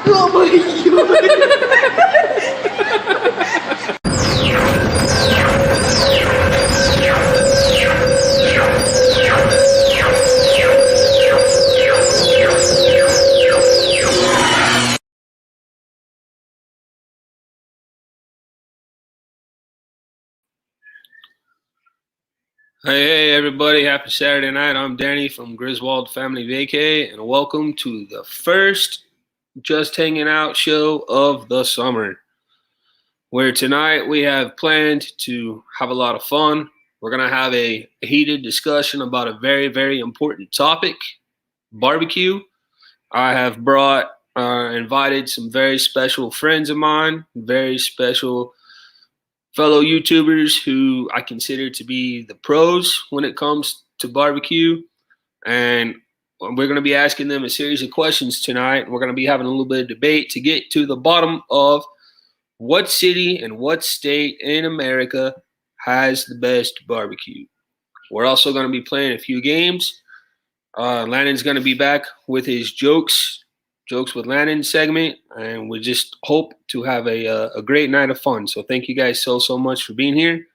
Oh my Hey everybody, happy Saturday night. I'm Danny from Griswold Family Vacay, and welcome to the first Just Hanging Out show of the summer, where tonight we have planned to have a lot of fun. We're going to have a heated discussion about a very, very important topic, barbecue. I have invited some very special friends of mine, very special fellow YouTubers who I consider to be the pros when it comes to barbecue. And we're going to be asking them a series of questions tonight. We're going to be having a little bit of debate to get to the bottom of what city and what state in America has the best barbecue. We're also going to be playing a few games. Landon's going to be back with his jokes with Landon segment, and we just hope to have a great night of fun. So thank you guys so much for being here.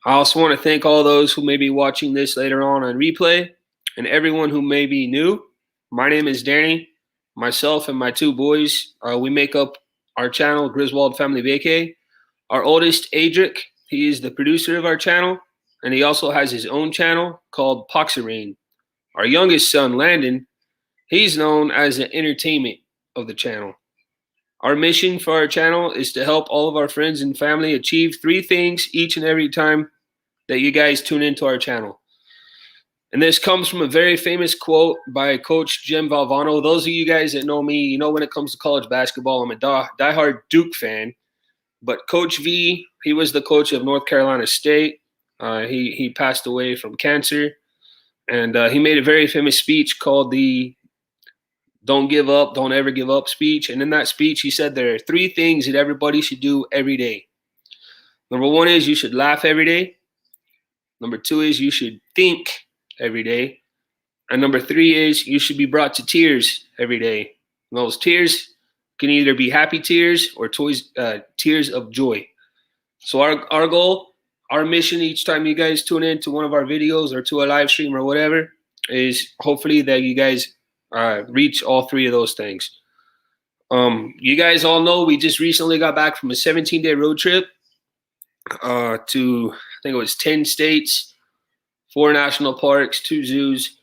I also want to thank all those who may be watching this later on replay, and everyone who may be new. My name is Danny. Myself and my two boys, we make up our channel, Griswold Family Vacay. Our oldest, Adric, he is the producer of our channel, and he also has his own channel called Poxerain. Our youngest son, Landon, he's known as the entertainment of the channel. Our mission for our channel is to help all of our friends and family achieve 3 things each and every time that you guys tune into our channel. And this comes from a very famous quote by Coach Jim Valvano. Those of you guys that know me, you know when it comes to college basketball, I'm a diehard Duke fan. But Coach V, he was the coach of North Carolina State. He passed away from cancer. And he made a very famous speech called the Don't Give Up, Don't Ever Give Up speech. And in that speech, he said there are 3 things that everybody should do every day. Number 1 is you should laugh every day. Number 2 is you should think every day. And number 3 is you should be brought to tears every day. And those tears can either be happy tears or tears of joy. So our goal, our mission each time you guys tune in to one of our videos or to a live stream or whatever is hopefully that you guys reach all 3 of those things. You guys all know we just recently got back from a 17-day road trip to, I think it was 10 states, 4 national parks, 2 zoos,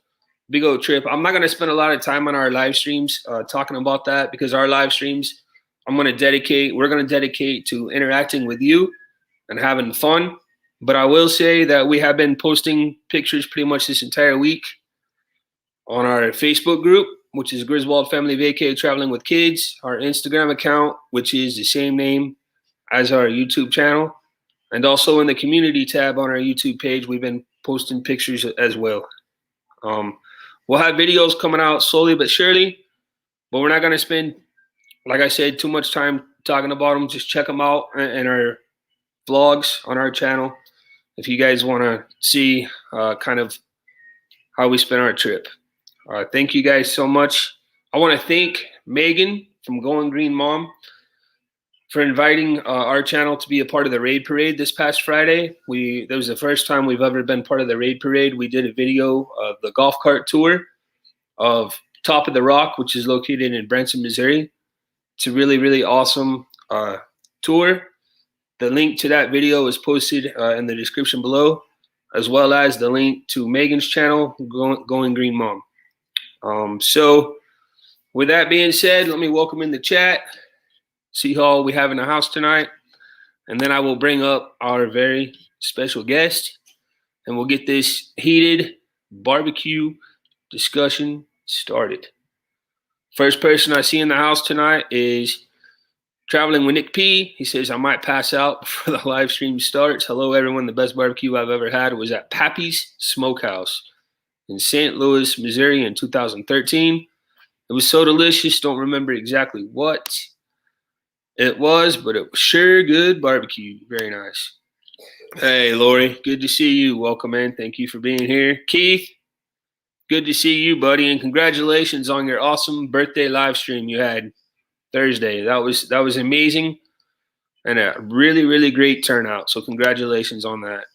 big old trip. I'm not going to spend a lot of time on our live streams talking about that because our live streams we're going to dedicate to interacting with you and having fun. But I will say that we have been posting pictures pretty much this entire week on our Facebook group, which is Griswold Family Vacay Traveling with Kids, our Instagram account, which is the same name as our YouTube channel, and also in the community tab on our YouTube page, we've been posting pictures as well. We'll have videos coming out slowly but surely, but we're not going to spend, like I said, too much time talking about them. Just check them out in our vlogs on our channel if you guys want to see kind of how we spent our trip. Thank you guys so much. I want to thank Megan from Going Green Mom for inviting our channel to be a part of the raid parade this past Friday. That was the first time we've ever been part of the raid parade. We did a video of the golf cart tour of Top of the Rock, which is located in Branson, Missouri. It's a really, really awesome tour. The link to that video is posted in the description below, as well as the link to Megan's channel, Going Green Mom. So with that being said, let me welcome in the chat, see who all we have in the house tonight, and then I will bring up our very special guest, and we'll get this heated barbecue discussion started. First person I see in the house tonight is Traveling with Nick P. He says, I might pass out before the live stream starts. Hello, everyone. The best barbecue I've ever had was at Pappy's Smokehouse in St. Louis, Missouri in 2013. It was so delicious. Don't remember exactly what it was, but it was sure good barbecue. Very nice. Hey, Lori. Good to see you. Welcome in. Thank you for being here. Keith, good to see you, buddy. And congratulations on your awesome birthday live stream you had. Thursday. That was amazing and a really, really great turnout. So congratulations on that.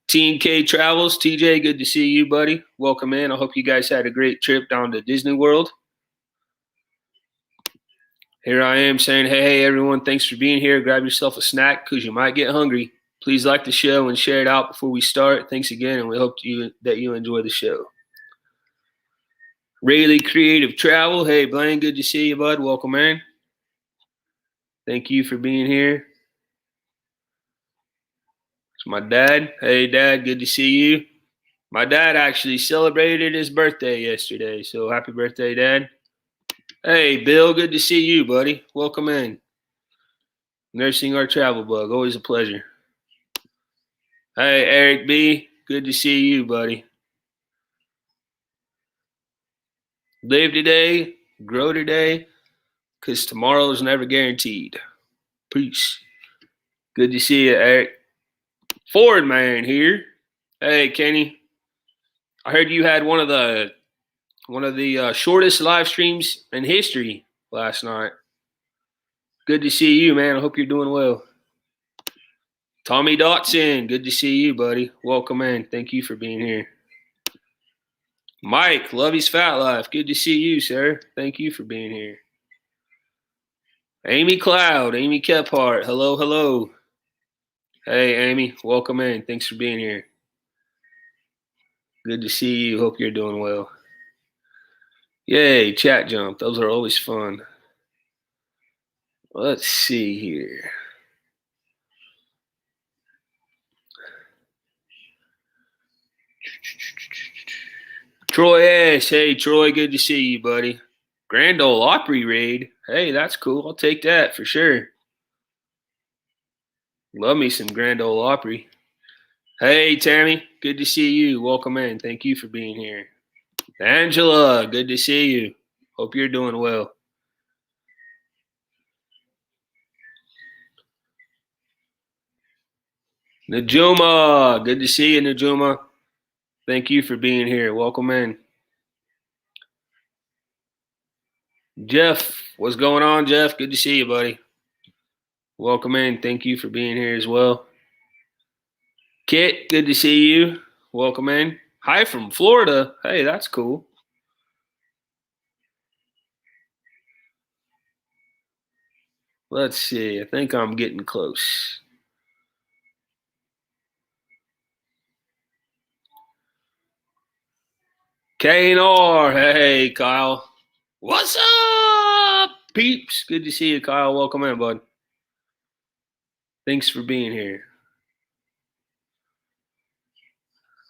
Team K Travels, TJ, good to see you, buddy. Welcome in. I hope you guys had a great trip down to Disney World. Here I am saying, hey, everyone, thanks for being here. Grab yourself a snack because you might get hungry. Please like the show and share it out before we start. Thanks again, and we hope that you enjoy the show. Rayleigh Creative Travel. Hey, Blaine, good to see you, bud. Welcome in. Thank you for being here. It's my dad. Hey, Dad, good to see you. My dad actually celebrated his birthday yesterday, so happy birthday, Dad. Hey, Bill, good to see you, buddy. Welcome in. Nursing our travel bug, always a pleasure. Hey, Eric B., good to see you, buddy. Live today, grow today, because tomorrow is never guaranteed. Peace. Good to see you, Eric. Ford Man here. Hey, Kenny. I heard you had one of the shortest live streams in history last night. Good to see you, man. I hope you're doing well. Tommy Dotson, good to see you, buddy. Welcome in. Thank you for being here. Mike, Lovey's Fat Life, good to see you, sir. Thank you for being here. Amy Cloud, Amy Kephart, hello, hello. Hey, Amy, welcome in. Thanks for being here. Good to see you. Hope you're doing well. Yay, chat jump. Those are always fun. Let's see here. Troy S. Hey, Troy, good to see you, buddy. Grand Ole Opry raid. Hey, that's cool. I'll take that for sure. Love me some Grand Ole Opry. Hey, Tammy, good to see you. Welcome in. Thank you for being here. Angela, good to see you. Hope you're doing well. Najuma, good to see you, Najuma. Thank you for being here. Welcome in. Jeff, what's going on, Jeff? Good to see you, buddy. Welcome in. Thank you for being here as well. Kit, good to see you. Welcome in. Hi from Florida. Hey, that's cool. Let's see. I think I'm getting close. K&R. Hey, Kyle. What's up, peeps? Good to see you, Kyle. Welcome in, bud. Thanks for being here.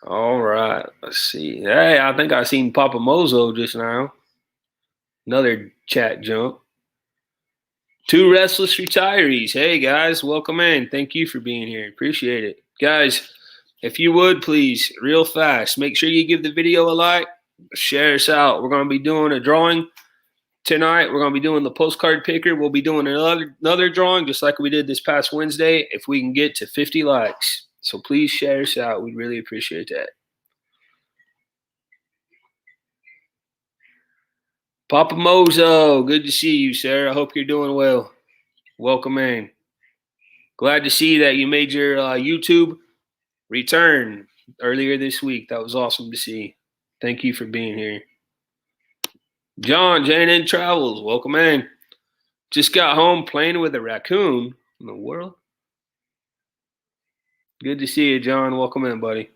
All right. Let's see. Hey, I think I seen Papa Mozo just now. Another chat jump. Two Restless Retirees. Hey, guys. Welcome in. Thank you for being here. Appreciate it. Guys, if you would, please, real fast, make sure you give the video a like. Share us out. We're going to be doing a drawing tonight. We're going to be doing the Postcard Picker. We'll be doing another drawing just like we did this past Wednesday if we can get to 50 likes. So please share us out. We'd really appreciate that. Papa Mozo, good to see you, sir. I hope you're doing well. Welcome in. Glad to see that you made your YouTube return earlier this week. That was awesome to see. Thank you for being here. John, J&N Travels, welcome in. Just got home playing with a raccoon. In the world? Good to see you, John. Welcome in, buddy.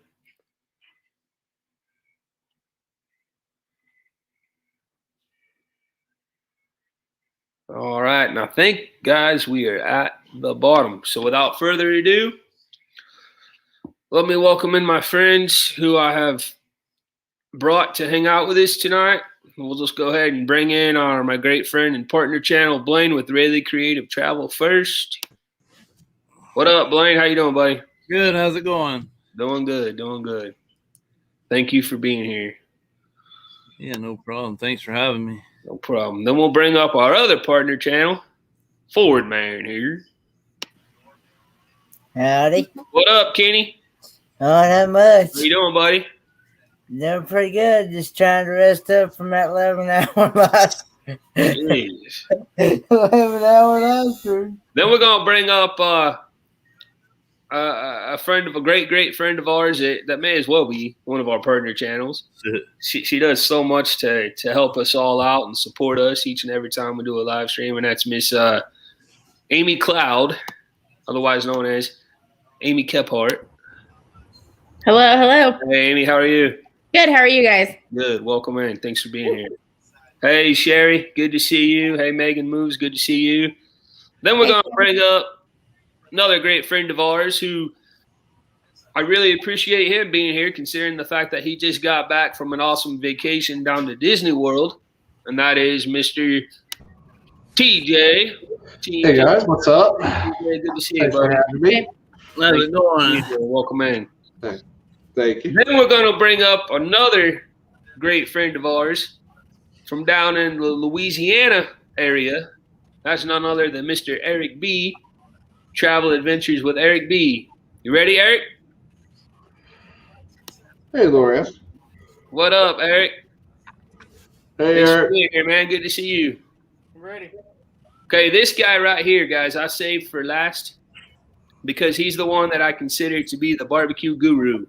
All right, and I think, guys, we are at the bottom. So without further ado, let me welcome in my friends who I have brought to hang out with us tonight. We'll just go ahead and bring in my great friend and partner channel, Blaine, with Rayleigh Creative Travel first. What up, Blaine? How you doing, buddy? Good. How's it going? Doing good, doing good. Thank you for being here. Yeah, no problem. Thanks for having me. No problem. Then we'll bring up our other partner channel, Ford Man here. Howdy. What up, Kenny? Not much. How you doing, buddy? Doing pretty good. Just trying to rest up from that 11-hour loss. Jeez. Have an hour after. Then we're gonna bring up a friend of a great friend of ours that may as well be one of our partner channels. She does so much to help us all out and support us each and every time we do a live stream, and that's Miss Amy Cloud, otherwise known as Amy Kephart. Hello. Hey Amy, how are you? Good. How are you guys? Good. Welcome in. Thanks for being here. Hey Sherry, good to see you. Hey Megan Moves, good to see you. Then we're gonna bring up another great friend of ours who I really appreciate him being here, considering the fact that he just got back from an awesome vacation down to Disney World, and that is Mr. TJ. Hey guys, what's up? TJ, good to see you, Thanks for buddy. having me. How's it going? Welcome in. Thank you. Then we're going to bring up another great friend of ours from down in the Louisiana area. That's none other than Mr. Eric B. Travel Adventures with Eric B. You ready, Eric? Hey, Gloria. What up, Eric? Hey, Thanks for Eric. being here, man. Good to see you. I'm ready. Okay, this guy right here, guys, I saved for last because he's the one that I consider to be the barbecue guru.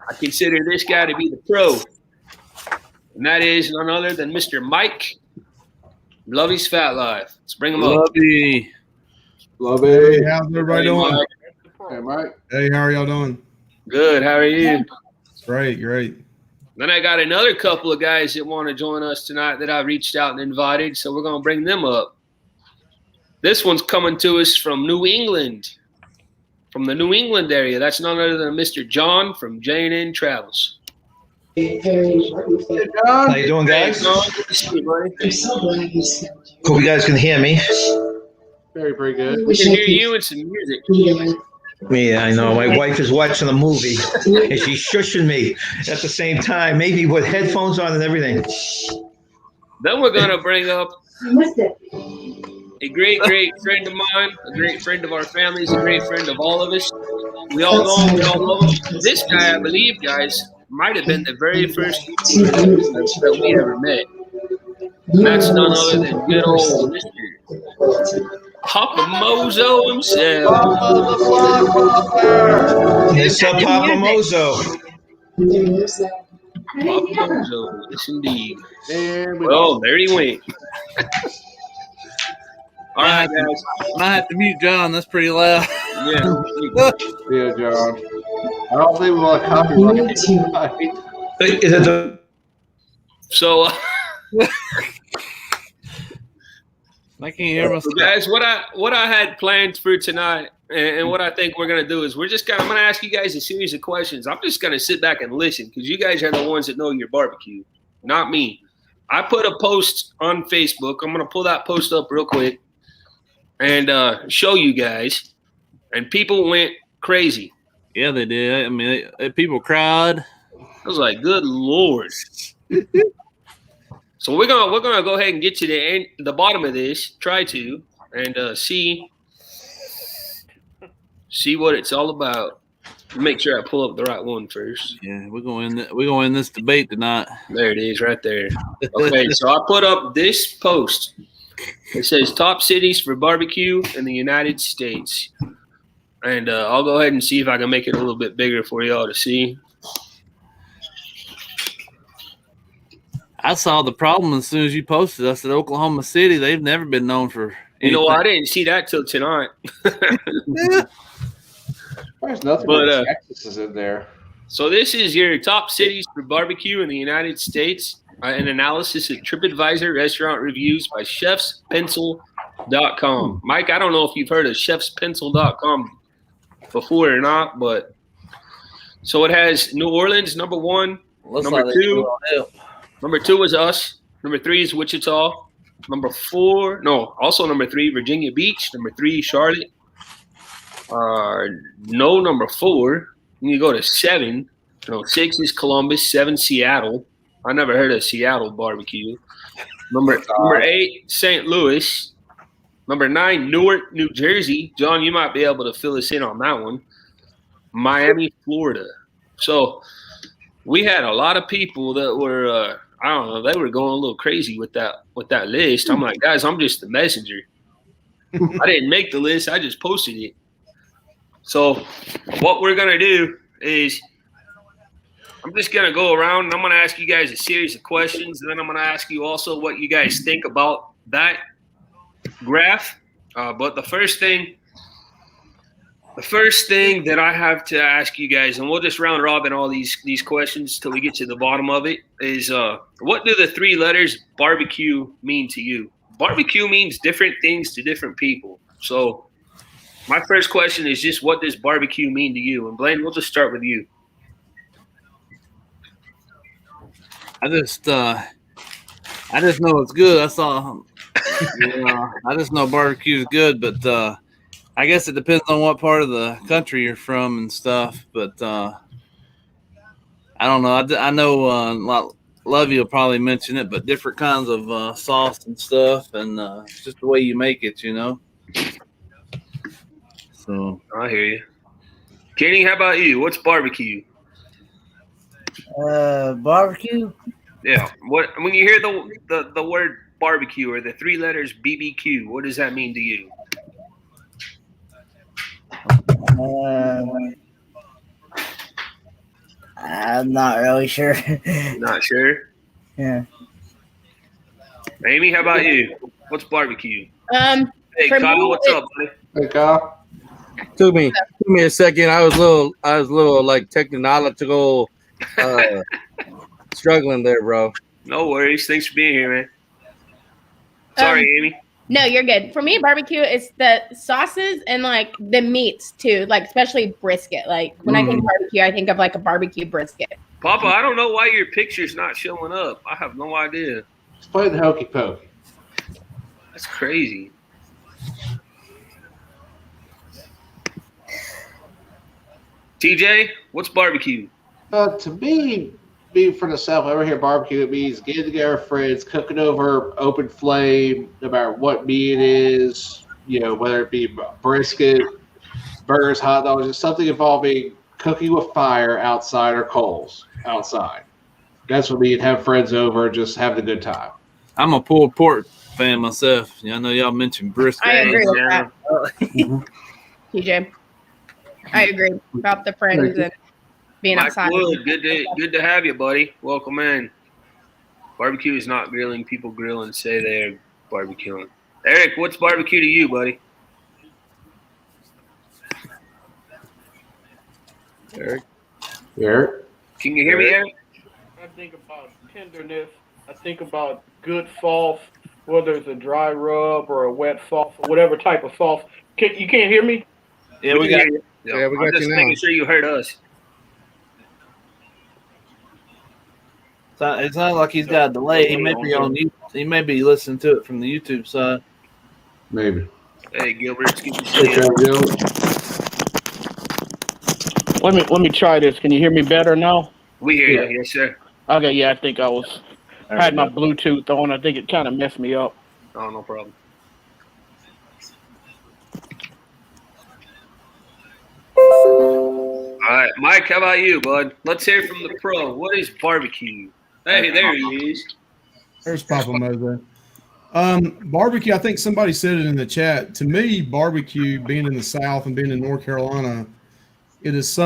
I consider this guy to be the pro. And that is none other than Mr. Mike Lovey's Fat Life. Let's bring him up. Lovey. Love Hey, it. how's everybody Hey, doing? Mike. Hey, Mike. Hey, how are y'all doing? Good. How are you? Great. Then I got another couple of guys that want to join us tonight that I reached out and invited, so we're going to bring them up. This one's coming to us from New England, from the New England area. That's none other than Mr. John from J&N Travels. Hey, How John. you doing, guys? Hey, John, good to see you, buddy. Hope you guys can hear me. Very good. We can hear you and some music. Yeah, I know. My wife is watching a movie, and she's shushing me at the same time, maybe with headphones on and everything. Then we're going to bring up a great friend of mine, a great friend of our families, a great friend of all of us. We all know him, we all love him. This guy, I believe, guys, might have been the very first YouTuber that we ever met. And that's none other than good old Mr. Papa Mozo himself. It's Papa Mozo. Papa Mozo, yes indeed. And we Well, there he went. All right, guys. Might have to mute John. That's pretty loud. Yeah. Yeah, John. I don't think we want to copyright. Is it the So, I can't hear so myself. guys, what I had planned for tonight, and what I think we're gonna do is I'm gonna ask you guys a series of questions. I'm just gonna sit back and listen because you guys are the ones that know your barbecue, not me. I put a post on Facebook. I'm gonna pull that post up real quick and show you guys, and people went crazy. Yeah, they did. I mean, people cried. I was like, "Good Lord!" So we're gonna go ahead and get to the bottom of this. Try to and see what it's all about. Make sure I pull up the right one first. Yeah, we're going in this debate tonight. There it is, right there. Okay, so I put up this post. It says top cities for barbecue in the United States, and I'll go ahead and see if I can make it a little bit bigger for y'all to see. I saw the problem as soon as you posted. I said Oklahoma City. They've never been known for. You know, I anything. didn't see that till tonight. There's nothing But, but Texas is in there. So this is your top cities for barbecue in the United States. An analysis of TripAdvisor restaurant reviews by chefspencil.com. Mike, I don't know if you've heard of chefspencil.com before or not, but so it has New Orleans, number one. Looks Number like they two. do all help. Number 2 is us. Number 3 is Wichita. Number 4, no, also number 3, Virginia Beach. Number 3, Charlotte. No, number 4. You go to 7. No, 6 is Columbus. 7, Seattle. I never heard of Seattle barbecue. Number 8, St. Louis. Number 9, Newark, New Jersey. John, you might be able to fill us in on that one. Miami, Florida. So we had a lot of people that were I don't know. They were going a little crazy with that list. I'm like, guys, I'm just the messenger. I didn't make the list. I just posted it. So what we're gonna do is I'm just gonna go around and I'm gonna ask you guys a series of questions, and then I'm gonna ask you also what you guys think about that graph. But the first thing that I have to ask you guys, and we'll just round robin all these questions till we get to the bottom of it, is what do the 3 letters barbecue mean to you? Barbecue means different things to different people. So my first question is just, what does barbecue mean to you? And Blaine, we'll just start with you. I just know it's good. I just know barbecue is good, but I guess it depends on what part of the country you're from and stuff. But I don't know. I know Lovey will probably mention it, but different kinds of sauce and stuff, and just the way you make it, you know. So I hear you. Kenny, how about you? What's barbecue? Barbecue. Yeah. What when you hear the word barbecue or the 3 letters BBQ, what does that mean to you? I'm not really sure. You're not sure? Yeah. Amy, how about you? What's barbecue? Hey, For Kyle, me, what's up, buddy? Hey, Kyle. Took me a second. I was a little like technological struggling there, bro. No worries. Thanks for being here, man. Sorry, Amy. No, you're good. For me, barbecue is the sauces and like the meats too, like especially brisket. Like when I think barbecue, I think of like a barbecue brisket. Papa, I don't know why your picture's not showing up. I have no idea. Let's play the hokey pokey. That's crazy. TJ, what's barbecue? To me, being from the South, over here, barbecue, it means getting together with friends, cooking over open flame, no matter what meat it is, you know, whether it be brisket, burgers, hot dogs, just something involving cooking with fire outside or coals outside. That's what me and have friends over, just having a good time. I'm a pulled pork fan myself. Yeah, I know y'all mentioned brisket. I agree with Yeah. that. TJ, I agree about the friends and being Mike outside. Wood, good to have you, buddy. Welcome in. Barbecue is not grilling. People grill and say they're barbecuing. Eric, what's barbecue to you, buddy? Eric? Can you hear me, Eric? I think about tenderness. I think about good sauce, whether it's a dry rub or a wet sauce or whatever type of sauce. You can't hear me? Yeah, we got. you. Yeah, we got I'm just you now. making sure you heard us. It's not like he's got a delay. He may be on. He may be listening to it from the YouTube side. Maybe. Hey, Gilbert, excuse me. Hey, Joe. Let me try this. Can you hear me better now? We hear you, yes, sir. Okay, yeah, I think I had my Bluetooth on. I think it kind of messed me up. Oh, no problem. All right, Mike, how about you, bud? Let's hear from the pro. What is barbecue? Hey, there he is. There's Papa Mose. Barbecue, I think somebody said it in the chat. To me, barbecue, being in the South and being in North Carolina, it is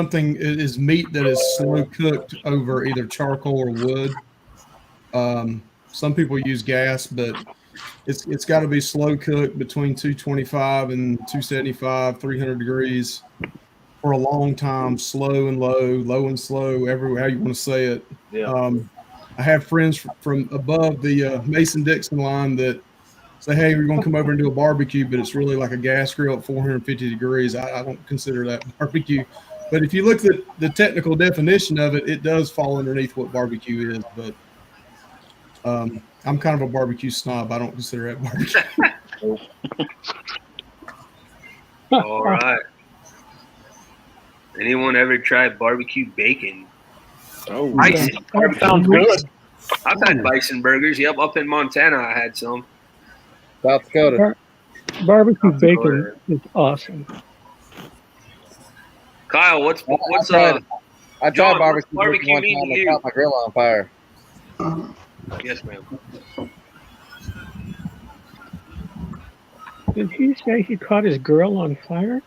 meat that is slow cooked over either charcoal or wood. Some people use gas, but it's got to be slow cooked between 225 and 275, 300 degrees for a long time, slow and low and slow, everywhere you want to say it. Yeah. I have friends from above the Mason-Dixon line that say, hey, we're going to come over and do a barbecue, but it's really like a gas grill at 450 degrees. I don't consider that barbecue. But if you look at the technical definition of it, it does fall underneath what barbecue is. But I'm kind of a barbecue snob. I don't consider that barbecue. All right. Anyone ever tried barbecue bacon? Oh, Bison. that sounds good. I've had bison burgers. Yep, up in Montana I had some. South Dakota. Barbecue South bacon Dakota. is awesome. Kyle, what's I tried John, barbecue what's barbecue one mean time to and you? caught my grill on fire. Yes, ma'am. Did he say he caught his girl on fire?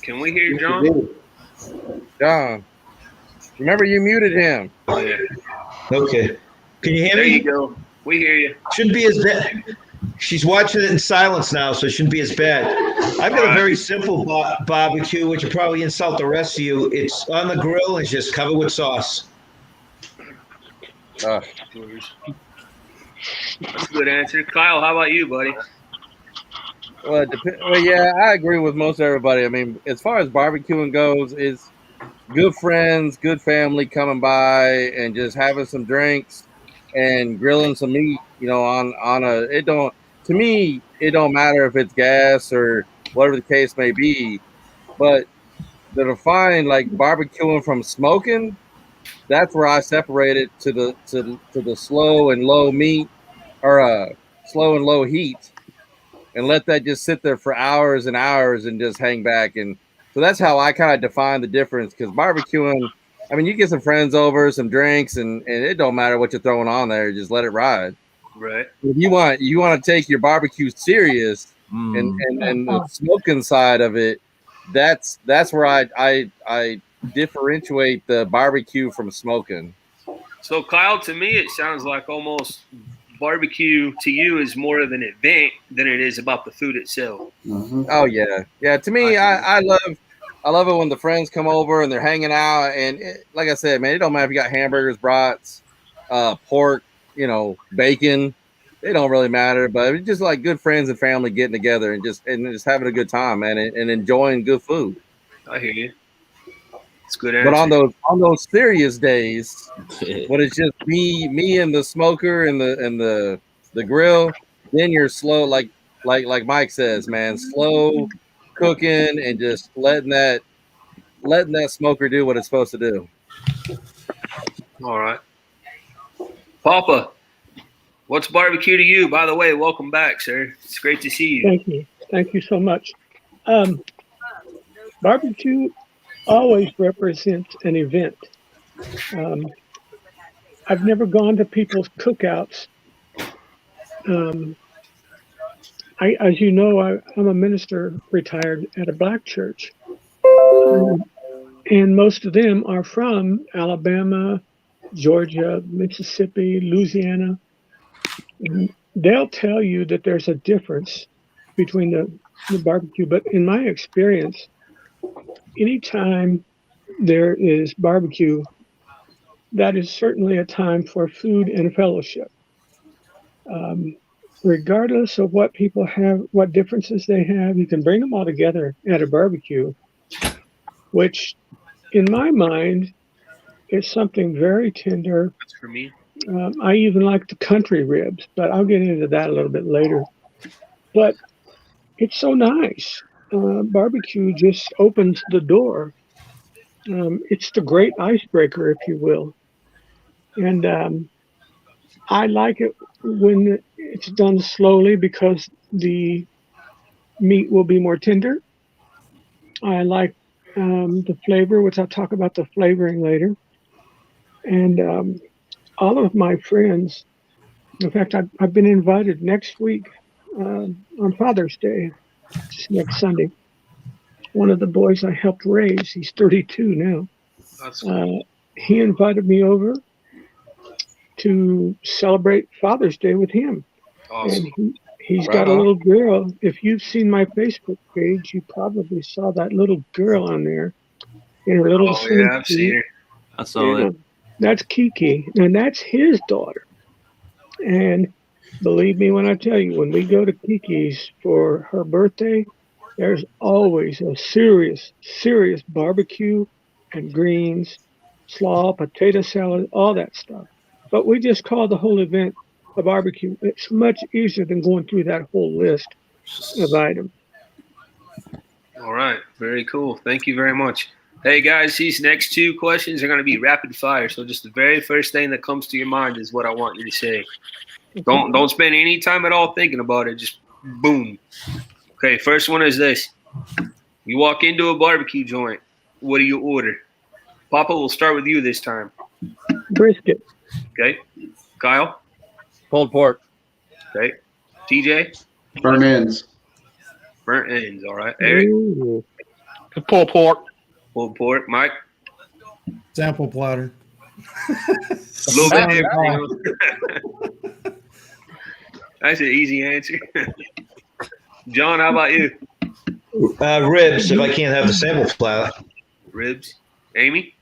Can we hear Yes, it John? did. John, remember you muted him. Oh, yeah. Okay. Can you hear There me? you go. We hear you. Shouldn't be as bad. She's watching it in silence now, so it shouldn't be as bad. I've got a very simple barbecue, which will probably insult the rest of you. It's on the grill and it's just covered with sauce. That's a good answer. Kyle, how about you, buddy? Well, yeah, I agree with most everybody. I mean, as far as barbecuing goes, it's good friends, good family coming by and just having some drinks and grilling some meat. You know, on a it don't to me it don't matter if it's gas or whatever the case may be, but the define like barbecuing from smoking, that's where I separate it to the slow and low meat or slow and low heat and let that just sit there for hours and hours and just hang back. And so that's how I kind of define the difference. Because barbecuing, I mean, you get some friends over, some drinks, and it don't matter what you're throwing on there, just let it ride. Right. If you want to take your barbecue serious and the smoking side of it, that's where I differentiate the barbecue from smoking. So, Kyle, to me, it sounds like almost barbecue to you is more of an event than it is about the food itself. Mhm. Oh yeah. To me, I love it when the friends come over and they're hanging out, and like I said, man, it don't matter if you got hamburgers, brats, pork, bacon. It don't really matter, but it's just like good friends and family getting together and just having a good time, man, and enjoying good food. I hear you. It's a good answer. But on those serious days, when it's just me and the smoker and the grill, then you're slow, like Mike says, man, slow cooking and just letting that smoker do what it's supposed to do. All right. Papa, what's barbecue to you? By the way, welcome back, sir. It's great to see you. Thank you. Thank you so much. Barbecue always represents an event. I've never gone to people's cookouts. As you know, I'm a minister retired at a black church. And most of them are from Alabama, Georgia, Mississippi, Louisiana. And they'll tell you that there's a difference between the barbecue. But in my experience, anytime there is barbecue, that is certainly a time for food and fellowship. Regardless of what people have, what differences they have, you can bring them all together at a barbecue, which in my mind is something very tender. That's for me. I even like the country ribs, but I'll get into that a little bit later. But it's so nice. Barbecue just opens the door. It's the great icebreaker, if you will. And I like it when it's done slowly because the meat will be more tender. I like the flavor, which I'll talk about the flavoring later. And all of my friends, in fact, I've been invited next week on Father's Day, just next Sunday. One of the boys I helped raise, he's 32 now. That's cool. He invited me over to celebrate Father's Day with him. Awesome. And he's got a little girl. If you've seen my Facebook page, you probably saw that little girl on there in her little yeah, I've seen her. I saw it. That's Kiki, and that's his daughter. And believe me when I tell you, when we go to Kiki's for her birthday, there's always a serious barbecue and greens, slaw, potato salad, all that stuff. But we just call the whole event a barbecue. It's much easier than going through that whole list of items. All right. Very cool. Thank you very much. Hey, guys, these next two questions are going to be rapid fire. So just the very first thing that comes to your mind is what I want you to say. Don't spend any time at all thinking about it. Just boom. Okay, first one is this. You walk into a barbecue joint. What do you order? Papa, we'll start with you this time. Brisket. Okay. Kyle? Pulled pork. Okay. TJ? Burnt ends. Burnt ends. All right. Eric? Ooh. The pulled pork. Pulled pork. Mike? Sample platter. A little bit different. That's an easy answer. John, how about you? Ribs, if I can't have the sample platter. Ribs. Amy?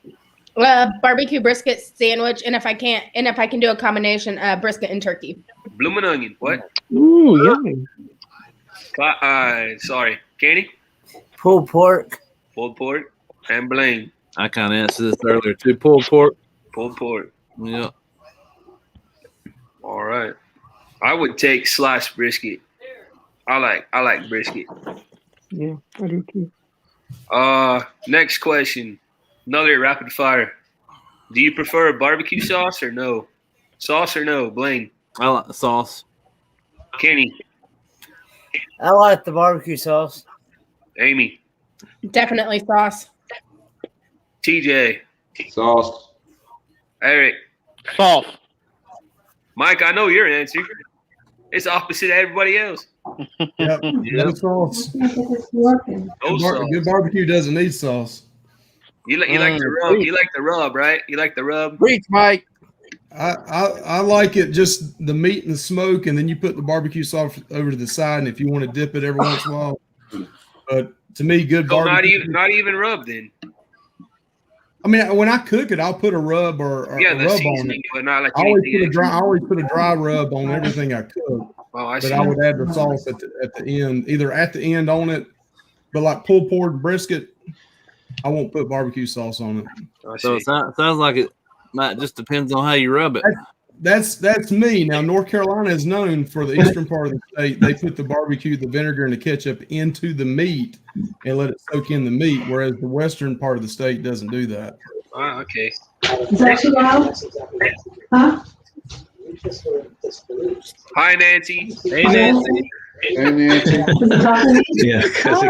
Barbecue brisket sandwich, and if I can do a combination, brisket and turkey. Bloomin' onion. What? Ooh, yummy. Sorry. Kenny? Pulled pork. Pulled pork. And Blaine? I kind of answered this earlier too. Pulled pork. Pulled pork. Yeah. All right. I would take sliced brisket. I like brisket. Yeah, I do too. Next question. Another rapid fire. Do you prefer barbecue sauce or no? Sauce or no, Blaine? I like the sauce. Kenny? I like the barbecue sauce. Amy? Definitely sauce. TJ? Sauce. Eric? Sauce. Mike, I know your answer. It's opposite of everybody else. Yep. No sauce. No sauce. Good barbecue doesn't need sauce. You like the rub. You like the rub, right? You like the rub. Reach, Mike. I like it just the meat and the smoke, and then you put the barbecue sauce over to the side. And if you want to dip it every once in a while, but to me, good So barbecue. not even rub then. I mean, when I cook it, I'll put a rub or Yeah, a the rub on seasoning, it. but not like I always anything put else. I always put a dry rub on everything I cook. Oh, I But see. I would add the sauce at the end, either at the end on it. But like pulled pork brisket, I won't put barbecue sauce on it. I So see. it sounds like it might just depends on how you rub it. That's me. Now, North Carolina is known for the eastern part of the state. They put the barbecue, the vinegar, and the ketchup into the meat and let it soak in the meat, whereas the western part of the state doesn't do that. Oh, okay. Is that too loud? Huh? Hi, Nancy. Hey, Nancy. And Is it talking to me? Yeah, because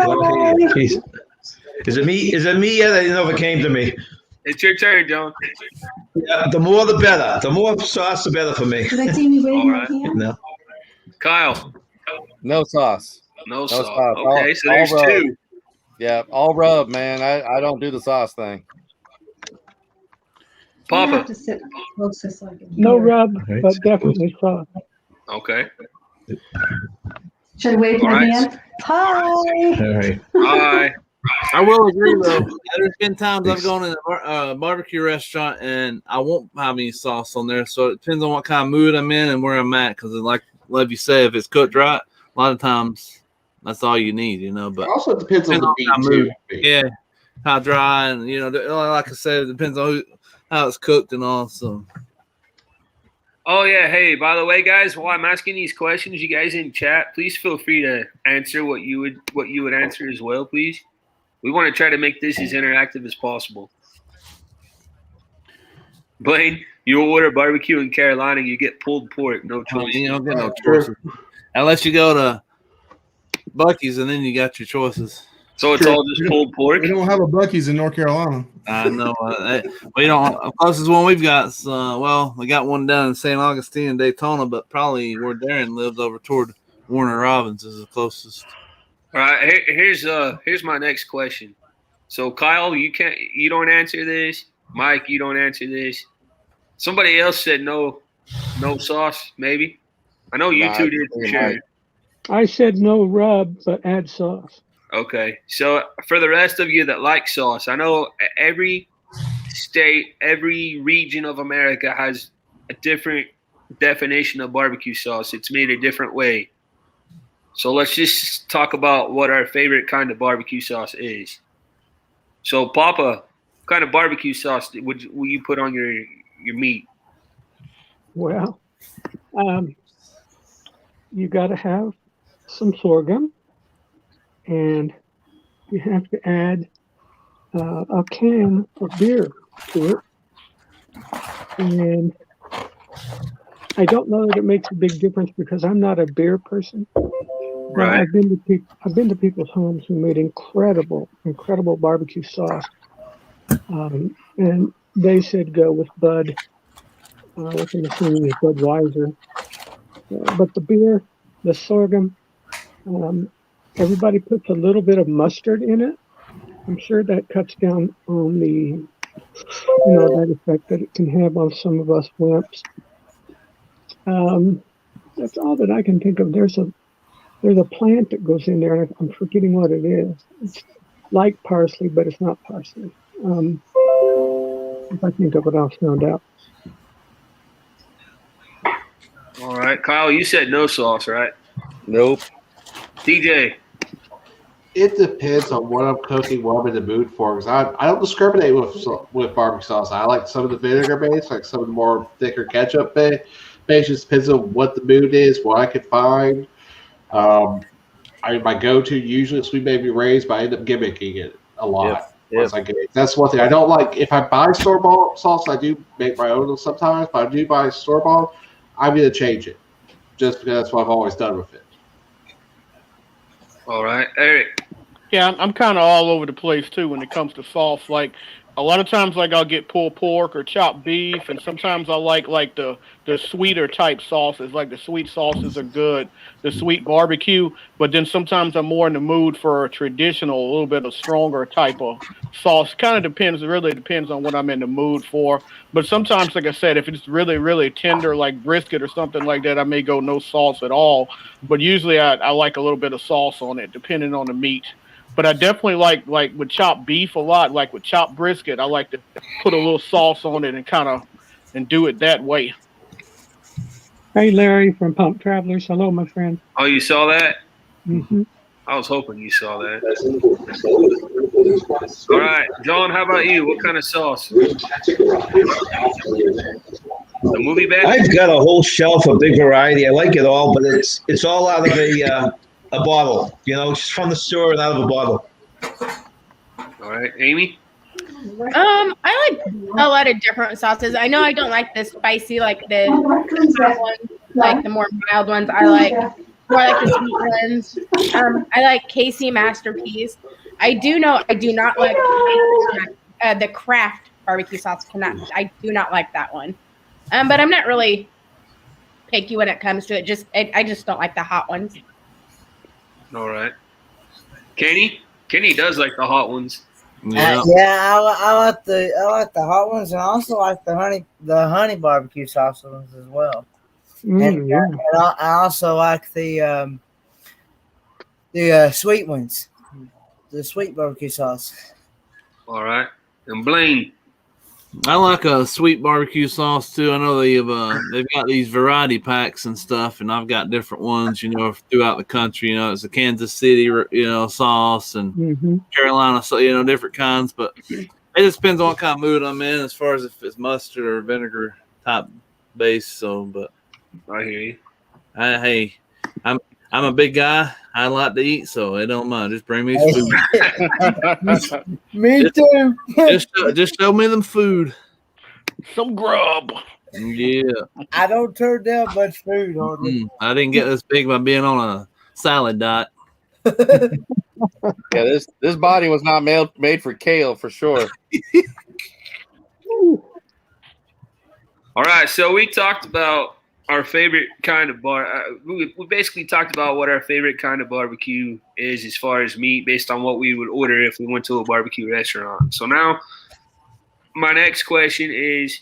is it me? Is it me yet? I didn't know if it came to me. It's your turn, John. Yeah, the more the better. The more sauce, the better for me. Did I see me waving All my right. hand? No. Kyle. No sauce. No sauce. sauce. Okay, so there's All rub. two. Yeah, all rub, man. I don't do the sauce thing. You have Papa. to sit closer so I can No hear. rub, but definitely sauce. Okay. Should I wave All my right. hand? Hi. All right. Hi. I will agree though. There's been times I've gone in a barbecue restaurant and I won't have any sauce on there. So it depends on what kind of mood I'm in and where I'm at. Because like you said, if it's cooked right, a lot of times that's all you need, But also depends on the how meat mood. too. Yeah, how dry and like I said, it depends on how it's cooked and all. So Oh yeah. Hey, by the way, guys, while I'm asking these questions, you guys in chat, please feel free to answer what you would answer as well, please. We want to try to make this as interactive as possible. Blaine, you order barbecue in Carolina, you get pulled pork, no choice. you don't get no choices unless you go to Buc-ee's and then you got your choices. So it's all just pulled pork. We don't have a Buc-ee's in North Carolina. I know. We don't. The closest one we've got is, we got one down in St. Augustine and Daytona, but probably where Darren lives over toward Warner Robins is the closest. All right, here's my next question. So Kyle, you don't answer this. Mike, you don't answer this. Somebody else said no sauce, maybe. I know you two did for sure. I said no rub, but add sauce. Okay, so for the rest of you that like sauce, I know every state, every region of America has a different definition of barbecue sauce. It's made a different way. So let's just talk about what our favorite kind of barbecue sauce is. So, Papa, what kind of barbecue sauce will you put on your meat? Well, you got to have some sorghum, and you have to add a can of beer to it. And I don't know that it makes a big difference because I'm not a beer person. But Right. I've been to people's homes who made incredible barbecue sauce, and they said go with Bud. With the machine is Budweiser, But the beer, the sorghum, everybody puts a little bit of mustard in it. I'm sure that cuts down on the, that effect that it can have on some of us wimps. That's all that I can think of. There's a plant that goes in there, and I'm forgetting what it is. It's like parsley, but it's not parsley. If I think of it, I'll find out. All right, Kyle, you said no sauce, right? Nope. DJ. It depends on what I'm cooking, what I'm in the mood for. Because I don't discriminate with barbecue sauce. I like some of the vinegar base, like some of the more thicker ketchup base. Just depends on what the mood is, what I can find. My go-to usually is Sweet Baby Ray's, but I end up gimmicking it a lot. Once I get it. That's one thing I don't like. If I buy store-bought sauce, I do make my own sometimes. But I do buy store-bought, I'm going to change it just because that's what I've always done with it. All right, Eric. Yeah, I'm kind of all over the place too when it comes to sauce. Like a lot of times, like I'll get pulled pork or chopped beef, and sometimes I like the sweeter type sauces. Like the sweet sauces are good, the sweet barbecue. But then sometimes I'm more in the mood for a traditional, a little bit of stronger type of sauce. Kind of depends. It really depends on what I'm in the mood for. But sometimes, like I said, if it's really really tender, like brisket or something like that, I may go no sauce at all. But usually I like a little bit of sauce on it, depending on the meat. But I definitely like with chopped beef a lot, like with chopped brisket. I like to put a little sauce on it and do it that way. Hey, Larry from Pump Travelers. Hello, my friend. Oh, you saw that? Mm-hmm. I was hoping you saw that. All right, John, how about you? What kind of sauce? The movie bag? I've got a whole shelf, a big variety. I like it all, but it's all out of a bottle, just from the store and out of a bottle. All right, Amy? I like a lot of different sauces. I know I don't like the spicy, like the hot ones, like the more mild ones. I like more like the sweet ones. I like Casey Masterpiece. I do not like the Kraft barbecue sauce. I do not like that one. But I'm not really picky when it comes to it. I just don't like the hot ones. All right. Kenny does like the hot ones. Yeah, I like the hot ones, and I also like the honey barbecue sauce ones as well. And I also like the sweet ones, the sweet barbecue sauce. All right, and Blaine. I like a sweet barbecue sauce too. I know they've got these variety packs and stuff, and I've got different ones, throughout the country. It's a Kansas City, sauce and Carolina, so different kinds. But it just depends on what kind of mood I'm in, as far as if it's mustard or vinegar type base. So, but I hear you. Hey, I'm a big guy. I like to eat, so it don't matter. Just bring me food. Me too. Just show me them food. Some grub. Yeah. I don't turn down much food on it. I didn't get this big by being on a salad diet. Yeah, this body was not made for kale for sure. All right, so we talked about our favorite kind of we basically talked about what our favorite kind of barbecue is as far as meat, based on what we would order if we went to a barbecue restaurant. So now my next question is,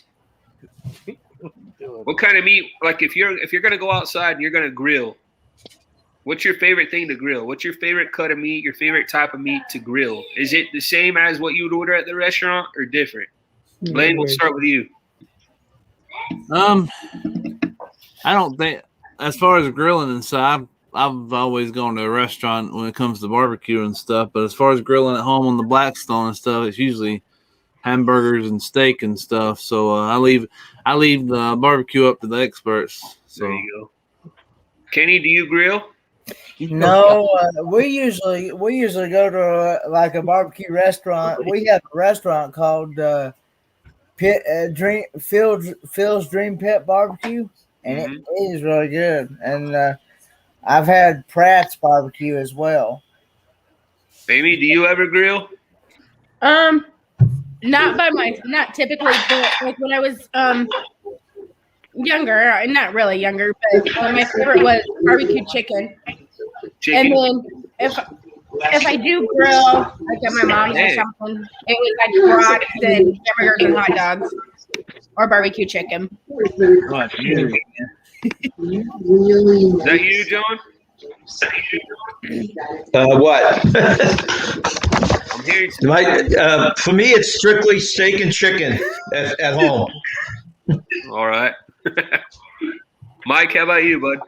what kind of meat, like if you're going to go outside and you're going to grill, what's your favorite thing to grill? What's your favorite cut of meat, your favorite type of meat to grill? Is it the same as what you would order at the restaurant or different? Blaine, we'll start with you. I don't think, as far as grilling and stuff, I've always gone to a restaurant when it comes to barbecue and stuff. But as far as grilling at home on the Blackstone and stuff, it's usually hamburgers and steak and stuff. So I leave the barbecue up to the experts. So. There you go. Kenny, do you grill? No, we usually go to like a barbecue restaurant. We have a restaurant called Phil's Dream Pet Barbecue, and it is really good. And I've had Pratt's barbecue as well. Amy, do you ever grill? Not typically, but like when I was younger, not really younger, but my favorite was barbecue chicken. And then if I do grill, like at my mom's or something, it was like brats and hamburgers and hot dogs, or barbecue chicken. Is that you, John? What? I'm hearing For me, it's strictly steak and chicken at home. All right. Mike, how about you, bud?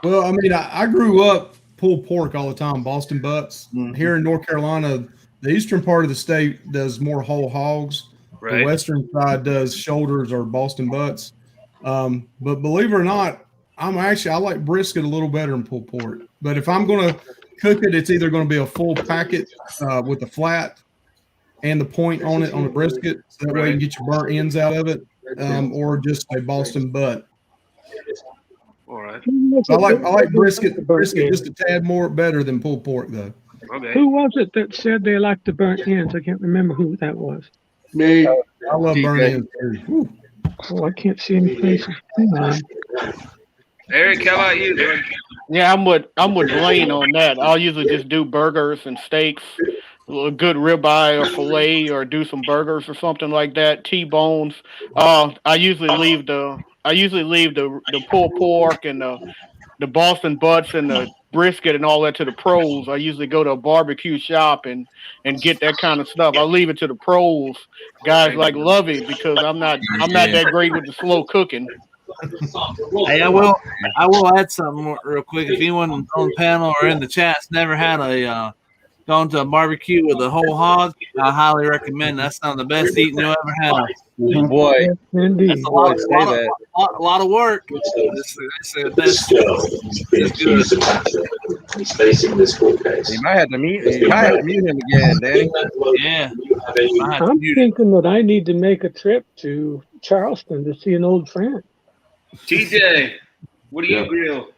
Well, I mean, I grew up pulled pork all the time, Boston butts. Here in North Carolina, the eastern part of the state does more whole hogs. Right. The western side does shoulders or Boston butts. But believe it or not, I like brisket a little better than pulled pork. But if I'm going to cook it, it's either going to be a full packet with the flat and the point on it on the brisket, so that way you can get your burnt ends out of it, or just a Boston butt. All right. I like brisket just a tad more better than pulled pork though. Okay. Who was it that said they liked the burnt ends? I can't remember who that was. Me. I love burnt ends too. Oh, I can't see any faces. Hang on. Eric, how about you, bud? Yeah, I'm with Blaine on that. I'll usually just do burgers and steaks, a good ribeye or fillet, or do some burgers or something like that. T-bones. I usually leave the pulled pork and the Boston butts and the brisket and all that to the pros. I usually go to a barbecue shop and get that kind of stuff. I leave it to the pros. Guys like love it because I'm not that great with the slow cooking. Hey, I will add something real quick. If anyone on the panel or in the chat's never had gone to a barbecue with a whole hog, I highly recommend. That's some of the best eating you'll ever have. Boy, that's a lot of work. That's He's facing this court case. You might have to mute him again, Danny. Yeah. I'm thinking that I need to make a trip to Charleston to see an old friend. TJ, what do you grill?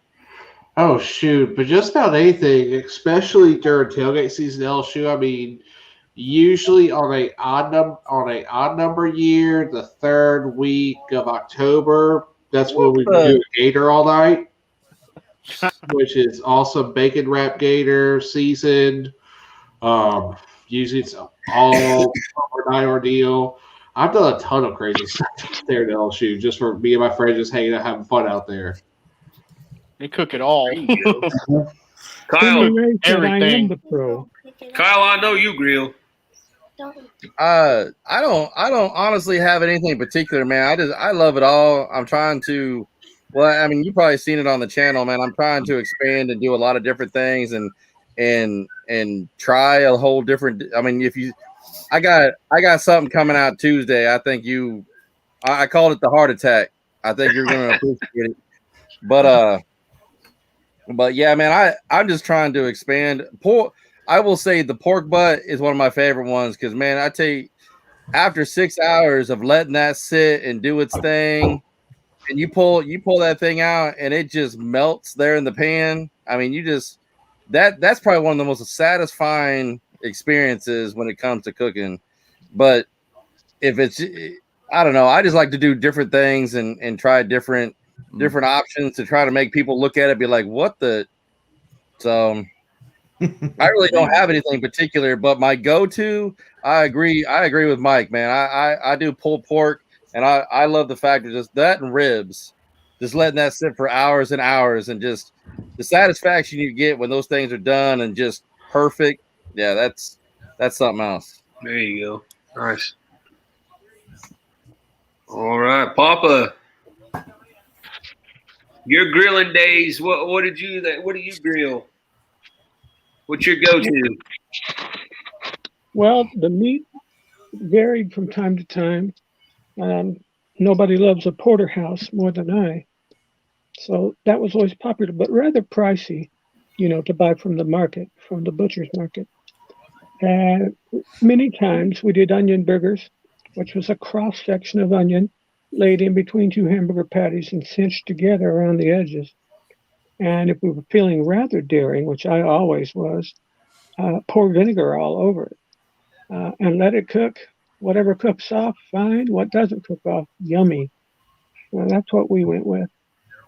Oh shoot! But just about anything, especially during tailgate season, LSU. I mean, usually on a odd number year, the third week of October, that's when we do gator all night, which is awesome. Bacon wrap gator, seasoned. Usually it's all overnight ordeal. I've done a ton of crazy stuff there at LSU just for me and my friends just hanging out, having fun out there. They cook it all. Kyle, everything. Kyle, I know you grill. I don't honestly have anything particular, man. I love it all. I'm trying to. Well, I mean, you probably seen it on the channel, man. I'm trying to expand and do a lot of different things and try a whole different. I mean, I got something coming out Tuesday. I think I called it the heart attack. I think you're gonna appreciate it. But yeah, man, I'm just trying to expand. I will say the pork butt is one of my favorite ones because, man, I tell you, after 6 hours of letting that sit and do its thing, and you pull that thing out and it just melts there in the pan. I mean, that's probably one of the most satisfying experiences when it comes to cooking. But if it's, I don't know, I just like to do different things and try different options to try to make people look at it and be like, what the? So I really don't have anything particular, but my go-to, I agree with Mike, man. I do pulled pork, and I love the fact of just that and ribs, just letting that sit for hours and hours, and just the satisfaction you get when those things are done and just perfect. Yeah, that's something else. There you go. Nice. All right, Papa. Your grilling days. What do you grill? What's your go-to? Well, the meat varied from time to time. Nobody loves a porterhouse more than I, so that was always popular, but rather pricey, to buy from the market, from the butcher's market. Many times we did onion burgers, which was a cross section of onion laid in between two hamburger patties and cinched together around the edges. And if we were feeling rather daring, which I always was, pour vinegar all over it and let it cook. Whatever cooks off, fine. What doesn't cook off, yummy. That's what we went with.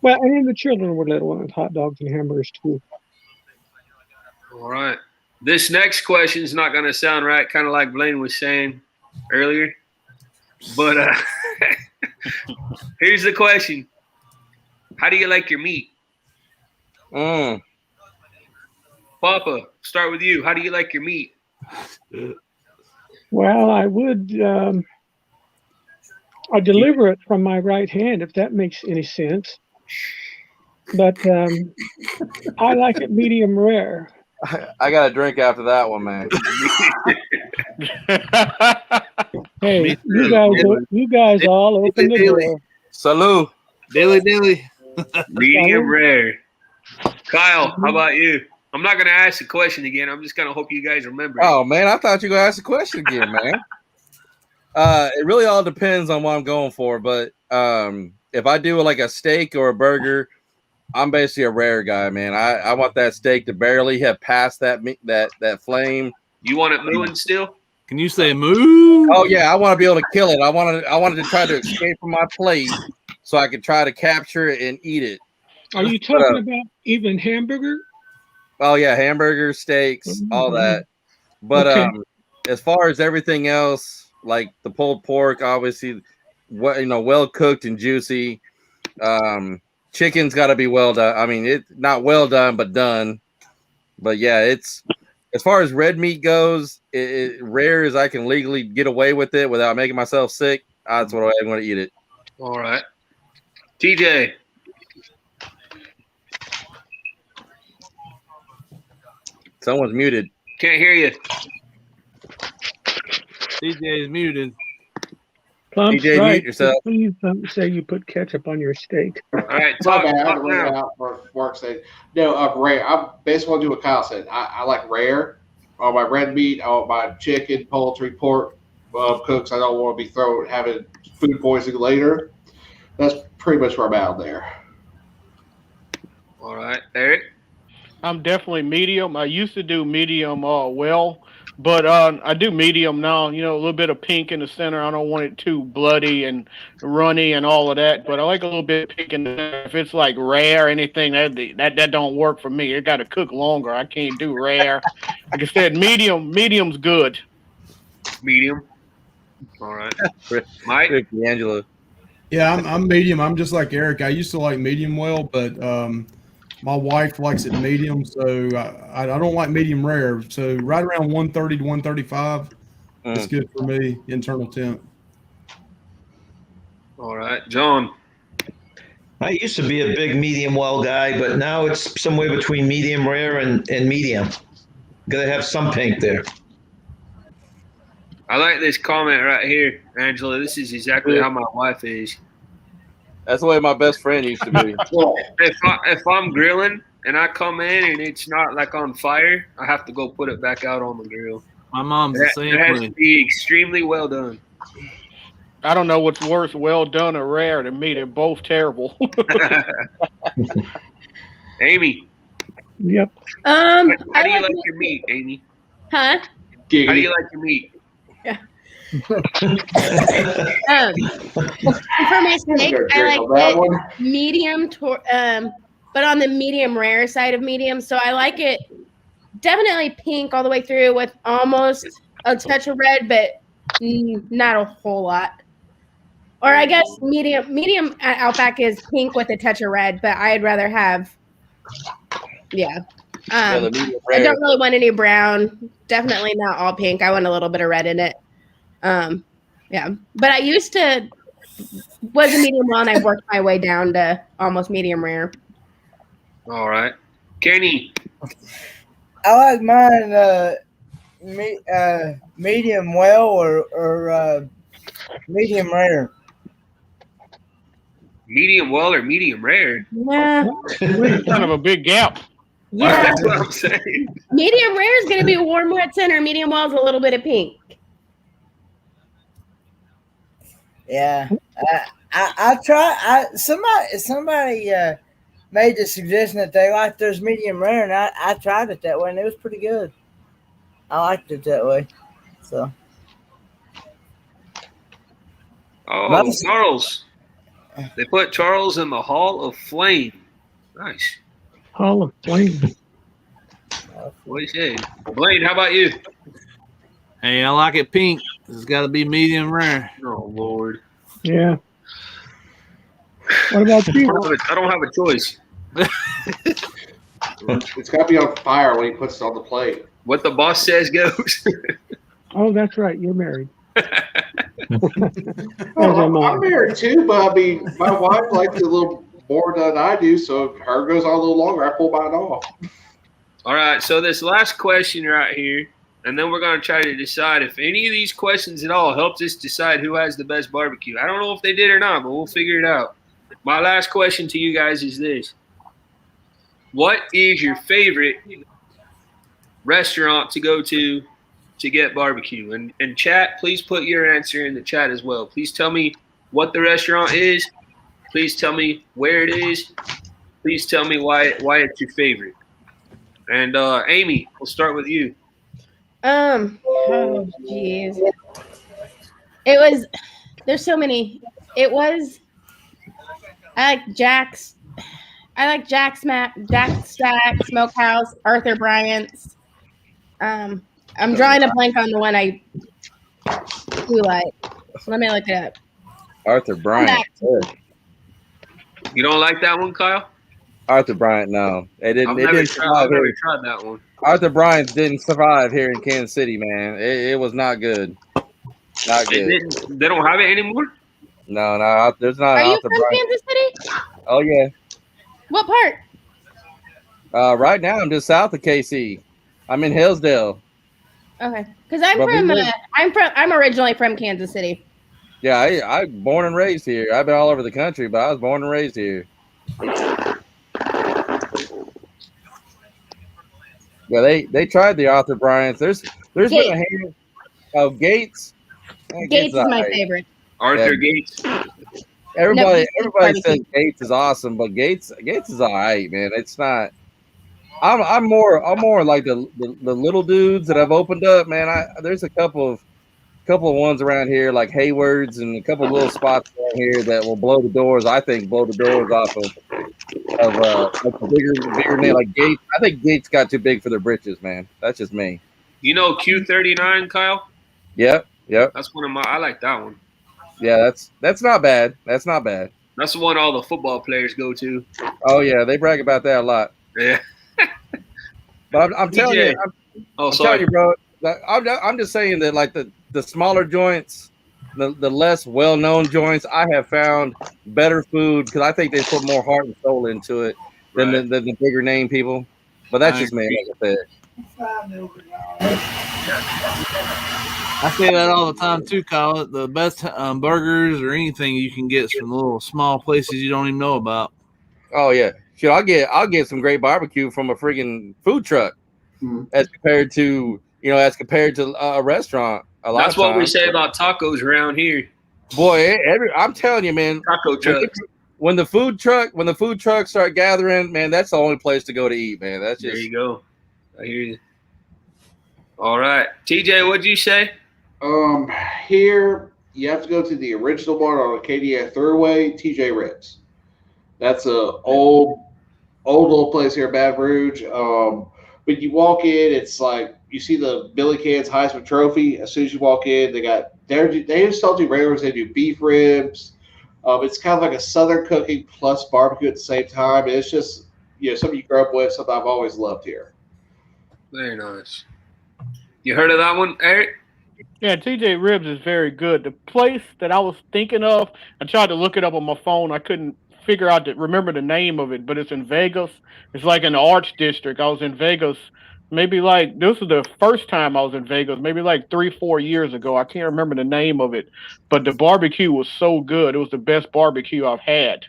Well, and then the children were little and hot dogs and hamburgers too. All right. This next question is not going to sound right, kind of like Blaine was saying earlier. But here's the question. How do you like your meat? Papa, start with you. How do you like your meat? Well, I would I deliver it from my right hand, if that makes any sense. But I like it medium rare. I got a drink after that one, man. Hey, you guys all open the door. Salud. Dilly. Medium rare. Kyle, how about you? I'm not going to ask the question again. I'm just going to hope you guys remember. Oh, man, I thought you were going to ask the question again, man. It really all depends on what I'm going for. But if I do like a steak or a burger, I'm basically a rare guy, man. I want that steak to barely have passed that flame. You want it mooing still? Can you say moo? Oh yeah, I want to be able to kill it. I wanted to try to escape from my plate so I could try to capture it and eat it. Are you talking about even hamburger? Oh yeah, hamburgers, steaks, all that. But Okay. As far as everything else, like the pulled pork, obviously, well cooked and juicy. Chicken's got to be well done. I mean, it's not well done, but done. But yeah, it's as far as red meat goes, rare as I can legally get away with it without making myself sick. That's what I'm going to eat it. All right. TJ. Someone's muted. Can't hear you. DJ is muted. Plum's DJ, right. mute yourself. Please don't say you put ketchup on your steak. All right. My bad. I had to read it out for work's sake. No, rare. I basically want to do what Kyle said. I like rare on my red meat, on my chicken, poultry, pork cooks. I don't want to be having food poisoning later. That's pretty much where I'm out there. All right. Eric? I'm definitely medium. I used to do medium well, but I do medium now. You know, a little bit of pink in the center. I don't want it too bloody and runny and all of that. But I like a little bit of pink in the center. If it's like rare, anything that don't work for me. It got to cook longer. I can't do rare. Like I said, medium's good. Medium. All right. Mike? Rick D'Angelo. Yeah, I'm medium. I'm just like Eric. I used to like medium well, but my wife likes it medium, so I don't like medium rare. So right around 130 to 135 is good for me, internal temp. All right. John? I used to be a big medium well guy, but now it's somewhere between medium rare and medium. Got to have some pink there. I like this comment right here, Angela. This is exactly how my wife is. That's the way my best friend used to be. If I'm grilling and I come in and it's not like on fire, I have to go put it back out on the grill. My mom's the same It has way. to be extremely well done. I don't know what's worse, well done or rare to me. They're both terrible. Amy? Yep. How do you I like your meat, Amy? Huh? How do you like your meat? For my steak, I like it medium, but on the medium rare side of medium. So I like it definitely pink all the way through with almost a touch of red, but not a whole lot. Or I guess medium at Outback is pink with a touch of red, but I'd rather have, The I medium rare. don't really want any brown. Definitely not all pink. I want a little bit of red in it. But I used to was a medium well, and I worked my way down to almost medium rare. All right. Kenny? I like mine medium well or medium rare. Medium well or medium rare? Yeah. Kind of a big gap. Yeah. That's what I'm saying. Medium rare is going to be a warm red center. Medium well is a little bit of pink. Yeah, I try. Somebody made the suggestion that they like theirs medium rare, and I tried it that way, and it was pretty good. I liked it that way. So. Oh, Charles. They put Charles in the Hall of Flame. Nice. Hall of Flame. What do you say? Blaine, how about you? Hey, I like it pink. It's got to be medium rare. Oh, Lord. Yeah. What about you? I don't have a choice. It's got to be on fire when he puts it on the plate. What the boss says goes. Oh, that's right. You're married. Oh, I'm married too, but I mean, my wife likes it a little more than I do, so if her goes on a little longer, I pull mine off. All right, so this last question right here, and then we're going to try to decide if any of these questions at all helped us decide who has the best barbecue. I don't know if they did or not, but we'll figure it out. My last question to you guys is this. What is your favorite restaurant to go to get barbecue? And chat, please put your answer in the chat as well. Please tell me what the restaurant is. Please tell me where it is. Please tell me why it's your favorite. And Amy, we'll start with you. Oh jeez. It was. There's so many. It was. I like Jack's. Jack's Stack, Smokehouse, Arthur Bryant's. I'm drawing a blank on the one I do like. Let me look it up. Arthur Bryant. You don't like that one, Kyle? Arthur Bryant, no. It didn't. I've never tried that one. Arthur Bryant didn't survive here in Kansas City, man. It was not good. Not good. They don't have it anymore? No, there's not. Are you Arthur from Bryant. Kansas City? Oh yeah. What part? Right now I'm just south of KC. I'm in Hillsdale. Okay, because I'm originally from Kansas City. Yeah, I born and raised here. I've been all over the country, but I was born and raised here. Yeah, they tried the Arthur Bryants. There's been a hand of Gates. Gates is my favorite. Arthur Gates. Everybody says Gates is awesome, but Gates is all right, man. It's not. I'm more like the little dudes that I've opened up, man. There's a couple of ones around here like Hayward's and a couple of little spots around here that will blow the doors. I think blow the doors off of like bigger name like Gates. I think Gates got too big for their britches, man. That's just me. You know Q39, Kyle? Yep. That's one of my. I like that one. Yeah, that's not bad. That's not bad. That's the one all the football players go to. Oh yeah, they brag about that a lot. Yeah. But I'm telling you, I'm telling you, bro. I'm just saying that like the smaller joints, the less well-known joints, I have found better food because I think they put more heart and soul into it than the bigger name people. But that's just me, like I said. I say that all the time too, Kyle. The best burgers or anything you can get from the little small places you don't even know about. Oh yeah, sure. I'll get some great barbecue from a friggin' food truck as compared to a restaurant. That's what we say about tacos around here. Boy, I'm telling you, man. Taco trucks. When the food trucks start gathering, man, that's the only place to go to eat, man. That's just there you go. I hear you. All right, TJ, what'd you say? Here you have to go to the original one on Acadia Thruway, TJ Ribs. That's a old little place here in Baton Rouge. But you walk in, it's like you see the Billy Cann's Heisman Trophy. As soon as you walk in, they just don't do regulars. They do beef ribs. It's kind of like a Southern cooking plus barbecue at the same time. And it's just something you grew up with, something I've always loved here. Very nice. You heard of that one, Eric? Yeah, TJ Ribs is very good. The place that I was thinking of, I tried to look it up on my phone. I couldn't remember the name of it, but it's in Vegas. It's like in the Arts District. I was in Vegas maybe this was the first time I was in Vegas, maybe like 3-4 years ago. I can't remember the name of it, but the barbecue was so good. It was the best barbecue I've had.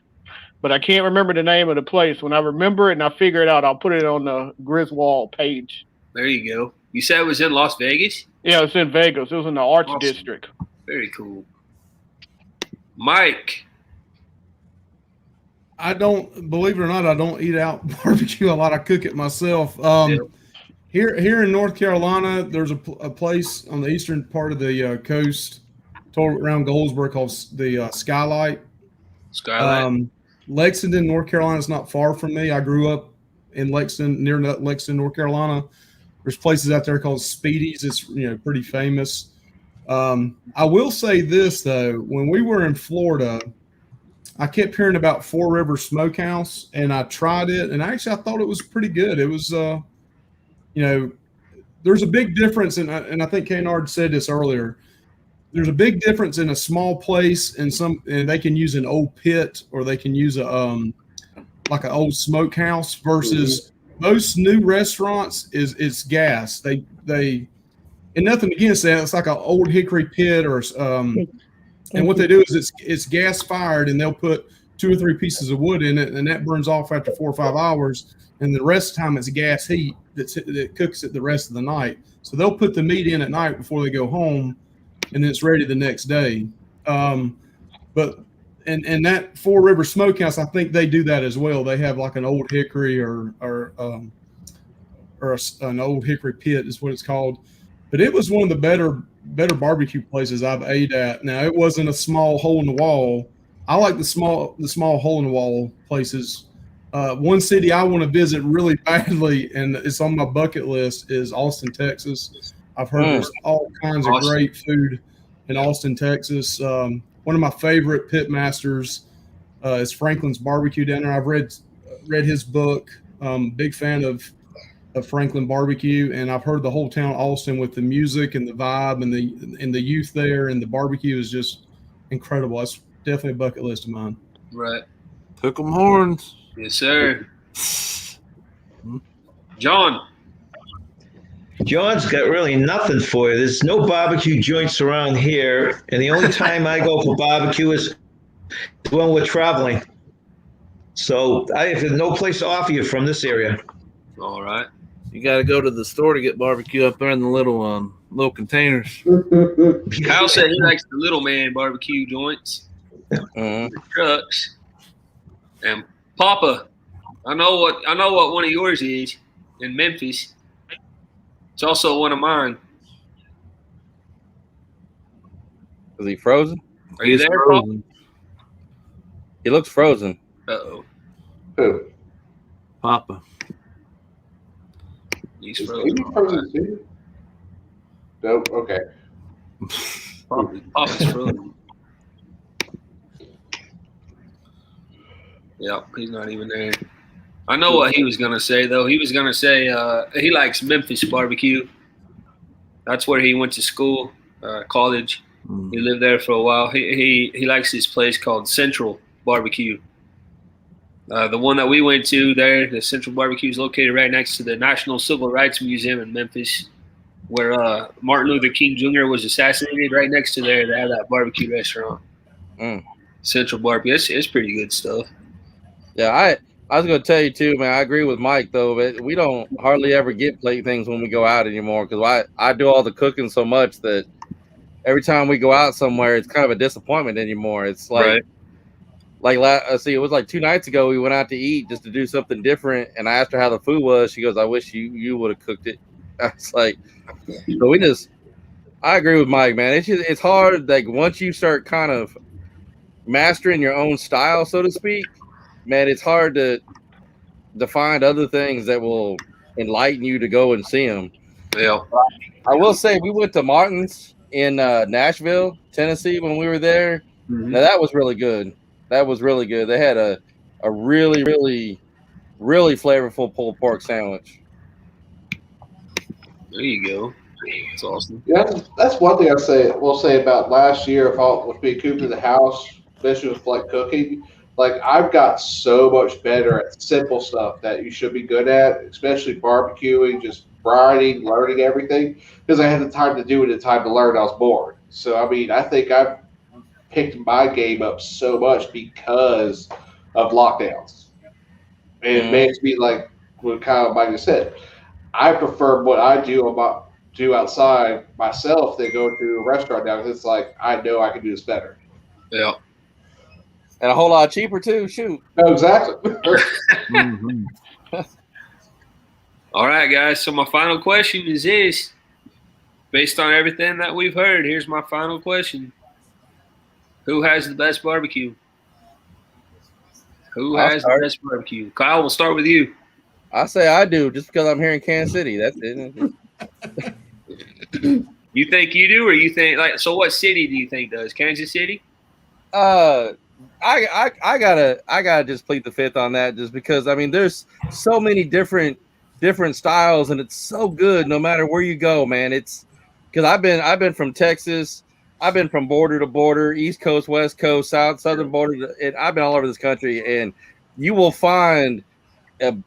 But I can't remember the name of the place. When I remember it and I figure it out, I'll put it on the Griswold page. There you go. You said it was in Las Vegas? Yeah, it's in Vegas. It was in the Arts District. Very cool. Mike. I don't, believe it or not, I don't eat out barbecue a lot. I cook it myself. Here in North Carolina, there's a place on the eastern part of the coast, around Goldsboro, called the Skylight. Skyline. Lexington, North Carolina is not far from me. I grew up in Lexington, near Lexington, North Carolina. There's places out there called Speedy's. It's pretty famous. I will say this though, when we were in Florida, I kept hearing about Four Rivers Smokehouse, and I tried it, and actually I thought it was pretty good. It was, there's a big difference, and I think Kennard said this earlier. There's a big difference in a small place and they can use an old pit, or they can use like an old smokehouse versus most new restaurants is gas. They and nothing against that. It's like an old hickory pit and what they do is it's gas fired, and they'll put 2 or 3 pieces of wood in it, and that burns off after 4 or 5 hours. And the rest of the time it's gas heat that cooks it the rest of the night. So they'll put the meat in at night before they go home, and then it's ready the next day. But that Four River Smokehouse, I think they do that as well. They have like an old hickory or an old hickory pit is what it's called. But it was one of the better barbecue places I've ate at. Now, it wasn't a small hole in the wall. I like the small hole in the wall places. One city I want to visit really badly, and it's on my bucket list, is Austin, Texas. I've heard there's all kinds of great food in Austin, Texas. One of my favorite pit masters is Franklin's Barbecue down there. I've read his book. Big fan of Franklin Barbecue, and I've heard the whole town of Austin with the music and the vibe and the youth there, and the barbecue is just incredible. That's definitely a bucket list of mine. Right. Took them horns. Yes, sir. John. John's got really nothing for you. There's no barbecue joints around here, and the only time I go for barbecue is when we're traveling. So I have no place to offer you from this area. All right. You got to go to the store to get barbecue up there in the little containers. Kyle said he likes the little man barbecue joints, the trucks, and Papa. I know what one of yours is in Memphis. It's also one of mine. Is he frozen? Are you there, frozen. He looks frozen. Uh-oh. Who? Papa. He's Is frozen. he frozen too? Nope. Okay. Papa's frozen. Yep, he's not even there. I know what he was going to say, though. He was going to say he likes Memphis barbecue. That's where he went to school, college. He lived there for a while. He likes this place called Central Barbecue. The one that we went to there, the Central Barbecue, is located right next to the National Civil Rights Museum in Memphis, where Martin Luther King Jr. was assassinated. Right next to there, they have that barbecue restaurant. Central Barbecue. It's pretty good stuff. Yeah, I was going to tell you too, man. I agree with Mike though. But we don't hardly ever get plate things when we go out anymore because I do all the cooking so much that every time we go out somewhere, it's kind of a disappointment anymore. It's like, it was like 2 nights ago we went out to eat just to do something different, and I asked her how the food was. She goes, "I wish you would have cooked it." I was like, so I agree with Mike, man. It's hard. Like once you start kind of mastering your own style, so to speak. Man, it's hard to find other things that will enlighten you to go and see them. Yeah. I will say we went to Martin's in Nashville, Tennessee when we were there. Now that was really good. That was really good. They had a really, really, really flavorful pulled pork sandwich. There you go. That's awesome. Yeah, that's one thing we'll say about last year with being cooped in the house, especially with like cooking. Like I've got so much better at simple stuff that you should be good at, especially barbecuing, just brining, learning everything. Because I had the time to do it and time to learn. I was bored. So I mean, I think I've picked my game up so much because of lockdowns. And it makes me like what Kyle Mike just said. I prefer what I do outside myself than go to a restaurant now because it's like I know I can do this better. Yeah. And a whole lot cheaper too. Shoot. No, exactly. All right, guys. So my final question is this. Based on everything that we've heard, here's my final question. Who has the best barbecue? Who I'll has start. the best barbecue? Kyle, we'll start with you. I say I do just because I'm here in Kansas City. That's it. You think you do, or you think like? So, what city do you think does? Kansas City? I gotta just plead the fifth on that, just because I mean there's so many different styles, and it's so good no matter where you go, man. It's because I've been from Texas, I've been from border to border, East Coast, West Coast, Southern border, and I've been all over this country, and you will find an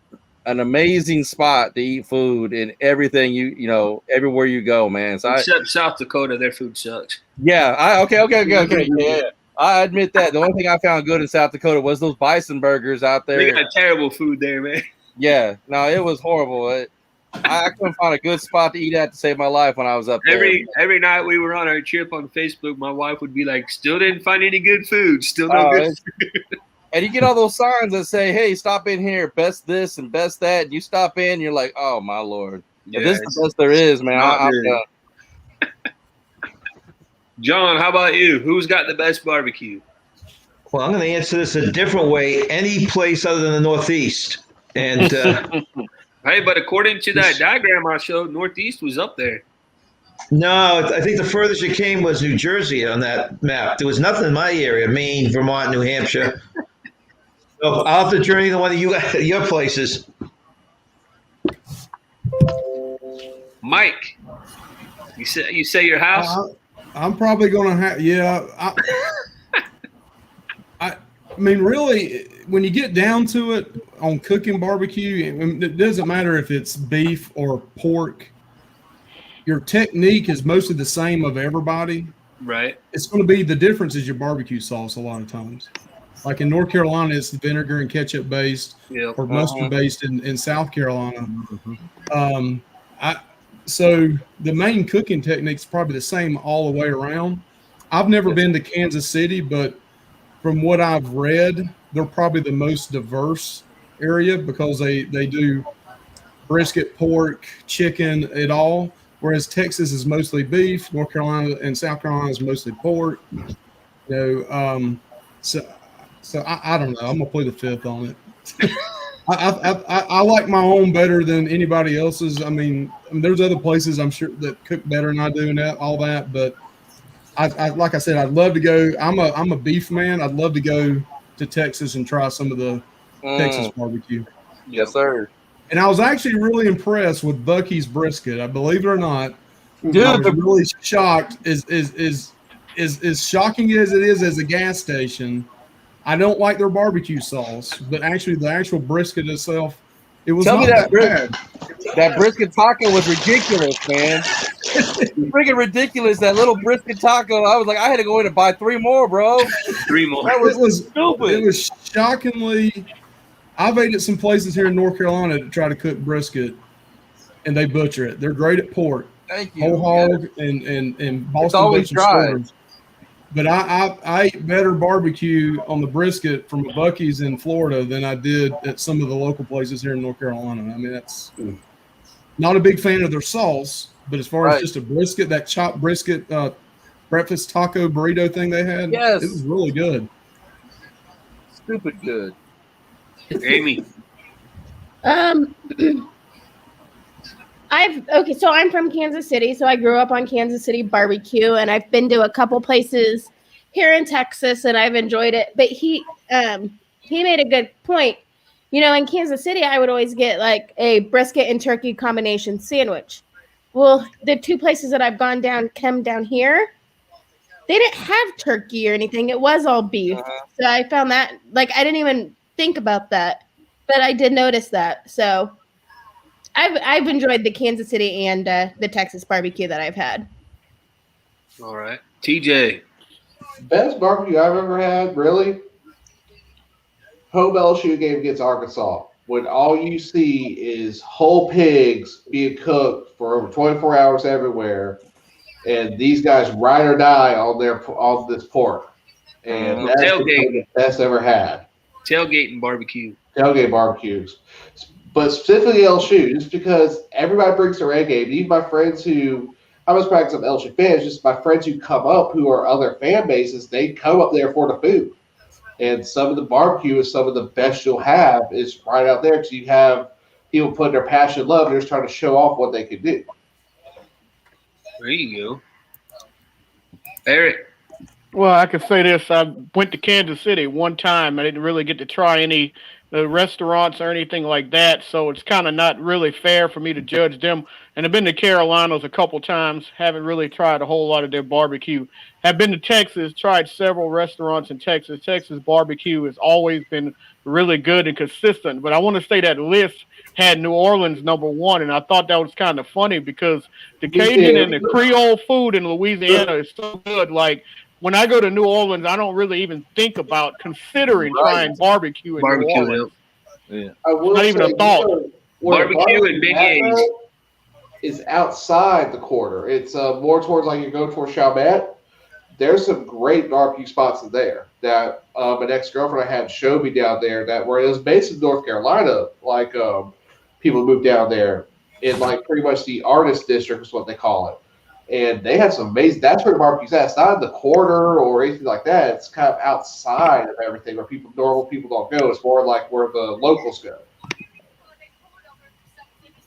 amazing spot to eat food and everything you know everywhere you go, man. So Except South Dakota, their food sucks. yeah, okay. Yeah. I admit that. The only thing I found good in South Dakota was those bison burgers out there. They got terrible food there, man. Yeah, no, it was horrible. I couldn't find a good spot to eat at to save my life when I was up there. Every night we were on our trip on Facebook, my wife would be like, "Still didn't find any good food. Still no good food." And you get all those signs that say, "Hey, stop in here, best this and best that." And you stop in, and you're like, "Oh my lord, if this is the best there is, man." I'm done. John, how about you? Who's got the best barbecue? Well, I'm going to answer this a different way. Any place other than the Northeast. And hey, but according to that diagram I showed, Northeast was up there. no, I think the furthest you came was New Jersey on that map. There was nothing in my area, Maine, Vermont, New Hampshire. So I'll have to journey to one of your places. Mike, you say your house? I'm probably going to have, yeah. I mean, really, when you get down to it on cooking barbecue, it doesn't matter if it's beef or pork. Your technique is mostly the same of everybody. Right. It's going to be the difference is your barbecue sauce a lot of times. Like in North Carolina, it's vinegar and ketchup based, or mustard based in South Carolina. So the main cooking technique is probably the same all the way around. I've never been to Kansas City, but from what I've read, they're probably the most diverse area because they do brisket, pork, chicken, it all. Whereas Texas is mostly beef, North Carolina and South Carolina is mostly pork. So I don't know. I'm gonna play the fifth on it. I like my own better than anybody else's. I mean, there's other places I'm sure that cook better than I do and all that. But I like I said, I'd love to go. I'm a beef man. I'd love to go to Texas and try some of the Texas barbecue. Yes, sir. And I was actually really impressed with Bucky's brisket. I believe it or not, dude, I was really shocked. As shocking as it is as a gas station, I don't like their barbecue sauce, but actually the actual brisket itself, it was not that bad. That brisket taco was ridiculous, man. Freaking ridiculous. That little brisket taco. I was like, I had to go in and buy 3 more, bro. 3 more. It was stupid. It was shockingly. I've ate at some places here in North Carolina to try to cook brisket, and they butcher it. They're great at pork. Thank you. Whole hog and Boston it's always bacon dry. stores. But I ate better barbecue on the brisket from Bucky's in Florida than I did at some of the local places here in North Carolina. I mean, that's not a big fan of their sauce, but as far as just a brisket, that chopped brisket breakfast taco burrito thing they had, it was really good. Stupid good. Amy. So I'm from Kansas City, so I grew up on Kansas City barbecue, and I've been to a couple places here in Texas, and I've enjoyed it. But he made a good point. You know, in Kansas City, I would always get like a brisket and turkey combination sandwich. Well, the 2 places that I've come down here, they didn't have turkey or anything. It was all beef. So I found that, like, I didn't even think about that, but I did notice that. So I've enjoyed the Kansas City and the Texas barbecue that I've had. All right. TJ. Best barbecue I've ever had, really? Home LSU game against Arkansas, when all you see is whole pigs being cooked for over 24 hours everywhere, and these guys ride or die on this pork. And that's the best ever had. Tailgating barbecue. Tailgate barbecues. But specifically LSU, just because everybody brings their A game. Even my friends who, I was practicing some LSU fans, just my friends who come up who are other fan bases, they come up there for the food. And some of the barbecue is some of the best you'll have is right out there because you have people putting their passion and love and they're just trying to show off what they can do. There you go. Eric. Well, I can say this. I went to Kansas City one time. I didn't really get to try any restaurants or anything like that, so it's kind of not really fair for me to judge them. And I've been to Carolinas a couple times. Haven't really tried a whole lot of their barbecue. Have been to Texas, tried several restaurants in Texas. Texas barbecue has always been really good and consistent. But I want to say that list had New Orleans #1, and I thought that was kind of funny because the Cajun and the Creole food in Louisiana is so good. Like, when I go to New Orleans, I don't really even think about considering trying barbecue in New Orleans. Yeah. It's not even a thought. Barbecue and Big A's is outside the quarter. It's more towards like you go towards Chalmette. There's some great barbecue spots in there that an ex-girlfriend I had showed me down there that where it was based in North Carolina. Like people moved down there in like pretty much the artist district is what they call it. And they have some amazing. That's where the barbecue's at. It's not in the quarter or anything like that. It's kind of outside of everything where normal people don't go. It's more like where the locals go.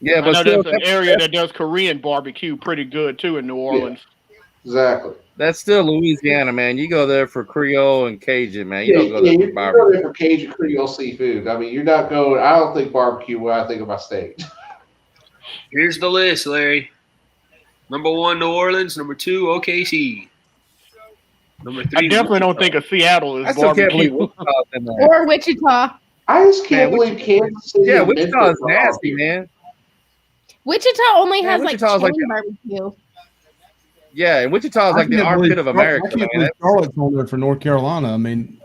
Yeah, but I know there's an area that does Korean barbecue pretty good too in New Orleans. Yeah, exactly. That's still Louisiana, man. You go there for Creole and Cajun, man. You don't go there for you barbecue. go there for Cajun Creole seafood. I mean, you're not going. I don't think barbecue when I think of my state. Here's the list, Larry. #1, New Orleans. #2, OKC. #3, I definitely don't think of Seattle is I still can't believe barbecue. Wichita's in there. Or Wichita. I just can't believe Kansas City. Yeah, and Wichita Memphis is are nasty, barbecue. man. Wichita only has Wichita's like like chain barbecue. Yeah, and Wichita is like the armpit of America, I can't man. believe Charlotte's on there for North Carolina. I mean,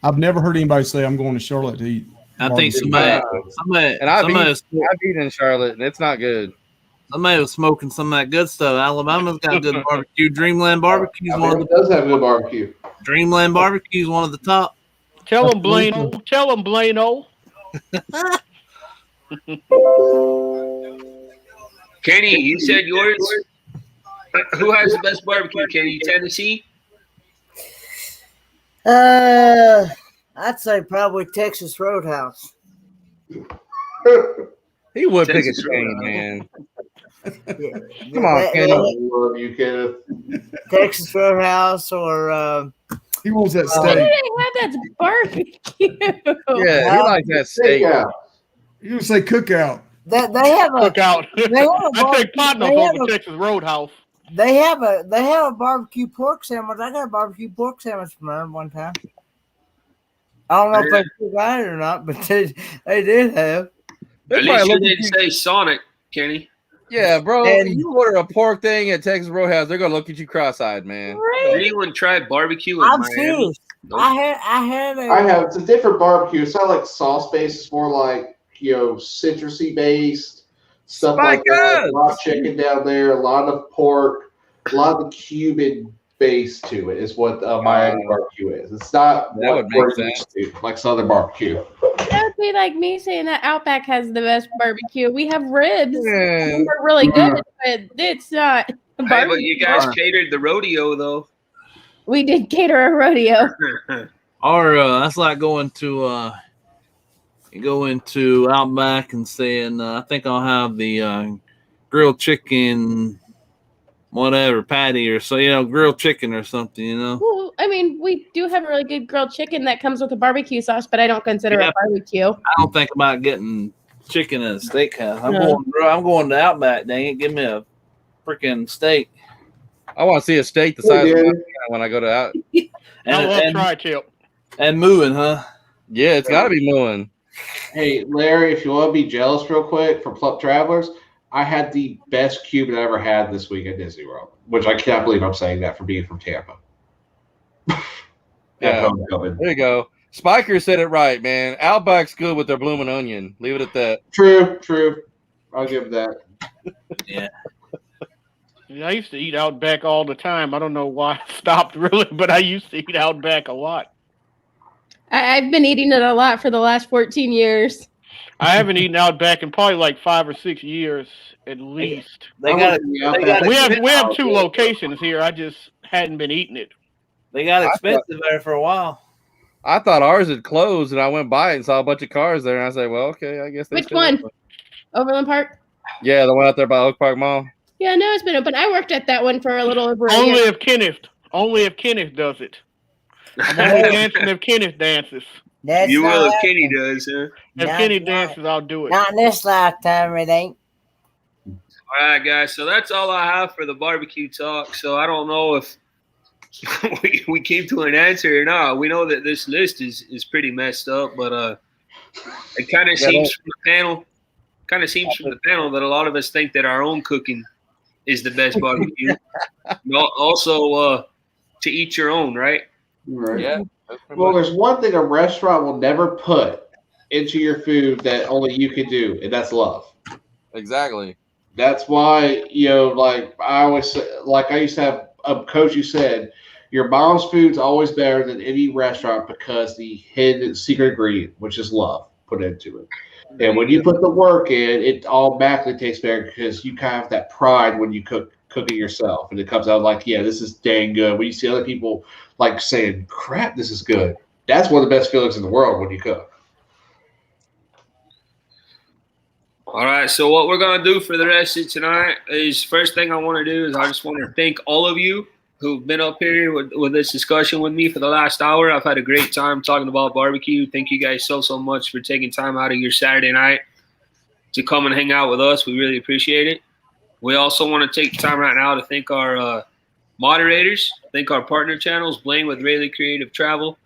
I've never heard anybody say I'm going to Charlotte to eat. I think somebody And I've was eaten in Charlotte, and it's not good. somebody was smoking some of that good stuff. Alabama's got good barbecue. Dreamland Barbecue is one of Alabama does have good barbecue. Dreamland Barbecue is one of the top. Tell them Blano. Tell them Blano. Kenny, you said yours. Who has the best barbecue, Kenny? Tennessee? I'd say probably Texas Roadhouse. He would pick a Texas chain, Roadhouse. man. Yeah. Come on, Kenny. I love you, Kenneth. Texas Roadhouse or He wants that What do steak. they have that's barbecue? Yeah, he likes that steak. Yeah. You gonna say cookout? they have a Cookout. they have a I take barbecue, Potnos they have over a, Texas Roadhouse. they have a barbecue pork sandwich. I got a barbecue pork sandwich from them one time. I don't know if they got it or not, but they did have. They At probably least you look at didn't you- say Sonic, Kenny. Yeah, bro. And- you order a pork thing at Texas Roadhouse, they're gonna look at you cross-eyed, man. Did anyone try barbecue in I'm Miami? serious. Nope. I had I a have. It's a different barbecue. It's not like sauce based. It's more like citrusy based stuff like that. A lot of chicken down there. A lot of pork. A lot of the Cuban base to it is what Miami barbecue is. It's not That would what make we're sense. used to, like Southern barbecue. That would be like me saying that Outback has the best barbecue. We have ribs. Yeah. They're really good, but it's not Hey, but barbecue. you guys catered the rodeo, though. We did cater a rodeo. Or that's like going to you go into Outback and saying, I think I'll have the grilled chicken, whatever patty or so, grilled chicken or something, Well, I mean, we do have a really good grilled chicken that comes with a barbecue sauce, but I don't consider Yeah. it barbecue. I don't think about getting chicken at a steakhouse. I'm No. going to Outback. Dang it, give me a freaking steak. I want to see a steak the size of Yeah. my hand when I go to out. I love And tri-tip. mooing, huh? Yeah, it's got to be mooing. Hey, Larry, if you want to be jealous real quick for Plup Travelers, I had the best Cuban I ever had this week at Disney World, which I can't believe I'm saying that for being from Tampa. Yeah. Homecoming. There you go. Spiker said it right, man. Outback's good with their blooming onion. Leave it at that. True. I'll give that. Yeah. Yeah, I used to eat Outback all the time. I don't know why I stopped really, but I used to eat Outback a lot. I've been eating it a lot for the last 14 years. I haven't eaten Outback in probably like 5 or 6 years at least. They got We have 2 locations here. I just hadn't been eating it. They got expensive there for a while. I thought ours had closed, and I went by and saw a bunch of cars there, and I said, "Well, okay, I guess." Which one? Overland Park? Yeah, the one out there by Oak Park Mall. Yeah, no, it's been open. I worked at that one for a little over a Only year. if Kenneth does it. I'm only dancing if Kenneth dances. That's You will not if Kenny happening. does, huh? If Not- Kenny not- dances, I'll do it. Not in this lifetime, it ain't. All right, guys. So that's all I have for the barbecue talk. So I don't know if we came to an answer or not. We know that this list is pretty messed up, but it kind of seems from the panel. That a lot of us think that our own cooking is the best barbecue. Also, to eat your own, right? Right. Yeah. Well, there's one thing a restaurant will never put into your food that only you can do, and that's love. Exactly. That's why, like I always say, like I used to have a coach who said, your mom's food's always better than any restaurant because the hidden secret ingredient, which is love, put into it. And when you put the work in, it automatically tastes better because you kind of have that pride when you cook it yourself. And it comes out like, yeah, this is dang good. When you see other people like saying, crap, this is good. That's one of the best feelings in the world when you cook. All right, so what we're going to do for the rest of tonight is first thing I want to do is I just want to thank all of you who've been up here with this discussion with me for the last hour. I've had a great time talking about barbecue. Thank you guys so much for taking time out of your Saturday night to come and hang out with us. We really appreciate it. We also want to take time right now to thank our moderators, thank our partner channels, Blaine with Rayleigh Creative Travel,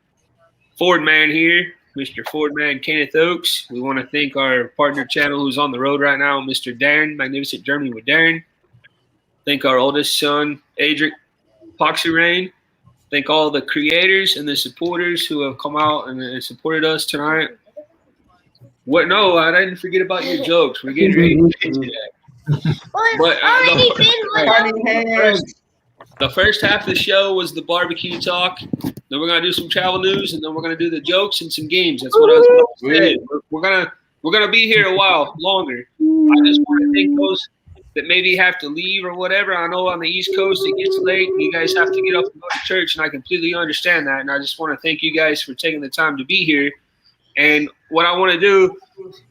Ford Man here, Mr. Ford Man Kenneth Oaks. We want to thank our partner channel who's on the road right now, Mr. Darren, Magnificent Germany with Darren. Thank our oldest son, Adric Poxy Rain. Thank all the creators and the supporters who have come out and supported us tonight. What? No, I didn't forget about your jokes. We're getting ready to get to that. But the first half of the show was the barbecue talk. Then we're gonna do some travel news, and then we're gonna do the jokes and some games. That's what I was about to say. We're gonna be here a while longer. I just want to thank those that maybe have to leave or whatever. I know on the East Coast it gets late, and you guys have to get up and go to church, and I completely understand that. And I just want to thank you guys for taking the time to be here. And what I want to do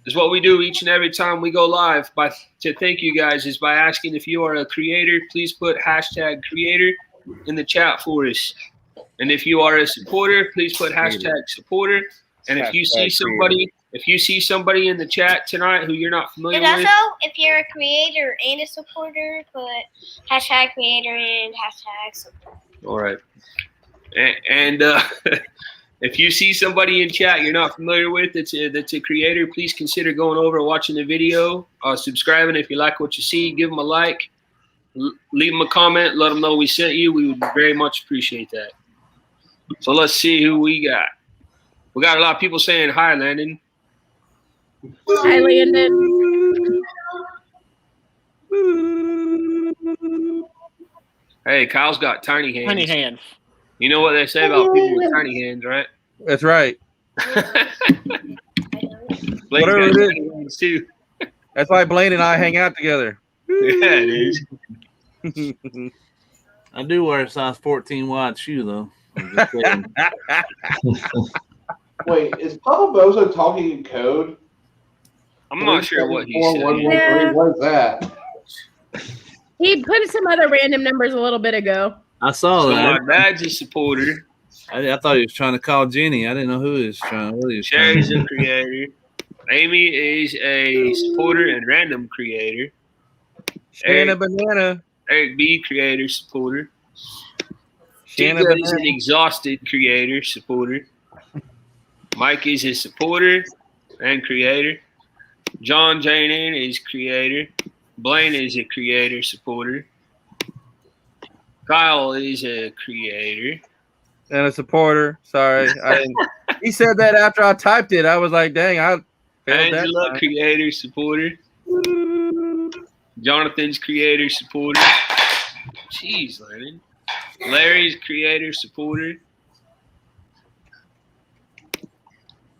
is what we do each and every time we go live to thank you guys is by asking if you are a creator, please put hashtag creator in the chat for us. And if you are a supporter, please put hashtag supporter. And if you see somebody in the chat tonight who you're not familiar with. And also, if you're a creator and a supporter, put hashtag creator and hashtag supporter. All right. And if you see somebody in chat you're not familiar with that's a creator, please consider going over and watching the video, subscribing if you like what you see, give them a like, leave them a comment, let them know we sent you. We would very much appreciate that. So let's see who we got. We got a lot of people saying hi, Landon. Hi, Landon. Hey, Kyle's got tiny hands. Tiny hands. You know what they say about people with tiny hands, right? That's right. Blake's Whatever got it is. tiny hands too. That's why Blaine and I hang out together. Yeah, it is. I do wear a size 14 wide shoe, though. I'm just saying. Wait, is Papa Bozo talking in code? I'm not sure what he said. 113, what is that? He put some other random numbers a little bit ago. I saw So that. my dad's a supporter. I thought he was trying to call Jenny. I didn't know who he was trying. What he was Sherry's trying a creator. Amy is a supporter and random creator. Shanna Banana. Eric B, creator, supporter. Shanna Tika is an Banana. exhausted creator, supporter. Mike is a supporter and creator. John Janin is creator. Blaine is a creator, supporter. Kyle is a creator. And a supporter. Sorry. He said that after I typed it. I was like, dang, I failed that Angela, time. creator, supporter. Jonathan's creator, supporter. Jeez, Lennon. Larry's creator, supporter.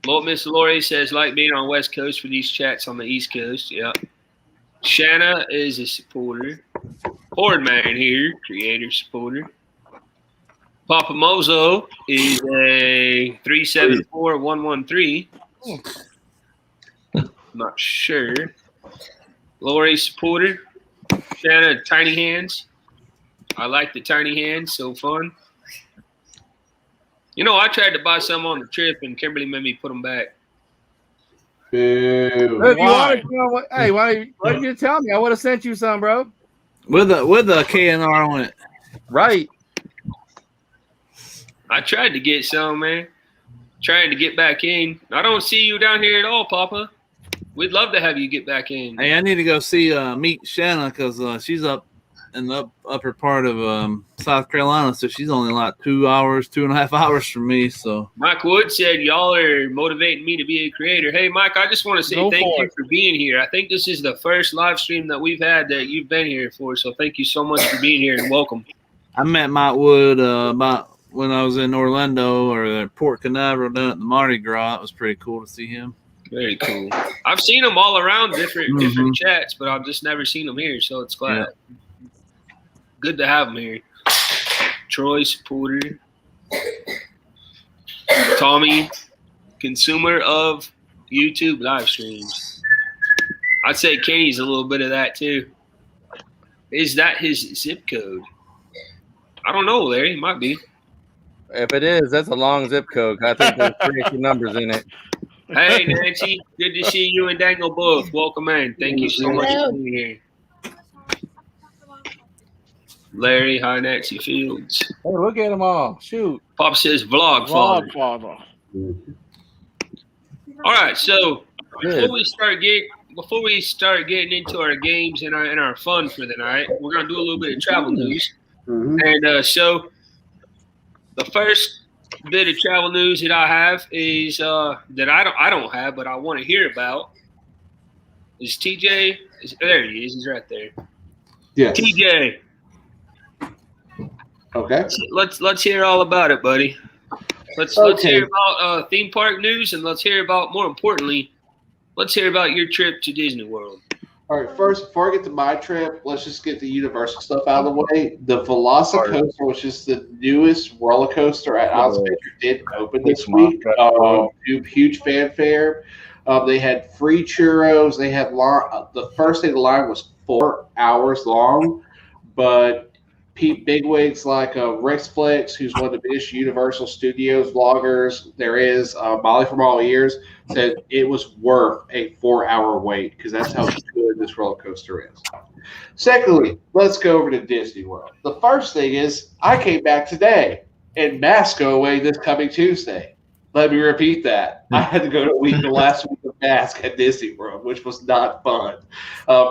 Lord Miss Lori says, like being on West Coast for these chats on the East Coast. Yeah. Shanna is a supporter. Ford Man here, creator, supporter. Papa Mozo is a 374113. Not sure. Lori supporter. Shanna, tiny hands. I like the tiny hands. So fun. You know, I tried to buy some on the trip, and Kimberly made me put them back. Boo. If you wanted, hey, why didn't you tell me? I would have sent you some, bro. With a K&R on it. Right. I tried to get some, man. Trying to get back in. I don't see you down here at all, Papa. We'd love to have you get back in. Hey, I need to go see meet Shanna because she's up in the upper part of South Carolina, so she's only like 2.5 hours from me. So Mike Wood said y'all are motivating me to be a creator. Hey, Mike, I just want to say thank you for being here. I think this is the first live stream that we've had that you've been here for, so thank you so much for being here and welcome. I met Mike Wood about when I was in Orlando or Port Canaveral down at the Mardi Gras. It was pretty cool to see him. Very cool. I've seen them all around different chats, but I've just never seen them here, so it's glad. Yeah. Good to have them here. Troy, supporter. Tommy, consumer of YouTube live streams. I'd say Kenny's a little bit of that too. Is that his zip code? I don't know, Larry. It might be. If it is, that's a long zip code. I think there's 3 numbers in it. Hey, Nancy. Good to see you and Daniel both. Welcome in. Thank you so much for being here. Larry, hi, Nancy Fields. Hey, look at them all. Shoot. Pop says vlog father. All right, so before we start getting into our games and our fun for the night, we're gonna do a little bit of travel news. And so the first bit of travel news that I have is that I don't have, but I want to hear about is TJ. There he is. He's right there. Yeah. TJ. Okay. Let's hear all about it, buddy. Let's hear about theme park news, and let's hear about, more importantly, let's hear about your trip to Disney World. All right, first, before I get to my trip, let's just get the Universal stuff out of the way. The Velocicoaster, which is the newest roller coaster at Oz Adventure, did open this week. Huge fanfare. They had free churros. They had the first day of the line was 4 hours long, but bigwigs like Rex Flex, who's one of the biggest Universal Studios vloggers there is, Molly from All Ears, said it was worth a 4-hour wait because that's how good this roller coaster is. Secondly, let's go over to Disney World. The first thing is I came back today, and masks go away this coming Tuesday. Let me repeat that. I had to go to the last week of mask at Disney World, which was not fun.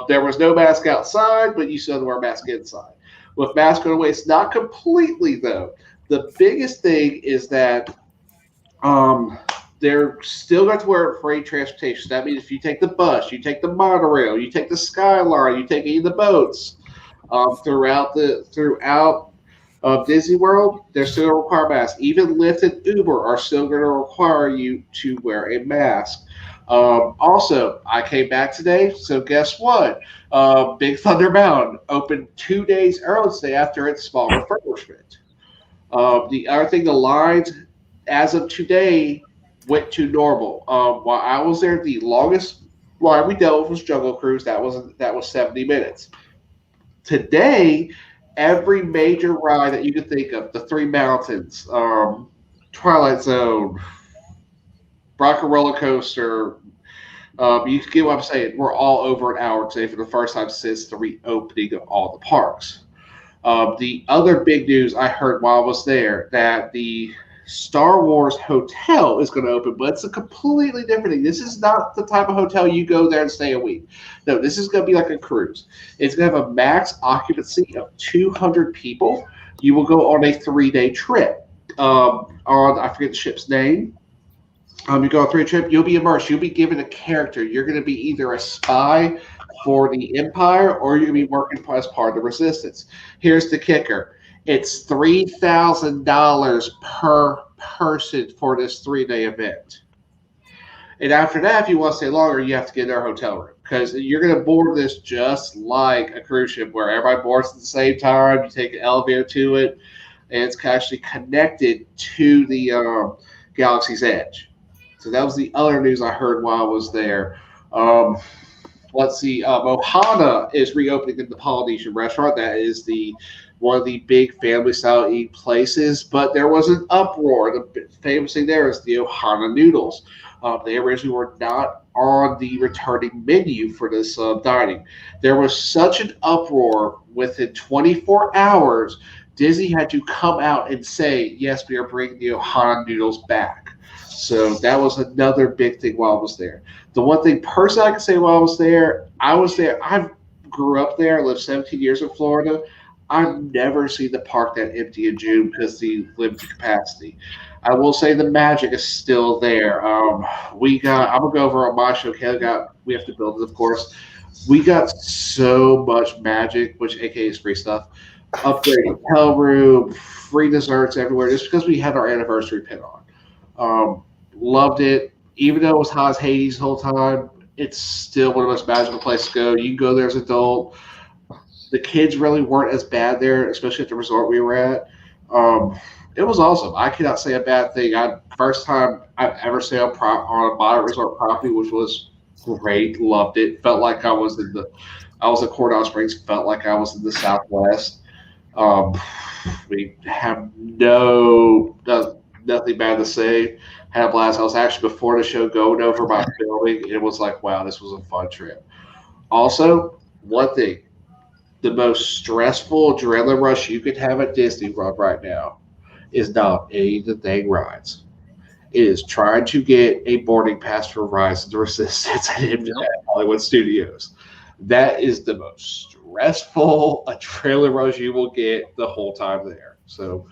There was no mask outside, but you still had to wear a mask inside. With masks going away, it's not completely, though. The biggest thing is that they're still going to wear freight transportation. That means if you take the bus, you take the monorail, you take the Skyline, you take any of the boats throughout Disney World, they're still going to require masks. Even Lyft and Uber are still going to require you to wear a mask. Also, I came back today, so guess what? Big Thunder Mountain opened 2 days early today after its small refurbishment. The other thing, the lines, as of today, went to normal. While I was there, the longest line we dealt with was Jungle Cruise. That was 70 minutes. Today, every major ride that you could think of, the Three Mountains, Twilight Zone, Rocker Roller Coaster, you get what I'm saying. We're all over an hour today for the first time since the reopening of all the parks. The other big news I heard while I was there, that the Star Wars Hotel is going to open, but it's a completely different thing. This is not the type of hotel you go there and stay a week. No, this is going to be like a cruise. It's going to have a max occupancy of 200 people. You will go on a 3-day trip. I forget the ship's name. You go on a 3-day trip, you'll be immersed. You'll be given a character. You're going to be either a spy for the Empire or you're going to be working as part of the Resistance. Here's the kicker. It's $3,000 per person for this 3-day event. And after that, if you want to stay longer, you have to get in our hotel room because you're going to board this just like a cruise ship where everybody boards at the same time. You take an elevator to it. and it's actually connected to the Galaxy's Edge. So that was the other news I heard while I was there. Let's see. Ohana is reopening in the Polynesian restaurant. That is one of the big family-style eating places. But there was an uproar. The famous thing there is the Ohana noodles. They originally were not on the returning menu for this dining. There was such an uproar within 24 hours. Disney had to come out and say, "Yes, we are bringing the Ohana noodles back." So that was another big thing while I was there. The one thing personally I can say while I was there, I grew up there, lived 17 years in Florida. I've never seen the park that empty in June because of the limited capacity. I will say the magic is still there. I'm gonna go over on my show. We have to build it, of course. We got so much magic, which AKA is free stuff. Upgraded hotel room, free desserts everywhere, just because we had our anniversary pin on. Loved it. Even though it was hot as Hades the whole time, it's still one of the most magical places to go. You can go there as an adult. The kids really weren't as bad there, especially at the resort we were at. It was awesome. I cannot say a bad thing. First time I've ever stayed on a moderate resort property, which was great. Loved it. Felt like I was in Coronado Springs. Felt like I was in the Southwest. We have nothing bad to say. Had a blast. I was actually before the show going over my filming. It was like, wow, this was a fun trip. Also, one thing, the most stressful adrenaline rush you could have at Disney World right now is not any of the dang rides. It is trying to get a boarding pass for Rise of the Resistance at Hollywood Studios. That is the most stressful adrenaline rush you will get the whole time there. So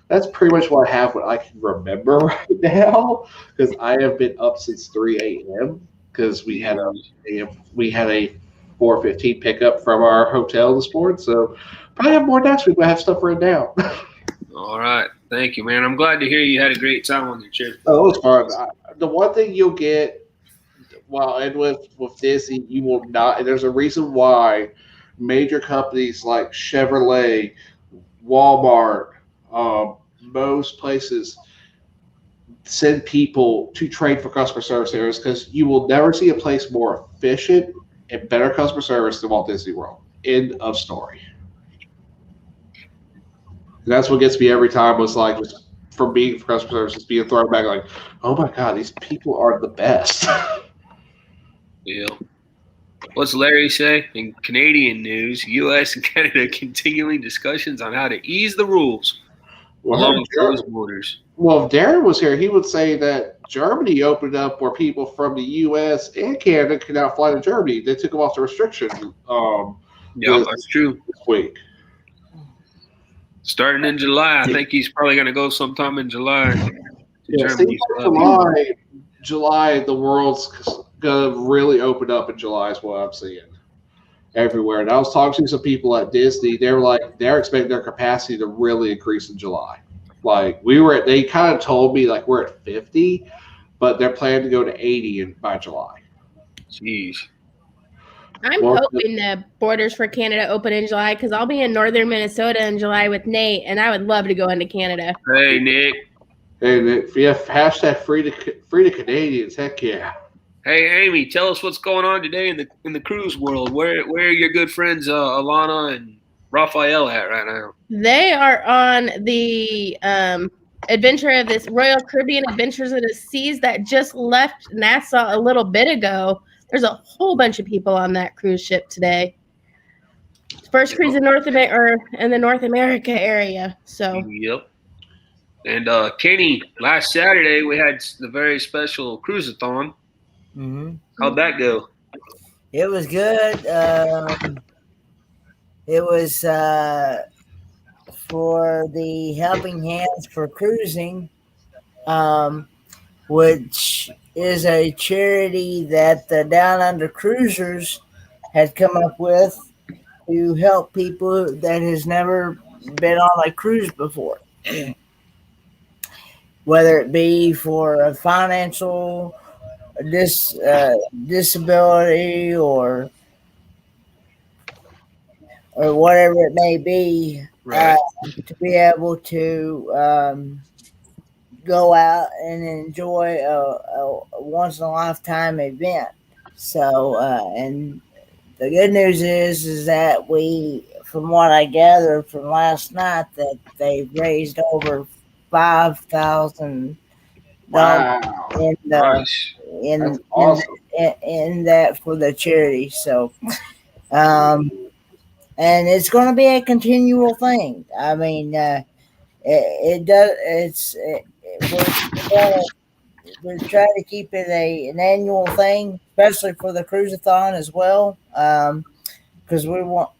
that's pretty much what I can remember right now, because I have been up since 3 a.m. because we had a 4:15 pickup from our hotel this morning. So probably have more next week. We'll have stuff written down. All right. Thank you, man. I'm glad to hear you had a great time on your trip. Oh, it was fun. The one thing you'll get and with Disney, you will not, and there's a reason why major companies like Chevrolet, Walmart, most places send people to train for customer service areas, because you will never see a place more efficient and better customer service than Walt Disney World. End of story. And that's what gets me every time, was like, just from being for customer service, just being thrown back like, oh my God, these people are the best. Yeah. What's Larry say? In Canadian news, U.S. and Canada continuing discussions on how to ease the rules along those borders. Well, if Darren was here, he would say that Germany opened up where people from the U.S. and Canada can now fly to Germany. They took them off the restriction. That's true. This week. Starting in July. I think he's probably going to go sometime in July to Germany. July, the world's going to really open up in July is what I'm seeing everywhere. And I was talking to some people at Disney. They were like, they're expecting their capacity to really increase in July. Like they kind of told me like we're at 50, but they're planning to go to 80 by July. Jeez. I'm hoping the borders for Canada open in July, because I'll be in northern Minnesota in July with Nate, and I would love to go into Canada. Hey, Nick. Hey, Nick. Yeah, hashtag free to Canadians. Heck yeah. Hey, Amy, tell us what's going on today in the cruise world. Where are your good friends Alana and Raphael at right now? They are on the adventure of this Royal Caribbean Adventures of the Seas that just left Nassau a little bit ago. There's a whole bunch of people on that cruise ship today. First cruise in in the North America area. So. Yep. And Kenny, last Saturday we had the very special cruise-a-thon. Mm-hmm. How'd that go? It was good. It was for the Helping Hands for Cruising, which is a charity that the Down Under Cruisers had come up with to help people that has never been on a cruise before. Whether it be for a financial disability or whatever it may be, Right. to be able to go out and enjoy a once in a lifetime event. So, and the good news is that from what I gathered from last night, that they've raised over $5,000 Wow. in Nice. That's awesome. in that for the charity. So, and it's going to be a continual thing. I mean, it does. We're trying to keep it an annual thing, especially for the cruiseathon as well, because we want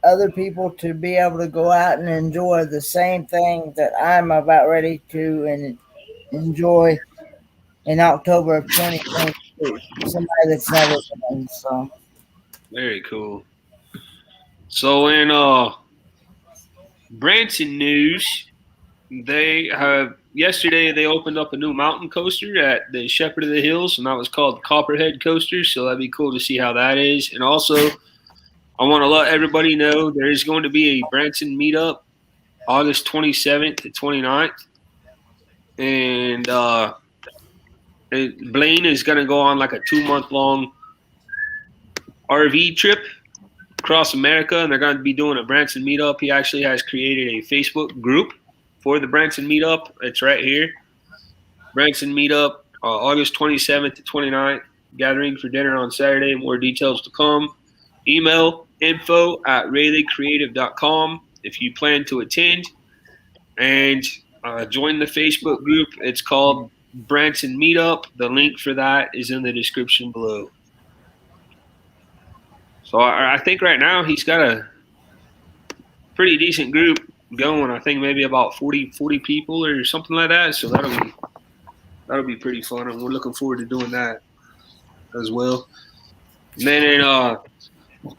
other people to be able to go out and enjoy the same thing that I'm about ready to enjoy in October of 2022. Somebody that's never been. So Very cool. So in Branson news, yesterday they opened up a new mountain coaster at the Shepherd of the Hills, and that was called Copperhead Coaster. So that'd be cool to see how that is. And also, I want to let everybody know there is going to be a Branson meetup August 27th to 29th, and Blaine is going to go on like a 2-month-long RV trip across America, and they're going to be doing a Branson meetup. He actually has created a Facebook group for the Branson meetup. It's right here. Branson meetup, August 27th to 29th. Gathering for dinner on Saturday. More details to come. Email info@rayleighcreative.com if you plan to attend. And join the Facebook group. It's called Branson Meetup. The link for that is in the description below. So I think right now he's got a pretty decent group going. I think maybe about 40 people or something like that. So that'll be pretty fun, and we're looking forward to doing that as well. And then in a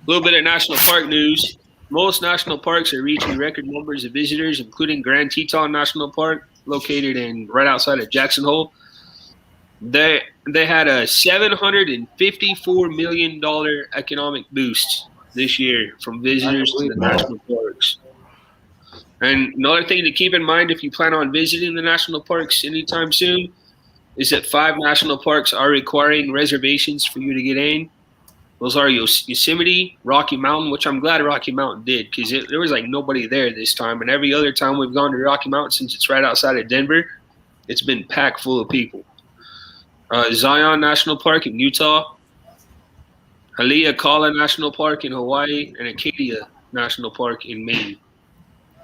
little bit of national park news, most national parks are reaching record numbers of visitors, including Grand Teton National Park, located right outside of Jackson Hole. They had a $754 million economic boost this year from visitors to the national parks. And another thing to keep in mind if you plan on visiting the national parks anytime soon is that 5 national parks are requiring reservations for you to get in. Those are Yosemite, Rocky Mountain, which I'm glad Rocky Mountain did, because there was like nobody there this time. And every other time we've gone to Rocky Mountain, since it's right outside of Denver, it's been packed full of people. Zion National Park in Utah, Haleakala National Park in Hawaii, and Acadia National Park in Maine.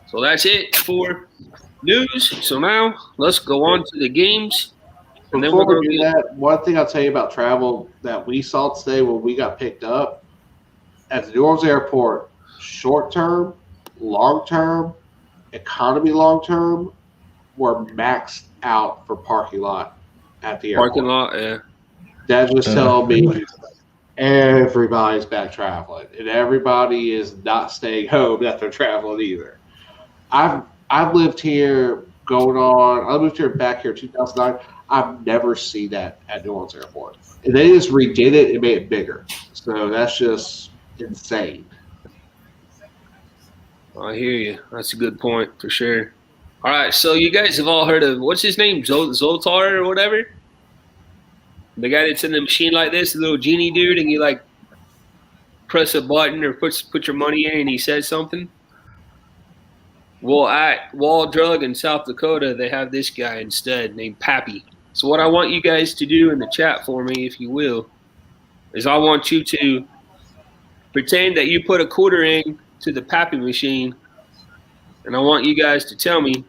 So that's it for news. So now let's go on to the games. And then Before we do that, one thing I'll tell you about travel that we saw today when we got picked up at the New Orleans airport, short term, long term, economy long term, were maxed out for parking lot at the airport. Parking lot, yeah. Dad was telling me everybody's back traveling, and everybody is not staying home that they're traveling either. I've lived here I moved here back here in 2009. I've never seen that at New Orleans Airport. And they just redid it and made it bigger. So that's just insane. I hear you. That's a good point for sure. All right, so you guys have all heard of, what's his name, Zoltar or whatever? The guy that's in the machine like this, the little genie dude, and you like press a button or put your money in and he says something? Well, at Wall Drug in South Dakota, they have this guy instead named Pappy. So what I want you guys to do in the chat for me, if you will, is I want you to pretend that you put a quarter in to the Pappy machine, and I want you guys to tell me,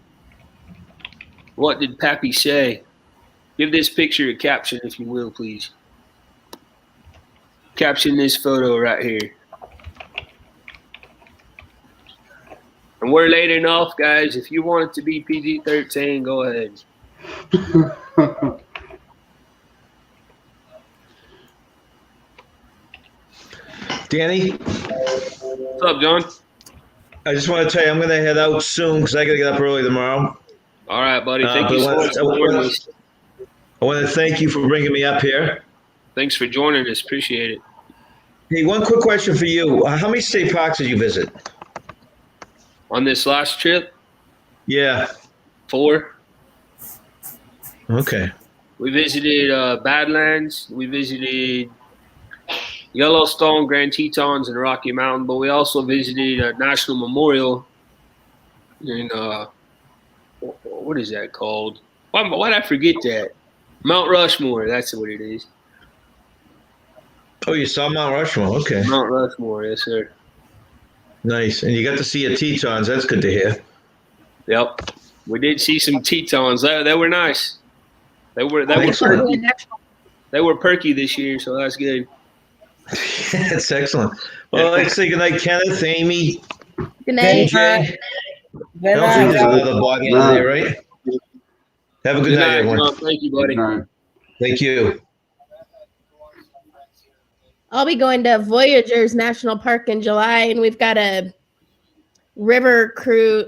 what did Pappy say? Give this picture a caption, if you will, please. Caption this photo right here. And we're late enough, guys. If you want it to be PG-13, go ahead. Danny? What's up, John? I just want to tell you, I'm going to head out soon because I got to get up early tomorrow. All right, buddy. Thank you so much for joining us. I want to thank you for bringing me up here. Thanks for joining us. Appreciate it. Hey, one quick question for you. How many state parks did you visit? On this last trip, Yeah. 4. Okay. We visited Badlands. We visited Yellowstone, Grand Tetons, and Rocky Mountain. But we also visited a National Memorial in what is that called? Why'd I forget that? Mount Rushmore. That's what it is. Oh, you saw Mount Rushmore. Okay. Mount Rushmore, yes, sir. Nice. And you got to see your Tetons. That's good to hear. Yep. We did see some Tetons. They were nice. They were perky. They were perky this year, so that's good. That's excellent. Well, I'd say good night, Kenneth, Amy, Good night. TJ. I don't think there's another body in there, right? Have a good night, everyone. Thank you, buddy. Thank you. I'll be going to Voyageurs National Park in July, and we've got a river cruise,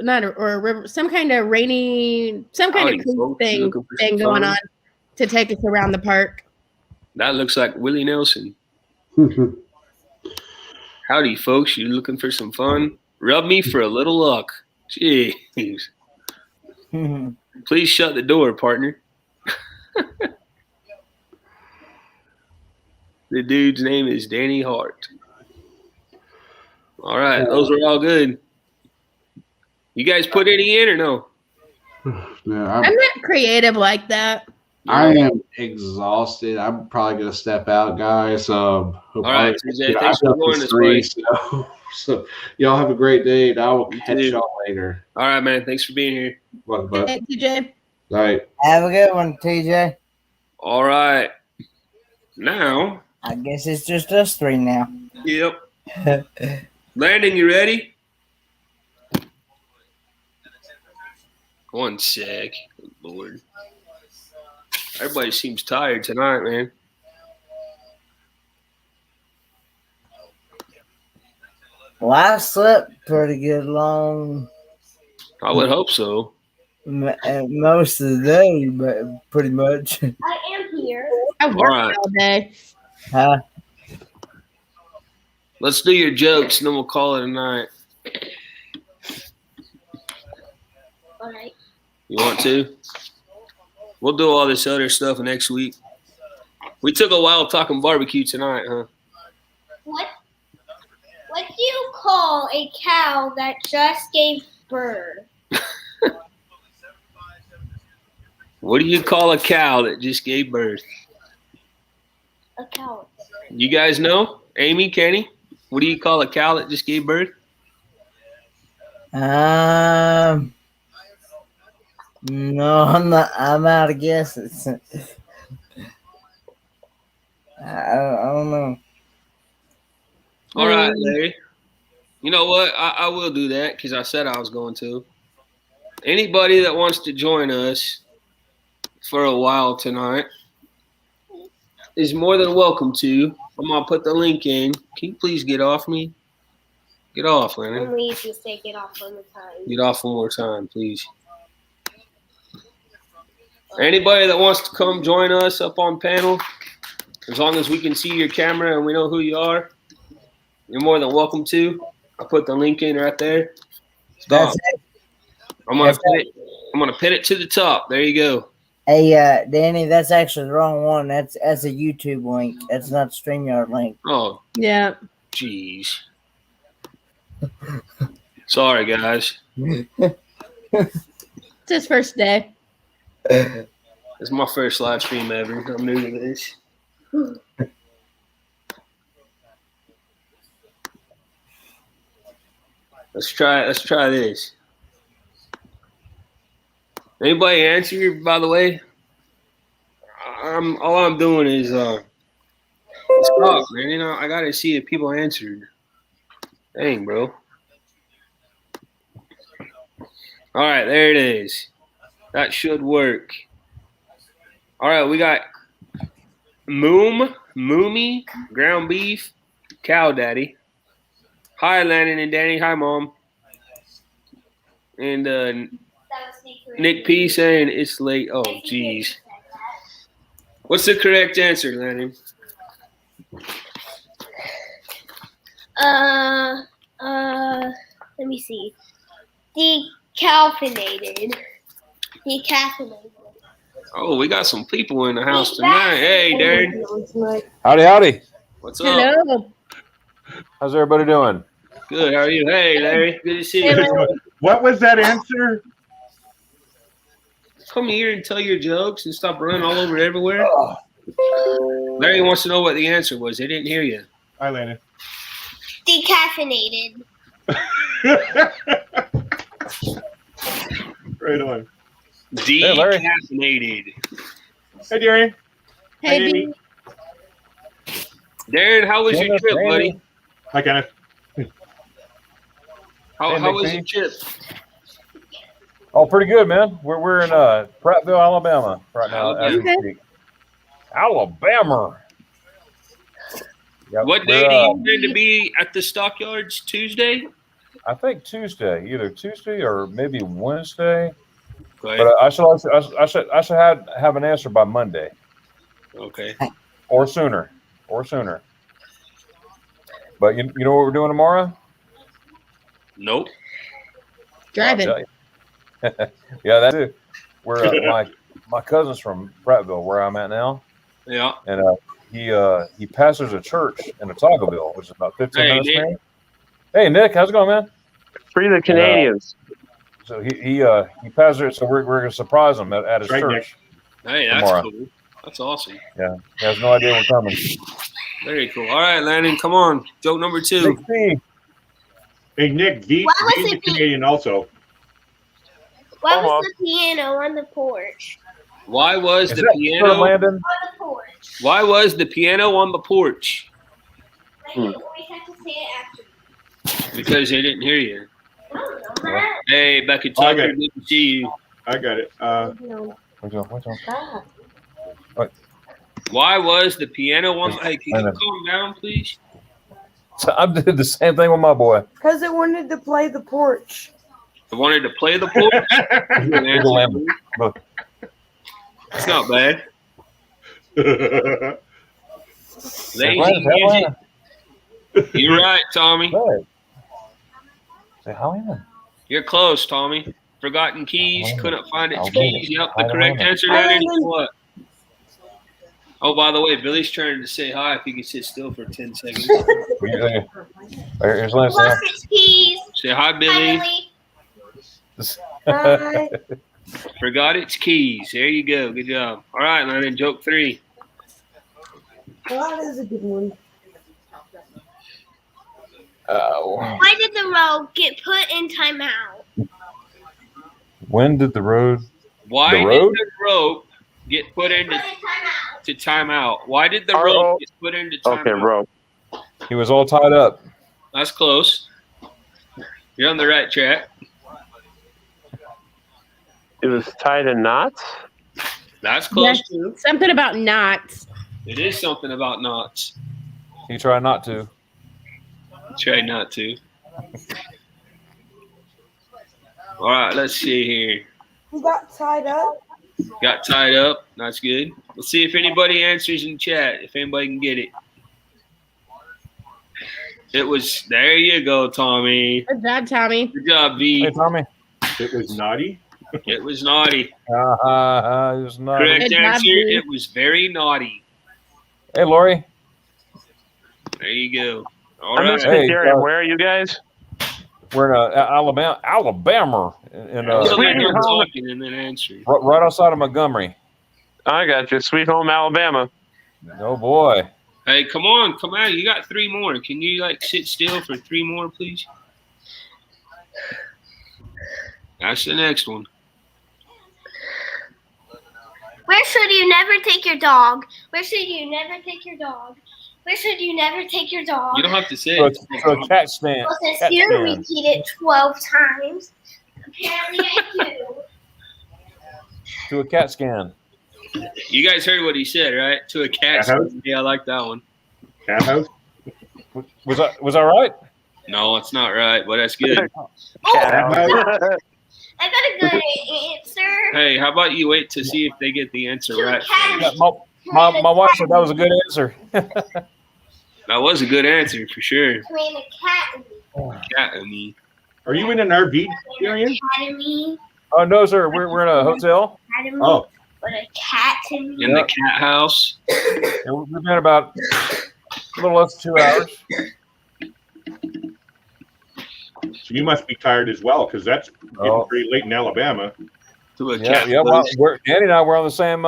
some kind of cruise thing going on to take us around the park. That looks like Willie Nelson. Howdy, folks. You looking for some fun? Rub me for a little luck. Jeez. Please shut the door, partner. The dude's name is Danny Hart. All right, those are all good. You guys put any in or no? Yeah, I'm not creative like that. I am exhausted. I'm probably gonna step out, guys. All right, TJ, thanks for joining us, buddy. So y'all have a great day, and I will catch y'all later. All right, man. Thanks for being here. Welcome, Hey, TJ. All right. Have a good one, TJ. All right. Now, I guess it's just us 3 now. Yep. Landon, you ready? One sec. Good Lord. Everybody seems tired tonight, man. Well, I slept pretty good long. I would hope so. Most of the day, but pretty much. I am here. I worked all day. Huh? Let's do your jokes, and then we'll call it a night. All right. You want to? We'll do all this other stuff next week. We took a while talking barbecue tonight, huh? What do you call a cow that just gave birth? What do you call a cow that just gave birth? A cow. You guys know? Amy, Kenny? What do you call a cow that just gave birth? No, I'm not. I'm out of guesses. I don't know. All right, Larry. You know what? I will do that because I said I was going to. Anybody that wants to join us for a while tonight is more than welcome to. I'm going to put the link in. Can you please get off me? Get off, Lennon. Only if you say get off one more time. Get off one more time, please. Anybody that wants to come join us up on panel, as long as we can see your camera and we know who you are, you're more than welcome to. I'll put the link in right there. Stop. I'm gonna pin it to the top. There you go. Hey, Danny, that's actually the wrong one. That's a YouTube link. That's not the StreamYard link. Oh. Yeah. Jeez. Sorry, guys. It's his first day. It's my first live stream ever. I'm new to this. Let's try this. Anybody answer, by the way? All I'm doing is stop, man. You know, I gotta see if people answered. Dang, bro. All right, there it is. That should work. All right, we got Moomy, ground beef, cow daddy. Hi, Landon and Danny. Hi, Mom. And Nick P saying it's late. Oh, geez. What's the correct answer, Landon? Let me see. Decaffeinated. Oh, we got some people in the house tonight. Hey, Darren. Howdy, howdy. What's up? Hello. How's everybody doing? Good. How are you? Hey, Larry. Good to see you. What was that answer? Come here and tell your jokes and stop running all over everywhere. Larry wants to know what the answer was. They didn't hear you. Hi, Landon. Decaffeinated. Right on. Decaffeinated. Hey, Darren. Hey, B. Darren, how was your trip, buddy? Hi, Kenneth. How was your trip? Oh, pretty good, man. We're in Prattville, Alabama right now. As we speak. Alabama. Yep, What day do you plan to be at the stockyards? Tuesday? I think Tuesday, either Tuesday or maybe Wednesday. Okay. But I should have an answer by Monday. Okay. Or sooner. But you know what we're doing tomorrow? Nope. Driving. Yeah, that's it. We're my cousin's from Prattville, where I'm at now. Yeah. And he pastors a church in Otagoville, which is about 15 minutes from here. Hey, Nick, how's it going, man? Free the Canadians. So he pastors, so we're gonna surprise him at his church. Nick. Hey, that's tomorrow. cool. That's awesome. Yeah, he has no idea we're coming. Very cool. All right, Landon, come on. Joke number 2. Hey, Nick, V's a Canadian also. Why was the piano on the porch? Why was Is the that piano Sir Landon? On the porch. Why was the piano on the porch? You always have to say it after. Because they didn't hear you. Hey, Becca Tucker, good to see you. I got it. Which one? Why was the piano on? Hey, can you calm down, please? So I did the same thing with my boy. Because it wanted to play the porch. I wanted to play the porch. It's not bad. Lazy music. You're right, Tommy. Say hi, man. You're close, Tommy. Forgotten keys. Couldn't find its keys. Yep, the correct answer to that is what? Oh, by the way, Billy's trying to say hi. If you can sit still for 10 seconds. Here's Lance. Lost its keys. Say hi, Billy. Hi. Forgot its keys. There you go. Good job. All right, Landon, joke 3. Well, that is a good one. Why did the road get put in timeout? When did the road? Why did the rope get put into timeout? Why did the rope get put into timeout? Okay, rope. He was all tied up. That's close. You're on the right track. It was tied in knots? That's close Yes, too. something about knots. It is something about knots. He tried not to. Try not to. All right, let's see here. He got tied up. Got tied up. That's good. Let's see if anybody answers in chat, if anybody can get it. It was, there you go, Tommy. Good job, Tommy. Good job, V. Hey, Tommy. It was naughty. It was naughty. It was naughty. Correct Good job, answer, V. it was very naughty. Hey, Lori. There you go. All I'm right. Mr. Darren, where are you guys? We're in Alabama, in Let me talking and then answer. right outside of Montgomery. I got you. Sweet home Alabama. Oh boy. Hey, come on, come out. You got 3 more. Can you sit still for 3 more, please? That's the next one. Where should you never take your dog? Where should you never take your dog? Where should you never take your dog? You don't have to say To it. a cat stand. Well, since Cat you stand. repeat it 12 times, apparently I do. To a cat scan. You guys heard what he said, right? To a cat. Cat house? Yeah, I like that one. Cat house? Was that right? No, it's not right, but that's good. I got a good answer. Hey, how about you wait to see if they get the answer right? Yeah, my wife said that was a good answer. That was a good answer for sure. Between a cat and me. Cat and me. Are you in an RV, Darian? Academy. Oh no, sir. We're in a hotel. Academy. Oh. But a cat to me. In the cat house. And we've been about a little less than 2 hours. So you must be tired as well, because that's getting pretty late in Alabama. To a Yeah, cat yeah. Well, place. Danny and I were on the same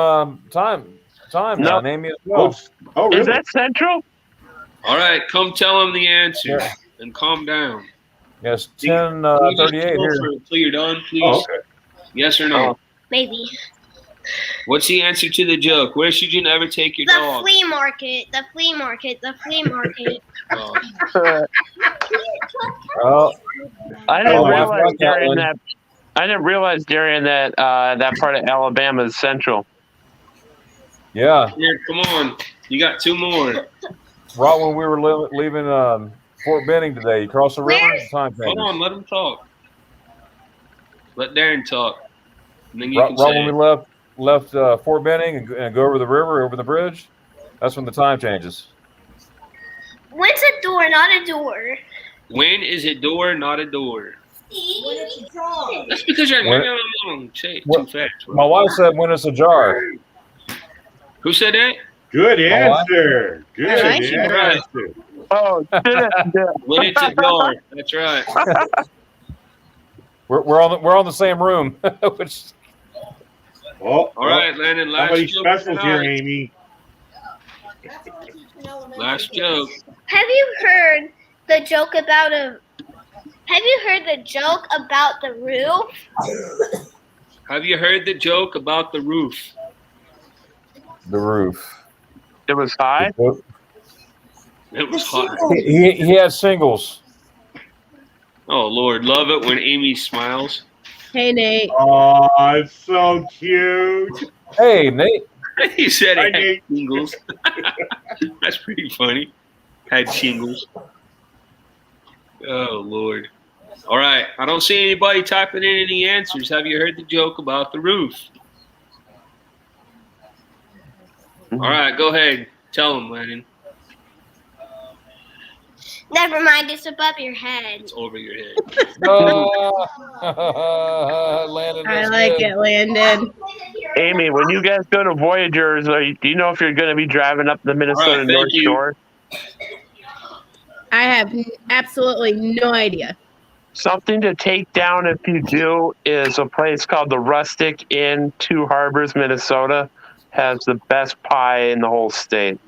time now. Amy as well. Oh, really? Is that central? All right, come tell him the answer and calm down. Yes, Can you just 10:38 go here. for until you're done, please? Oh, okay. Yes or no? Maybe. What's the answer to the joke? Where should you never take your The dog? flea market. The flea market. The flea market. Oh, I didn't Oh, realize, I've got that Darian, one. that I didn't realize, Darian, that that part of Alabama is central. yeah. Here, come on. You got two more. Right when we were leaving Fort Benning today, you crossed the river. The time Hold changes. on, let him talk. Let Darren talk. And then you Right, can right say when it. we left Fort Benning and go over the river, over the bridge, that's when the time changes. When's a door, not a door? When is it door, not a door? When it's a jar. That's because you're When- say it too What- fast. bro. My wife said when it's a jar. Who said that? Good My wife. answer. Good I like you. answer. Oh, When it's a door. That's right. We're on the same room, which Oh, All right, Landon. Last somebody joke special here, tonight. Amy. Last joke. Have you heard the joke about a? Have you heard the joke about the roof? Have you heard the joke about the roof? the roof. it was high. It was hot. He had singles. Oh Lord, love it when Amy smiles. Hey, Nate. Oh, it's so cute. Hey, Nate. He said Hi, it had Nate. shingles. That's pretty funny. Had shingles. Oh Lord. All right. I don't see anybody typing in any answers. Have you heard the joke about the roof? All right, go ahead. Tell them, Landon. Never mind, it's above your head. It's over your head. Landon, I that's like good. it, Landon. Amy, when you guys go to Voyagers, do you know if you're going to be driving up the Minnesota All right, thank North you. Shore? I have absolutely no idea. Something to take down if you do is a place called the Rustic in Two Harbors, Minnesota. Has the best pie in the whole state.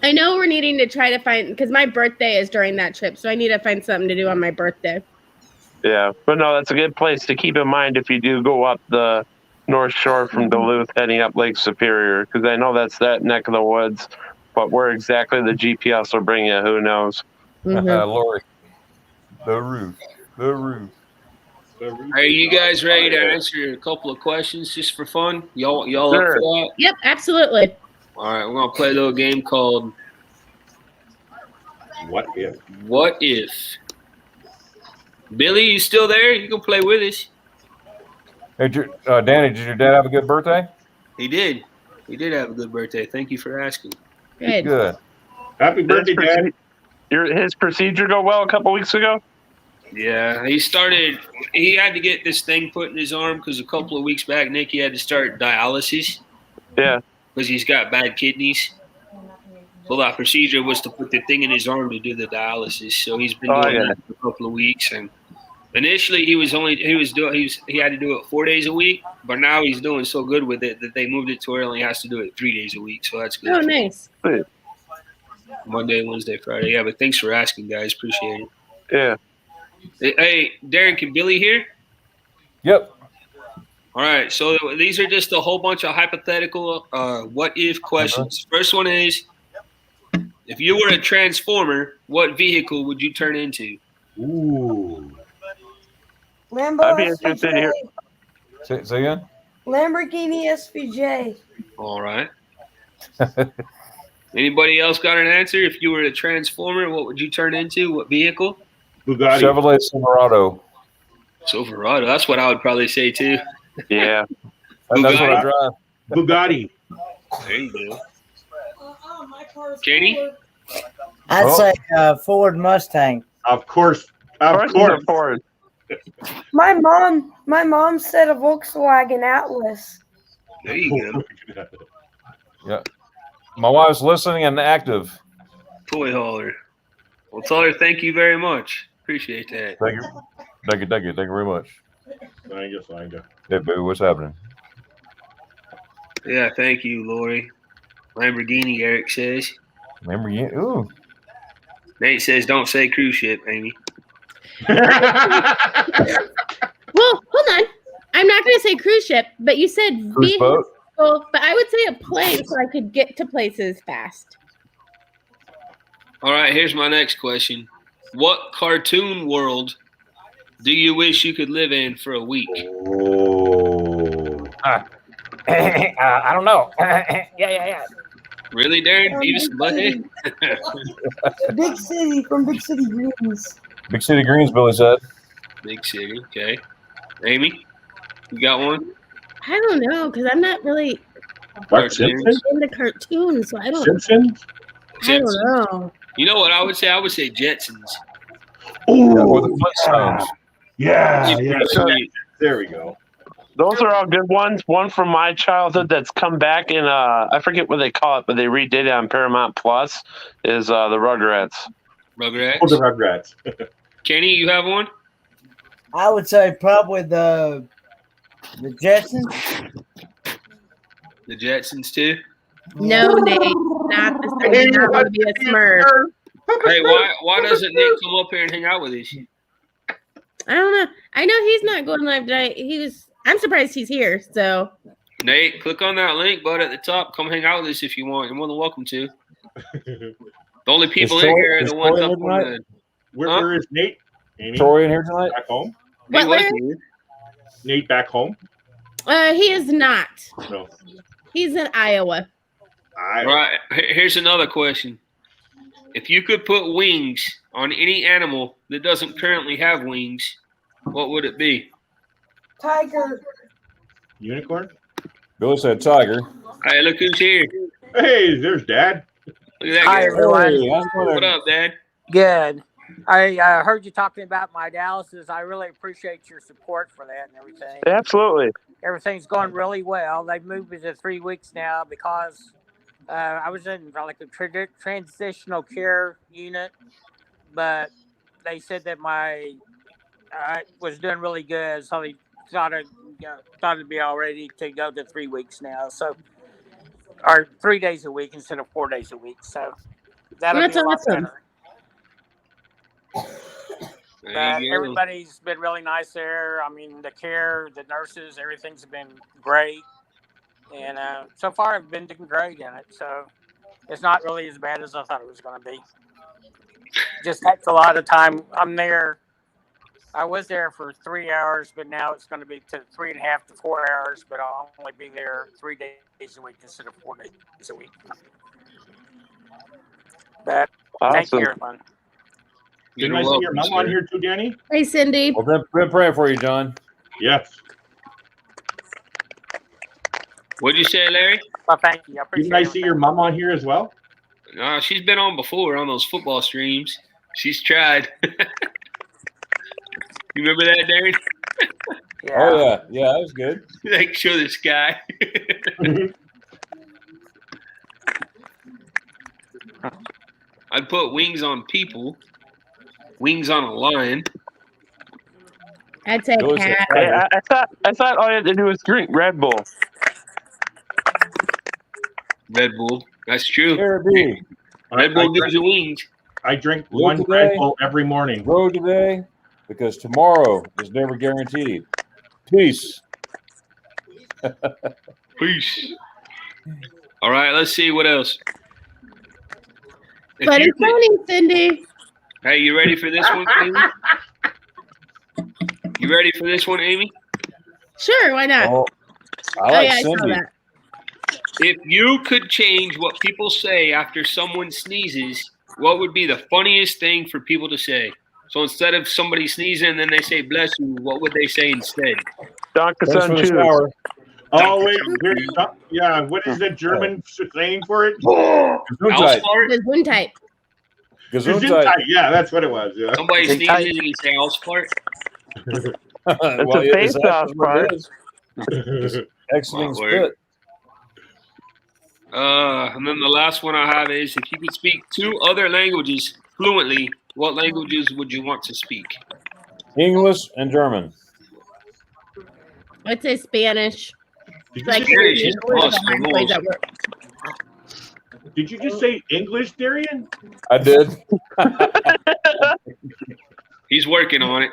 I know we're needing to try to find, because my birthday is during that trip, so I need to find something to do on my birthday. Yeah, but no, that's a good place to keep in mind if you do go up the North Shore from Duluth heading up Lake Superior, because I know that's that neck of the woods. But where exactly the GPS will bring you, who knows? Lori. The roof. The roof. Are you guys ready to answer a couple of questions just for fun? Y'all up Sure. for that? Yep, absolutely. All right, we're gonna play a little game called What if? What If. Billy, you still there? You can play with us. Hey, Danny, did your dad have a good birthday? He did. He did have a good birthday. Thank you for asking. Good. Good. Happy birthday, Dad. His procedure go well a couple weeks ago? Yeah, he had to get this thing put in his arm because a couple of weeks back, Nicky had to start dialysis. Yeah. Because he's got bad kidneys. So that procedure was to put the thing in his arm to do the dialysis. So he's been doing that for a couple of weeks. And initially he had to do it 4 days a week, but now he's doing so good with it that they moved it to where he only has to do it 3 days a week. So that's good. Oh, nice. Monday, Wednesday, Friday. Yeah, but thanks for asking, guys. Appreciate it. Yeah. Hey, Darren, can Billy hear? Yep. All right, so these are just a whole bunch of hypothetical what-if questions. First one is, if you were a transformer, what vehicle would you turn into? Ooh. Lambo I'd be interested SVJ. here. Say again? Lamborghini SVJ. All right. Anybody else got an answer? If you were a transformer, what would you turn into? What vehicle? Bugatti. Chevrolet Silverado. Silverado. That's what I would probably say too. Yeah. That's what I drive. Bugatti. There you go. Kenny? I'd say Ford Mustang. Of course. Ford. My mom said a Volkswagen Atlas. There you go. Yeah. My wife's listening and active. Toy hauler. Well, tell her thank you very much. Appreciate that. Thank you. Thank you very much. Thank you. Hey, baby, what's happening? Yeah, thank you, Lori. Lamborghini, Eric says. Lamborghini? Ooh. Nate says, don't say cruise ship, Amy. Well, hold on. I'm not going to say cruise ship, but you said Cruise boat? but I would say a plane so I could get to places fast. All right, here's my next question. What cartoon world do you wish you could live in for a week? I don't know. Yeah. Really, Darren? Beavis and Butthead? Big City from Big City Greens. Big City Greens, Billy said. Big City, okay. Amy, you got one? I don't know, because I'm not really Cartoons? into cartoons, so I don't. Simpsons? I don't know. You know what I would say? I would say Jetsons. Or the Flintstones. Yeah. There we go. Those are all good ones. One from my childhood that's come back in, I forget what they call it, but they redid it on Paramount Plus, is the Rugrats. Rugrats? Oh, the Rugrats. Kenny, you have one? I would say probably the Jetsons. The Jetsons, too? No, Nate, not this time. You're not going to be a Smurf. Hey, why doesn't Nate come up here and hang out with us? I don't know. I know he's not going live tonight. I'm surprised he's here. So, Nate, click on that link, bud, at the top. Come hang out with us if you want. You're more than welcome to. The only people in here are the ones up on the. Where is Nate? Amy? Troy in here tonight? Back home? what, Larry? Nate back home? He is not. No. He's in Iowa. Right. Here's another question. If you could put wings on any animal that doesn't currently have wings, what would it be? Tiger. Unicorn? Billy said tiger. Hey, look who's here. Hey, there's Dad. Look at that Hi, guy. everyone. Hey, how's it going? What up, Dad? Good. I heard you talking about my dialysis. I really appreciate your support for that and everything. Absolutely. Everything's going really well. They've moved me to 3 weeks now because I was in like a transitional care unit, but they said that my was doing really good, so they thought it'd be all ready to go to 3 weeks now. So, or 3 days a week instead of 4 days a week. So that'll That's be a lot awesome. better. Everybody's been really nice there. I mean, the care, the nurses, everything's been great. And so far, I've been doing great in it. So it's not really as bad as I thought it was going to be. Just takes a lot of time. I was there for 3 hours, but now it's going to be to 3.5 to 4 hours. But I'll only be there 3 days a week instead of 4 days a week. But thank you, everyone. Didn't I see your mom on here too, Danny? Hey, Cindy. Well, been praying for you, John. Yes. What'd you say, Larry? Well, thank you. I appreciate Didn't I see your mom on here as well? She's been on before on those football streams. She's tried. You remember that, Darren? Yeah. Oh, yeah, that was good. Like, show this guy. I'd put wings on people, wings on a lion. I'd say cat. Hey, I thought all you had to do was drink Red Bull. Red Bull. That's true. Caribbean. Red Bull gives you wings. I drink Live one today, Red Bull every morning. Grow today, because tomorrow is never guaranteed. Peace. Peace. All right, let's see what else. If But you it's funny, Cindy. Hey, you ready for this one, Amy? You ready for this one, Amy? Sure, why not? Oh, I like I saw Cindy. that. If you could change what people say after someone sneezes, what would be the funniest thing for people to say? So instead of somebody sneezing and then they say bless you, what would they say instead? Dr. Thanks for the Sun shower. Oh wait, yeah. What is the German saying for it? Gesundheit. Gesundheit. Gesundheit. Yeah, that's what it was. Yeah. Somebody sneezes and you say Auspart. It's Well, a yeah, face it's off actually what part. it is. Exiting Wow, word. spit. And then the last one I have is if you could speak 2 other languages fluently, what languages would you want to speak? English and German. I'd say Spanish. Did Like, Spanish is we're plus behind for boys most. at work. Did you just say English, Darian? I did. He's working on it.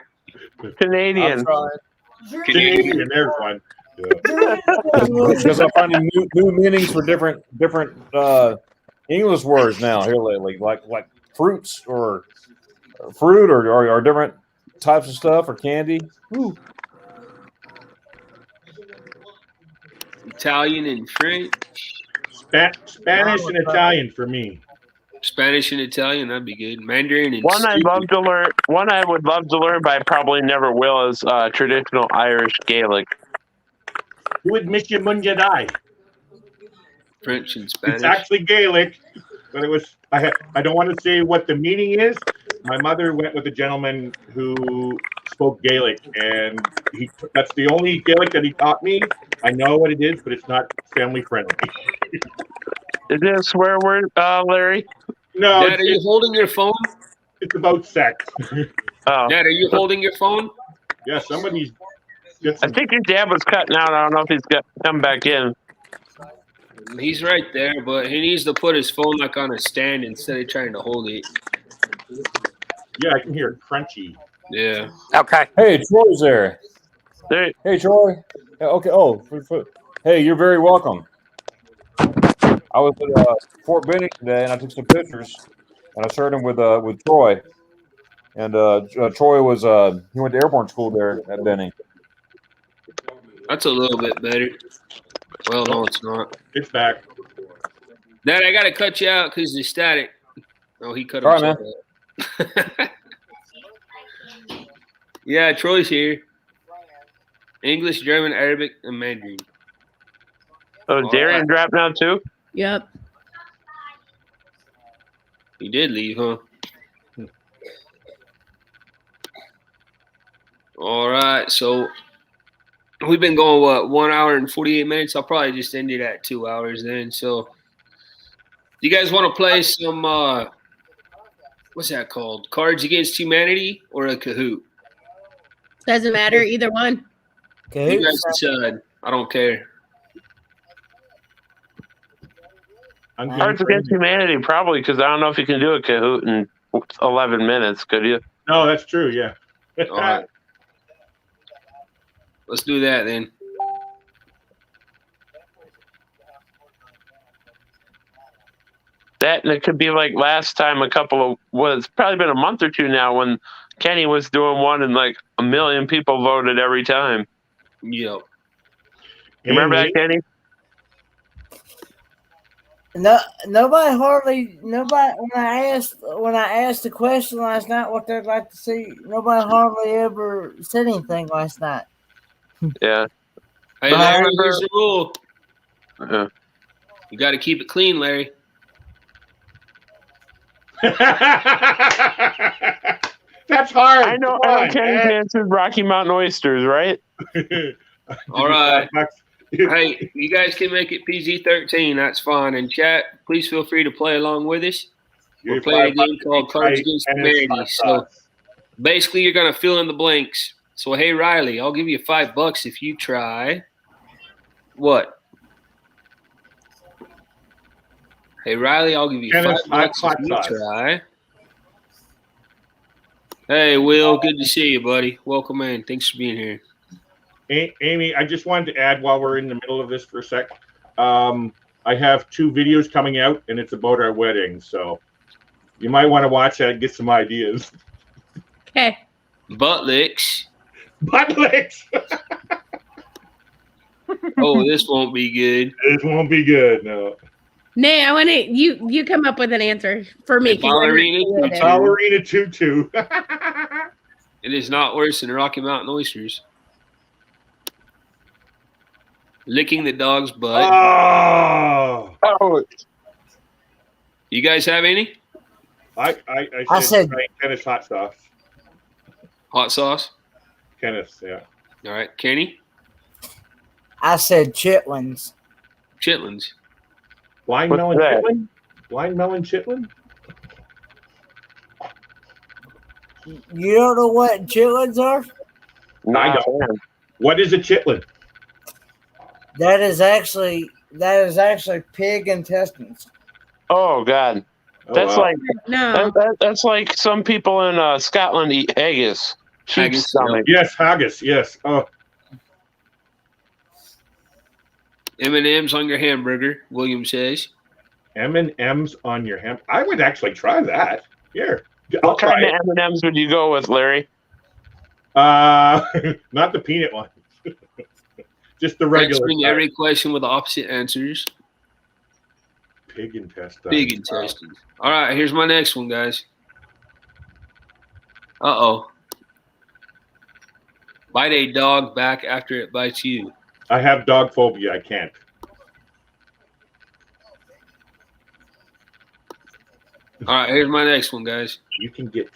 Canadian. I'm trying. Canadian, there's one. Because I'm finding new meanings for different English words now here lately, like fruits or fruit or different types of stuff or candy. Ooh. Italian and French. Spanish and Italian for me. Spanish and Italian, that'd be good. Mandarin and One I would love to learn, but I probably never will, is traditional Irish Gaelic. Who would miss you when you die? French and Spanish. It's actually Gaelic, but it was. I don't want to say what the meaning is. My mother went with a gentleman who spoke Gaelic, and that's the only Gaelic that he taught me. I know what it is, but it's not family friendly. Is it a swear word, Larry? No. Dad, are you holding your phone? It's about sex. Oh. Dad, are you holding your phone? Yeah, somebody's. I think your dad was cutting out. I don't know if he's got come back in. He's right there, but he needs to put his phone like on a stand instead of trying to hold it. Yeah, I can hear it crunchy. Yeah. Okay. Hey, Troy's there. Hey, Troy. Okay. Oh, hey, you're very welcome. I was at Fort Benning today, and I took some pictures, and I shared them with Troy. And Troy was he went to airborne school there at Benning. That's a little bit better. Well, no, it's not. It's back. Dad, I got to cut you out because it's static. Oh, he cut All right, himself out. Yeah, Troy's here. English, German, Arabic, and Mandarin. Oh, Darian dropped now too? Yep. He did leave, huh? All right, so we've been going, what, 1 hour and 48 minutes? I'll probably just end it at 2 hours then. So you guys want to play some, what's that called? Cards Against Humanity or a Kahoot? Doesn't matter, either one. You guys decide. I don't care. Cards Against Humanity, probably, because I don't know if you can do a Kahoot in 11 minutes, could you? No, that's true, yeah. All right. Let's do that then. That, and it could be like last time it's probably been a month or two now when Kenny was doing one and like 1 million people voted every time. Yep. You remember that, Kenny? No, nobody. When I asked the question last night, what they'd like to see, nobody hardly ever said anything last night. Yeah. Hey, But I Larry, remember- here's the rule. Uh-huh. You got to keep it clean, Larry. That's hard. I know. Come I know on, Kenny's man. answered Rocky Mountain oysters, right? All right. Hey, you guys can make it PG-13. That's fine. And chat, please feel free to play along with us. We're playing a game called Cards Against Humanity. So basically, you're going to fill in the blanks. So, hey, Riley, I'll give you $5 if you try. What? Hey, Riley, I'll give you $5 if you try. Hey, Will, good to see you, buddy. Welcome in. Thanks for being here. Amy, I just wanted to add while we're in the middle of this for a sec. I have 2 videos coming out, and it's about our wedding. So you might want to watch that and get some ideas. Okay. Butt licks. Butt licks. Oh, this won't be good. This won't be good, no. Nay, I want to. You come up with an answer for me. 'cause Ballerina Ballerina tutu. It is not worse than Rocky Mountain oysters. Licking the dog's butt. Oh. You guys have any? I said Kenneth's hot sauce. Hot sauce? Kenneth's, yeah. All right. Kenny? I said chitlins. Chitlins. Blind What's melon that? chitlin? Blind melon chitlin? You don't know what chitlins are? I don't. What is a chitlin? That is actually pig intestines. Oh God, that's wow. like No. that's like some people in Scotland eat haggis. Sheep's Haggis, stomach. Yes, haggis. Yes. Oh, M&M's on your hamburger, William says. M&M's on your ham. I would actually try that. Here, What kind of M&M's would you go with, Larry? Not the peanut one. Just the regular. Answering every question with opposite answers. Pig intestine. Pig intestines. All right, here's my next one, guys. Uh-oh. Bite a dog back after it bites you. I have dog phobia. I can't. All right, here's my next one, guys. You can get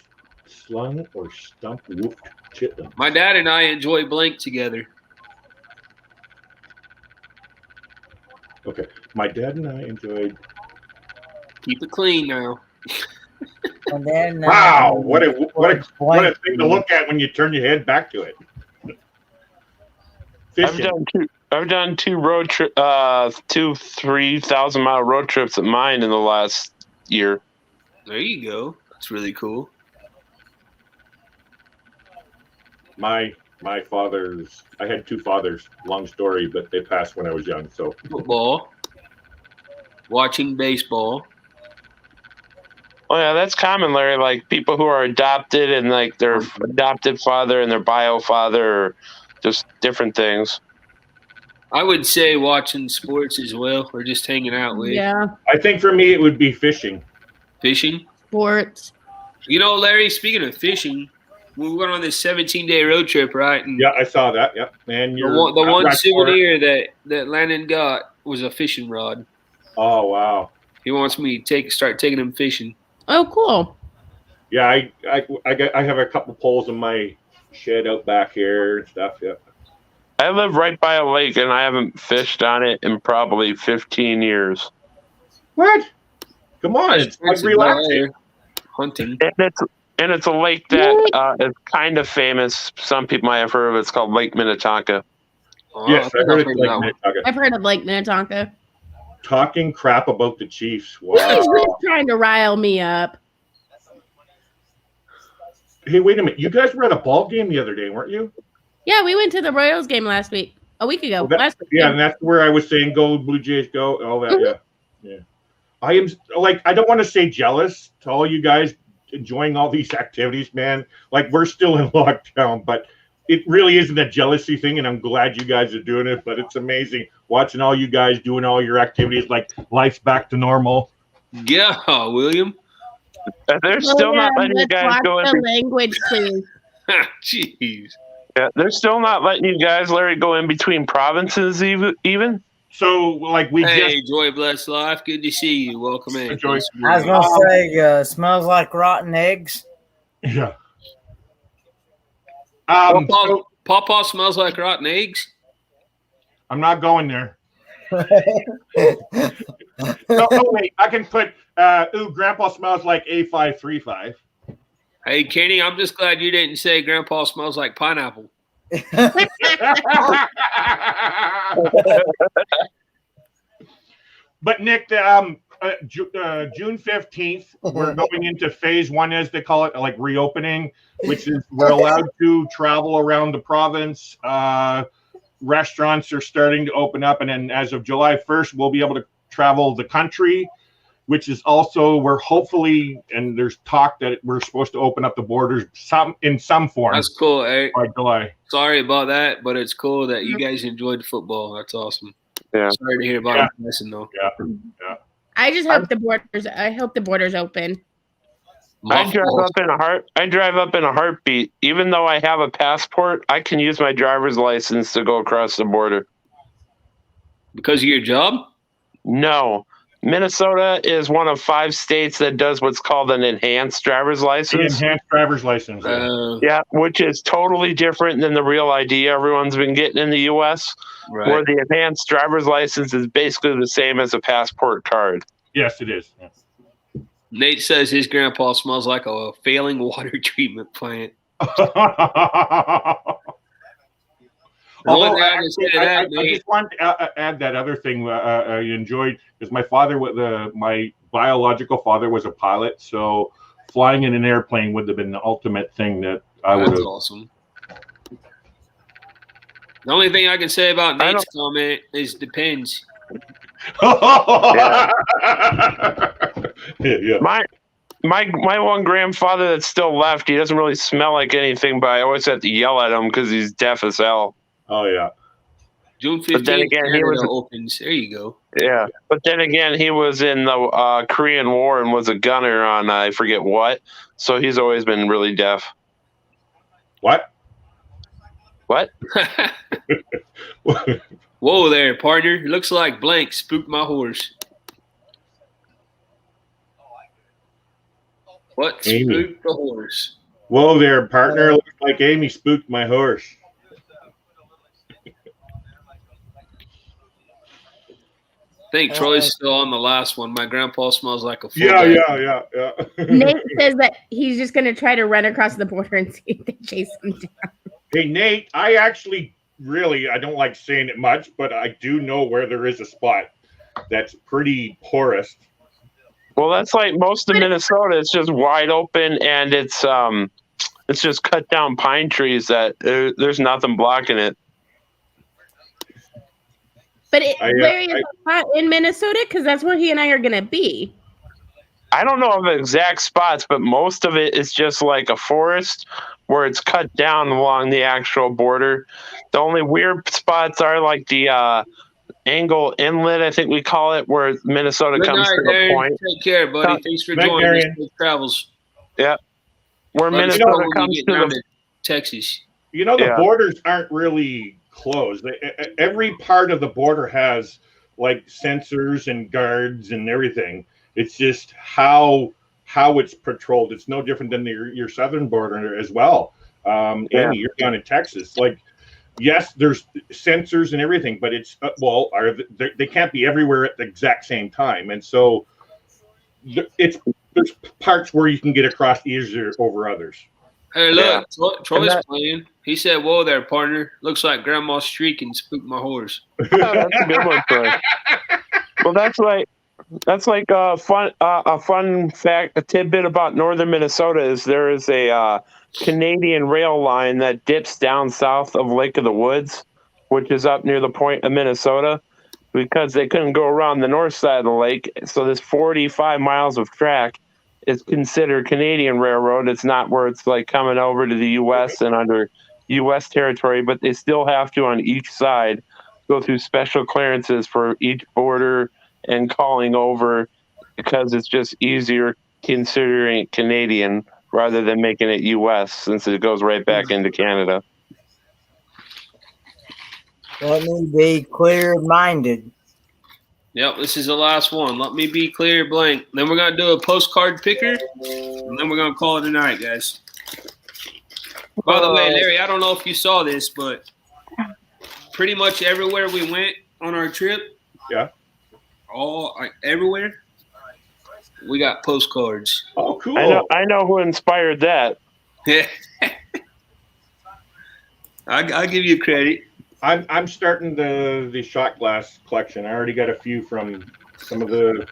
slung or stump whooped chitlin. My dad and I enjoy blank together. Okay. My dad and I enjoyed. Keep it clean now. And then Wow! What a thing to look at when you turn your head back to it. I've done two road trip, 3,000 mile road trips at mine in the last year. There you go. That's really cool. My father's. I had two fathers. Long story, but they passed when I was young. So Football. Watching baseball. Oh yeah, that's common, Larry. Like people who are adopted and like their adopted father and their bio father, or just different things. I would say watching sports as well, or just hanging out with. Yeah. I think for me it would be fishing. Fishing? Sports. You know, Larry, speaking of fishing, we went on this 17-day road trip, right? And Yeah, I saw that. Yep. And the one souvenir that Landon got was a fishing rod. Oh wow. He wants me to start taking him fishing. Oh, cool. Yeah, I have a couple poles in my shed out back here and stuff. Yeah. I live right by a lake and I haven't fished on it in probably 15 years. What? Come on, it's like relaxing. Hunting. And it's a lake that is kind of famous. Some people might have heard of it. It's called Lake Minnetonka. Yes, I heard it's like Minnetonka. I've heard of Lake Minnetonka. Talking crap about the Chiefs. Wow. He's just trying to rile me up. Hey, wait a minute. You guys were at a ball game the other day, weren't you? Yeah, we went to the Royals game a week ago. Last week. Yeah, and that's where I was saying, go Blue Jays, go, all that. Mm-hmm. Yeah. I am like, I don't want to say jealous to all you guys enjoying all these activities, man. Like, we're still in lockdown, but it really isn't a jealousy thing, and I'm glad you guys are doing it. But it's amazing watching all you guys doing all your activities, like life's back to normal. Yeah, William. They're still not letting you guys go in. The language, please. Jeez. Yeah, they're still not letting you guys, Larry, go in between provinces even. So, like, Hey, Joy Bless Life. Good to see you. Welcome in. I was going to say, smells like rotten eggs. Yeah. Pawpaw smells like rotten eggs. I'm not going there. No, wait. I can put, Grandpa smells like A535. Hey, Kenny, I'm just glad you didn't say Grandpa smells like pineapple. But Nick, June 15th, we're going into phase one, as they call it, like reopening, which is we're allowed to travel around the province. Restaurants are starting to open up, and then as of July 1st, we'll be able to travel the country, which is also we're hopefully, and there's talk that we're supposed to open up the borders in some form. That's cool. Hey, by July. Sorry about that, but it's cool that you guys enjoyed football. That's awesome. Yeah. Sorry to hear about it. Listen, though. Yeah. I just hope the borders. I hope the borders open. I drive up in a heartbeat. Even though I have a passport, I can use my driver's license to go across the border. Because of your job? No. Minnesota is one of 5 states that does what's called an enhanced driver's The license. enhanced driver's license. Yeah, which is totally different than the real ID everyone's been getting in the U.S., where the enhanced driver's license is basically the same as a passport card. Yes, it is. Yeah. Nate says his grandpa smells like a failing water treatment plant. Although I just want to add that other thing I enjoyed, because my father, my biological father, was a pilot, so flying in an airplane would have been the ultimate thing that I would have. That's awesome. The only thing I can say about Nate's comment is depends. Yeah. My one grandfather that's still left, he doesn't really smell like anything, but I always have to yell at him because he's deaf as hell. Oh yeah. June 15th, but then again, he was opens. There you go. Yeah, but then again, he was in the Korean War and was a gunner on I forget what, so he's always been really deaf. What? Whoa there, partner. Looks like blank spooked my horse. What spooked the horse? Whoa there, partner. Looks like Amy spooked my horse. I think Troy's still on the last one. My grandpa smells like a Yeah. Nate says that he's just going to try to run across the border and see if they chase him down. Hey, Nate, I actually I don't like saying it much, but I do know where there is a spot that's pretty porous. Well, that's like most of Minnesota. It's just wide open, and it's just cut down pine trees that there's nothing blocking it. But where is it in Minnesota? Because that's where he and I are going to be. I don't know of the exact spots, but most of it is just like a forest where it's cut down along the actual border. The only weird spots are like the Angle Inlet, I think we call it, where Minnesota comes to the point. Take care, buddy. Thanks for joining us. Safe travels. Yeah. Where Minnesota comes to the Texas. You know, the borders aren't really closed. Every part of the border has like sensors and guards and everything. It's just how it's patrolled. It's no different than your southern border as well. Amy, you're down in Texas. Like, yes, there's sensors and everything, but it's they can't be everywhere at the exact same time. And so there's parts where you can get across easier over others. Hey, look, Troy's playing. He said, "Whoa there, partner. Looks like Grandma's streaking spooked my horse." That's a good one, Troy. Well, that's like a fun fact, a tidbit about northern Minnesota is there is a Canadian rail line that dips down south of Lake of the Woods, which is up near the point of Minnesota, because they couldn't go around the north side of the lake. So this 45 miles of track is considered Canadian railroad. It's not where it's like coming over to the U.S. and under U.S. territory, but they still have to on each side go through special clearances for each border and calling over, because it's just easier considering it Canadian rather than making it U.S. since it goes right back into Canada. Let me be clear-minded. Yep, this is the last one. Let me be clear, blank. Then we're going to do a postcard picker, and then we're going to call it a night, guys. By the way, Larry, I don't know if you saw this, but pretty much everywhere we went on our trip, everywhere, we got postcards. Oh, cool. I know who inspired that. Yeah. I'll give you credit. I'm starting the shot glass collection. I already got a few from some of the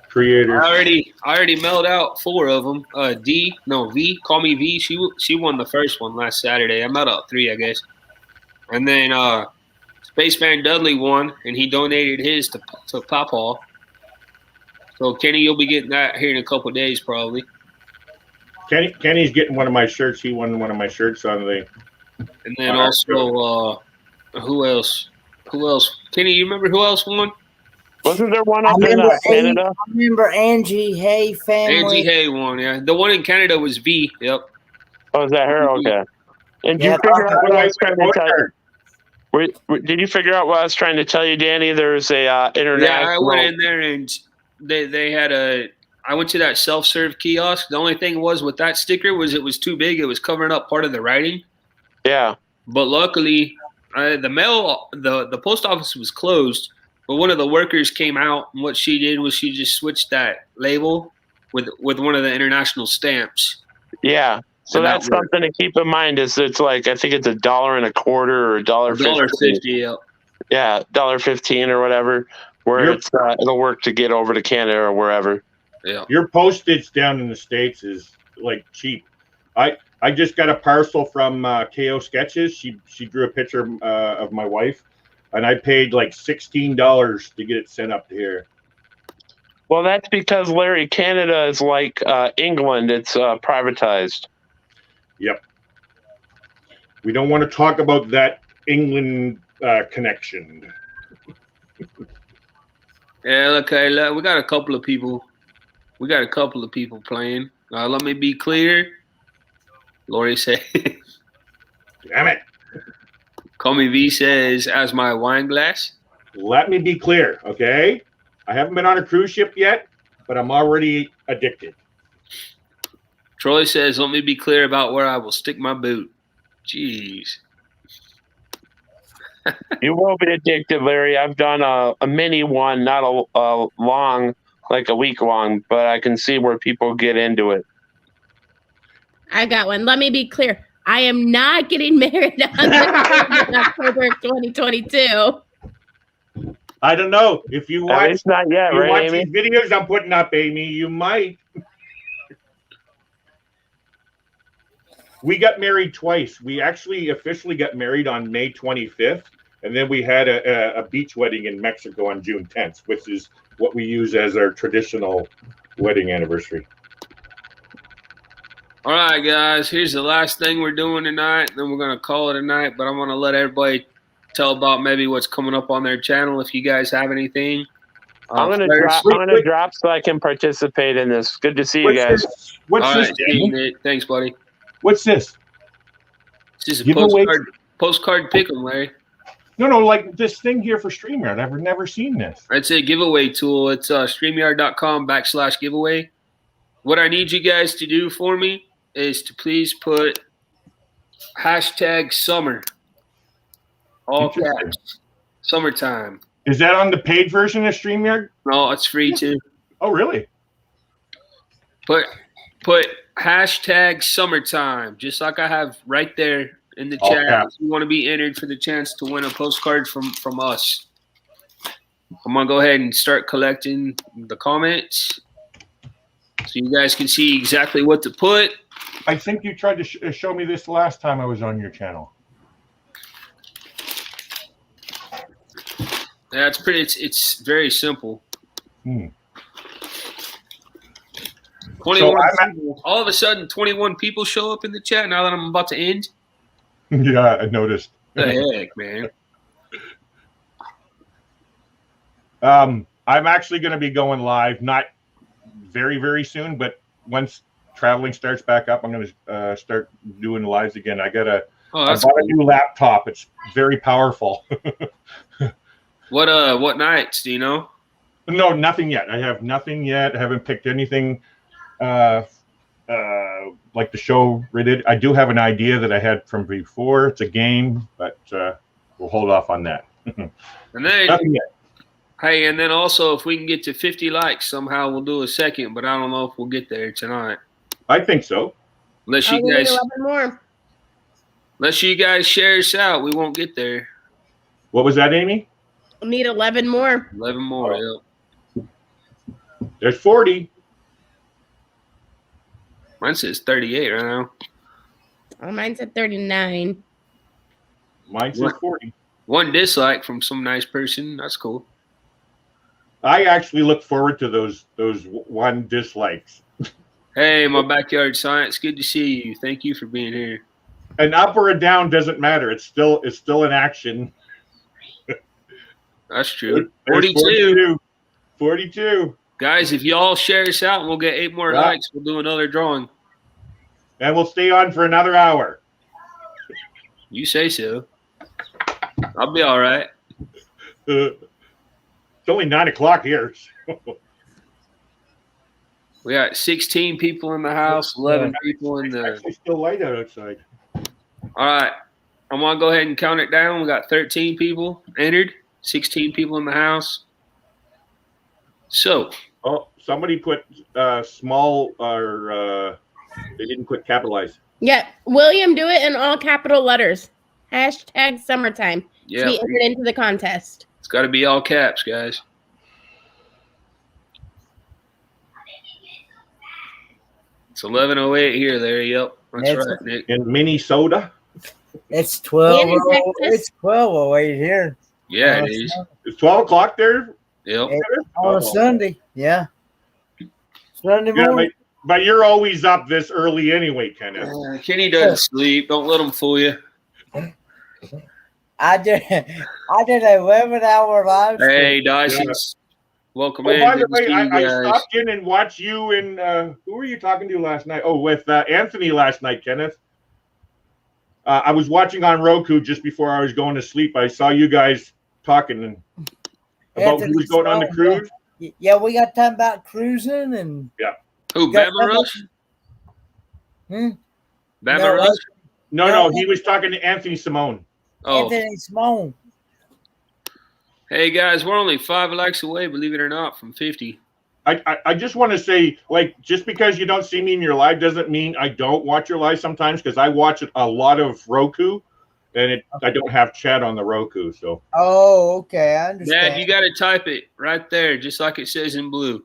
creators. I already mailed out 4 of them. V, call me V. She won the first one last Saturday. I mailed out 3, I guess. And then Spaceman Dudley won, and he donated his to Papa. So Kenny, you'll be getting that here in a couple of days, probably. Kenny's getting one of my shirts. He won one of my shirts on the. And then also, who else? Kenny, you remember who else won? Wasn't there one up in Canada? I remember Angie Hay family. Angie Hay won, yeah. The one in Canada was V. Yep. Oh, is that her? Okay. And you figure out what I was trying to tell you? Did you figure out what I was trying to tell you, Danny? There's a international. Yeah, I went in there and they had a. I went to that self-serve kiosk. The only thing was with that sticker was it was too big. It was covering up part of the writing. Yeah. But luckily, the post office was closed. But one of the workers came out, and what she did was she just switched that label with one of the international stamps. Yeah. So that's something to keep in mind. Is it's like I think it's $1.25 or $1.50. Yeah. Yeah, $1.15 or whatever. Where it'll work to get over to Canada or wherever. Yeah. Your postage down in the States is like cheap. I just got a parcel from KO Sketches. She drew a picture of my wife, and I paid like $16 to get it sent up to here. Well, that's because, Larry, Canada is like England. It's privatized. Yep. We don't want to talk about that England connection. Yeah, okay. We got a couple of people. We got a couple of people playing. Let me be clear. Lori said, damn it. Call me V says, as my wine glass. Let me be clear, okay? I haven't been on a cruise ship yet, but I'm already addicted. Troy says, let me be clear about where I will stick my boot. Jeez. You will be addicted, Larry. I've done a mini one, not a long, like a week long, but I can see where people get into it. I got one. Let me be clear. I am not getting married on October of 2022. I don't know. If you watch, it's not yet, right, watch Amy? these videos I'm putting up, Amy, you might. We got married twice. We actually officially got married on May 25th, and then we had a beach wedding in Mexico on June 10th, which is what we use as our traditional wedding anniversary. All right, guys. Here's the last thing we're doing tonight. Then we're going to call it a night, but I want to let everybody tell about maybe what's coming up on their channel if you guys have anything. I'm gonna drop so I can participate in this. Good to see you guys. What's this? Right, thanks, buddy. What's this? This is a postcard picker, Larry. No, like this thing here for StreamYard. I've never seen this. It's a giveaway tool. It's StreamYard.com/giveaway. What I need you guys to do for me is to please put #summer, all caps, summertime. Is that on the paid version of StreamYard? No, it's free too. Oh, really? Put #summertime, just like I have right there in the chat. Caps. If you want to be entered for the chance to win a postcard from us. I'm going to go ahead and start collecting the comments so you guys can see exactly what to put. I think you tried to show me this last time I was on your channel. Yeah, it's pretty. It's very simple. 21 people. All of a sudden, 21 people show up in the chat now that I'm about to end. Yeah, I noticed. The heck, man. I'm actually going to be going live, not very, very soon, but once traveling starts back up, I'm going to start doing lives again. I bought a new laptop. It's very powerful. What nights, do you know? No, nothing yet. I have nothing yet. I haven't picked anything like the show did. I do have an idea that I had from before. It's a game, but we'll hold off on that. And then, nothing yet. Hey, and then also if we can get to 50 likes, somehow we'll do a second, but I don't know if we'll get there tonight. I think so. Unless you guys share us out, we won't get there. What was that, Amy? Need 11 more. 11 more, yeah. There's 40. Mine says 38 right now. Oh, mine's at 39. Mine says 40. One dislike from some nice person. That's cool. I actually look forward to those one dislikes. Hey, my backyard science. Good to see you. Thank you for being here. An up or a down doesn't matter. It's still an action. That's true. 42. 42. Guys, if y'all share us out and we'll get 8 more likes, we'll do another drawing. And we'll stay on for another hour. You say so. I'll be all right. It's only 9 o'clock here. We got 16 people in the house, 11 people in It's the. actually still light outside. All right. I'm going to go ahead and count it down. We got 13 people entered, 16 people in the house. So. Oh, somebody put small or they didn't put capitalized. Yeah, William, do it in all capital letters. Hashtag summertime. Yeah. To be entered into the contest. It's got to be all caps, guys. It's 11:08 here. There, yep. That's right, Nick. In Minnesota? It's 12. It's 12:08 here. Yeah, it is. It's 12 o'clock there? Yep. On a Sunday, yeah. Sunday morning. But you're always up this early anyway, Kenneth. Kenny doesn't sleep. Don't let him fool you. I did an 11-hour live stream. Hey, Dyson's. Welcome in. By the Good to see way, you I guys. stopped in and watched you and who were you talking to last night? Oh, with Anthony last night, Kenneth. I was watching on Roku just before I was going to sleep. I saw you guys talking about who was going on the cruise. Yeah, we got time about cruising and yeah. Who, Bama Rush? Bama Rush? No, he was talking to Anthony Simone. Oh. Anthony Simone. Hey guys, we're only 5 likes away, believe it or not, from 50. I just want to say, like, just because you don't see me in your live doesn't mean I don't watch your live sometimes, because I watch a lot of Roku, and I don't have chat on the Roku. So. Oh, okay, I understand. Dad, you got to type it right there, just like it says in blue.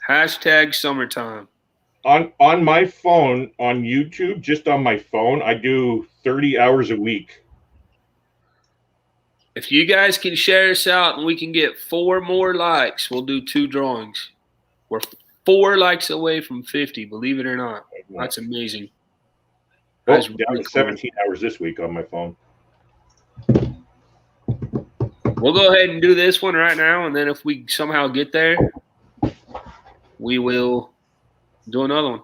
Hashtag summertime. On my phone, on YouTube, just on my phone, I do 30 hours a week. If you guys can share us out and we can get 4 more likes, we'll do 2 drawings. We're 4 likes away from 50, believe it or not. That's amazing. Well, That's down really to 17 hours this week on my phone. We'll go ahead and do this one right now, and then if we somehow get there, we will do another one.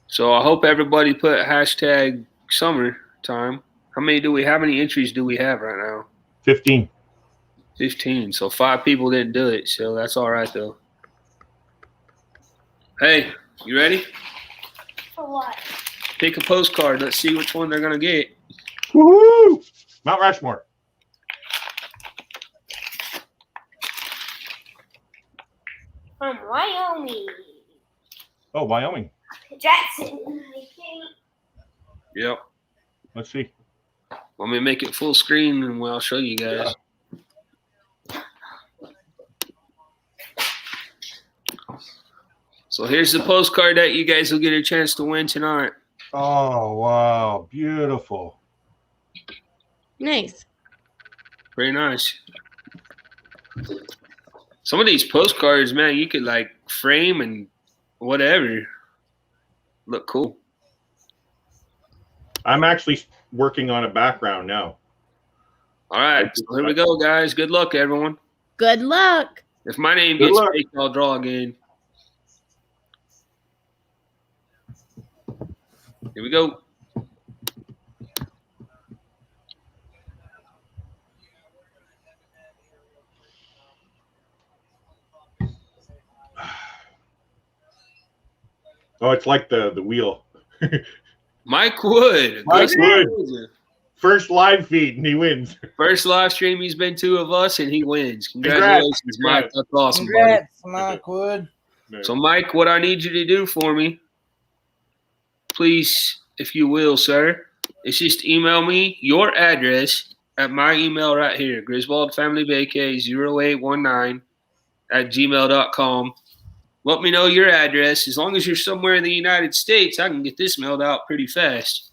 So I hope everybody put hashtag summertime. How many entries do we have right now? 15. 15. So 5 people didn't do it. So that's all right though. Hey, you ready? For what? Pick a postcard. Let's see which one they're gonna get. Woohoo! Mount Rushmore. From Wyoming. Oh, Wyoming. Jackson. Yep. Let's see. Let me make it full screen and I'll show you guys. So here's the postcard that you guys will get a chance to win tonight. Oh, wow. Beautiful. Nice. Very nice. Some of these postcards, man, you could like frame and whatever. Look cool. I'm actually working on a background now. All right, so here we go, guys. Good luck, everyone. Good luck. If my name Good gets luck. faked, I'll draw again. Here we go. Oh, it's like the wheel. Mike Wood. Mike Good Wood. loser. First live feed, and he wins. First live stream he's been to of us, and he wins. Congratulations, Mike. That's awesome, buddy. Congrats, Mike Wood. So, Mike, what I need you to do for me, please, if you will, sir, is just email me your address at my email right here, Griswold Family Vacay 0819@gmail.com. Let me know your address. As long as you're somewhere in the United States, I can get this mailed out pretty fast.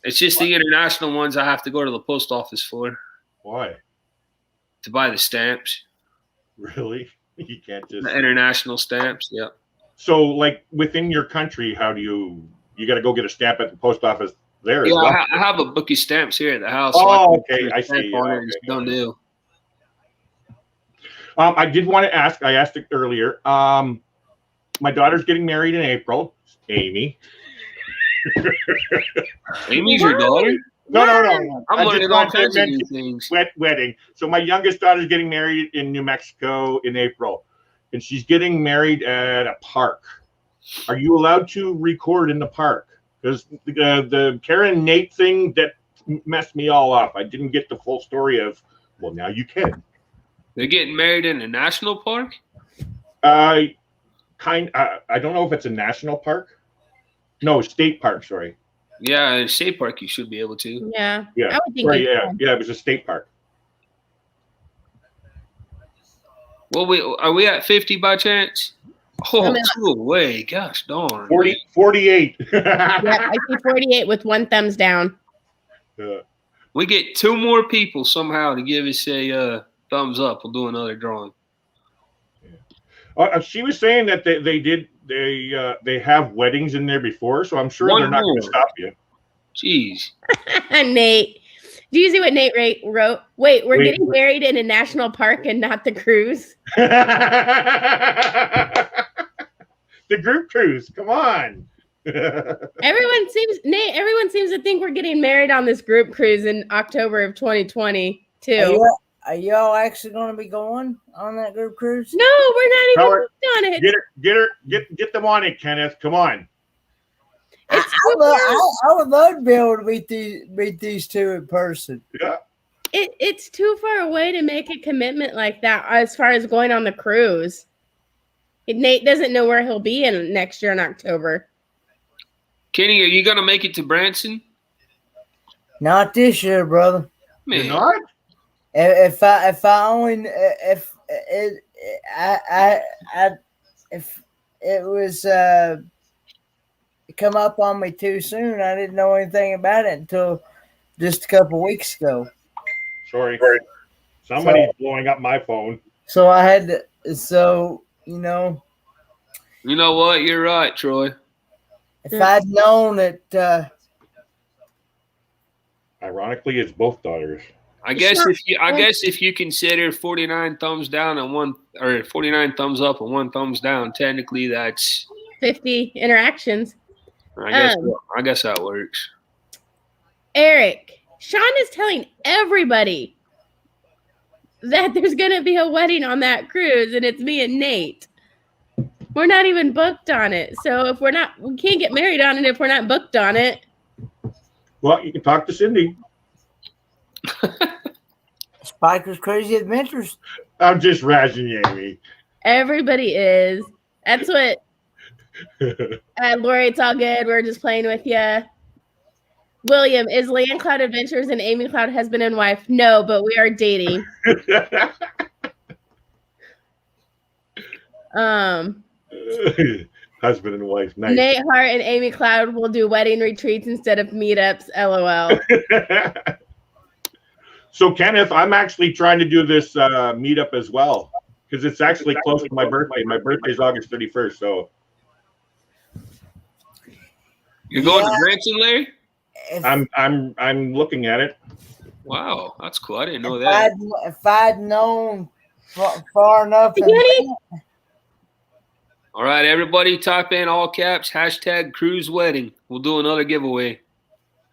It's just the international ones I have to go to the post office for. Why? To buy the stamps. Really? You can't just. The international stamps, yeah. So, like, within your country, how do you got to go get a stamp at the post office there? Yeah, as well? I have a book of stamps here at the house. Oh, can okay. put a I stamp see. on it Okay. and it's done deal. I did want to ask. I asked it earlier. My daughter's getting married in April. Amy. Amy's your daughter? No. I'm I learning just all wanted to kinds of new mention things. wedding. So my youngest daughter's getting married in New Mexico in April, and she's getting married at a park. Are you allowed to record in the park? Because the Karen Nate thing that messed me all up. I didn't get the full story of. Well, now you can. They're getting married in a national park? I don't know if it's a national park. No, state park. Sorry. Yeah, in a state park you should be able to. Yeah. Yeah. I would think Sorry, you yeah. can. Yeah, it was a state park. Well, are we at 50 by chance? Oh, I'm at- 2 away. Gosh darn. 48. Yep, I see 48 with 1 thumbs down. We get 2 more people somehow to give us a thumbs up. We'll do another drawing. She was saying that they have weddings in there before, so I'm sure they're not going to stop you. Jeez. Nate. Do you see what Nate wrote? Wait, we're getting married in a national park and not the cruise? The group cruise. Come on. Everyone seems to think we're getting married on this group cruise in October of 2020 too. Are y'all actually going to be going on that group cruise? No, we're not even on it. Get them on it, Kenneth. Come on. I would love to be able to meet these two in person. Yeah. It's too far away to make a commitment like that as far as going on the cruise. Nate doesn't know where he'll be in next year in October. Kenny, are you going to make it to Branson? Not this year, brother. Man. You're not? If it was come up on me too soon, I didn't know anything about it until just a couple weeks ago. Sorry. Somebody's blowing up my phone. So I had to. So you know. You know what? You're right, Troy. If I'd known that. Ironically, it's both daughters. I guess if you consider 49 thumbs down and 49 thumbs up and 1 thumbs down, technically that's 50 interactions. I guess that works. Eric, Sean is telling everybody that there's going to be a wedding on that cruise, and it's me and Nate. We're not even booked on it. So if we can't get married on it if we're not booked on it. Well, you can talk to Cindy. Spiker's Crazy Adventures. I'm just razzing Amy. Everybody is. That's what. Lori, it's all good. We're just playing with you. William, is Leanne Cloud Adventures and Amy Cloud husband and wife? No, but we are dating. Husband and wife. Nice. Nate Hart and Amy Cloud will do wedding retreats instead of meetups. LOL. So, Kenneth, I'm actually trying to do this meetup as well because it's actually close to my birthday. My birthday is August 31st. So, you're going to Branson, Larry? I'm looking at it. Wow, that's cool. I didn't know that. If I'd known far enough. All right, everybody, type in all caps #cruise wedding. We'll do another giveaway.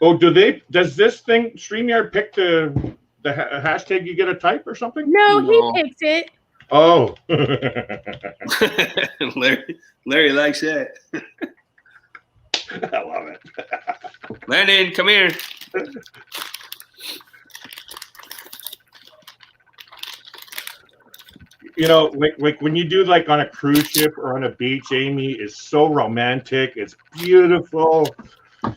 Oh, does this thing StreamYard pick the hashtag you get a type or something? No, he picks it. Oh. Larry likes that. I love it. Landon, come here. You know, like when you do like on a cruise ship or on a beach, Amy, is so romantic. It's beautiful. Oh,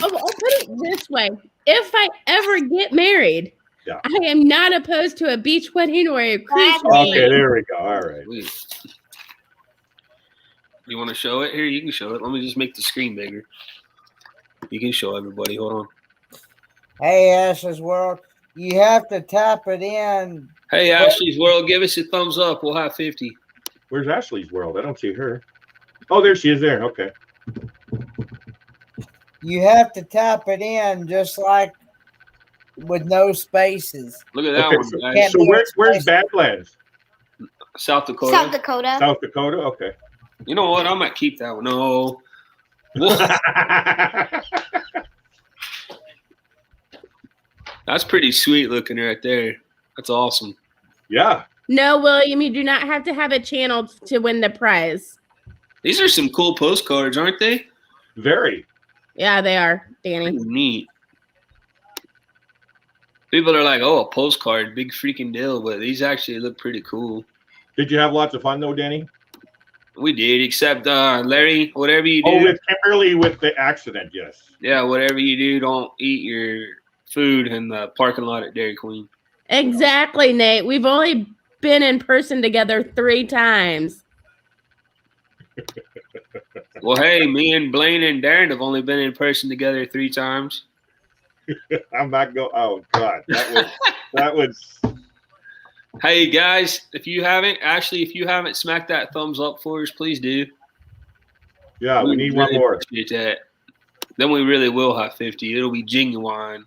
I'll put it this way. If I ever get married, I am not opposed to a beach wedding or a cruise wedding. Okay, there we go. All right. You want to show it? Here, you can show it. Let me just make the screen bigger. You can show everybody. Hold on. Hey, Ashley's World. You have to tap it in. Hey, Ashley's World, give us a thumbs up. We'll have 50. Where's Ashley's World? I don't see her. Oh, there she is there. Okay. You have to tap it in just like with no spaces. Look at that one, guys. So where's Badlands? South Dakota. South Dakota. South Dakota? Okay. You know what? I might keep that one. No. That's pretty sweet looking right there. That's awesome. Yeah. No, William, you do not have to have a channel to win the prize. These are some cool postcards, aren't they? Very. Yeah, they are, Danny. Pretty neat. People are like, "Oh, a postcard, big freaking deal," but these actually look pretty cool. Did you have lots of fun though, Danny? We did, except Larry, whatever you do. Oh, with Kimberly with the accident, yes. Yeah, whatever you do, don't eat your food in the parking lot at Dairy Queen. Exactly, Nate. We've only been in person together 3 times. Well, hey, me and Blaine and Darren have only been in person together 3 times. I'm not going. Oh God, that was. Hey guys, if you haven't smacked that thumbs up for us, please do. Yeah, we need one more. Appreciate that. Then we really will have 50. It'll be genuine.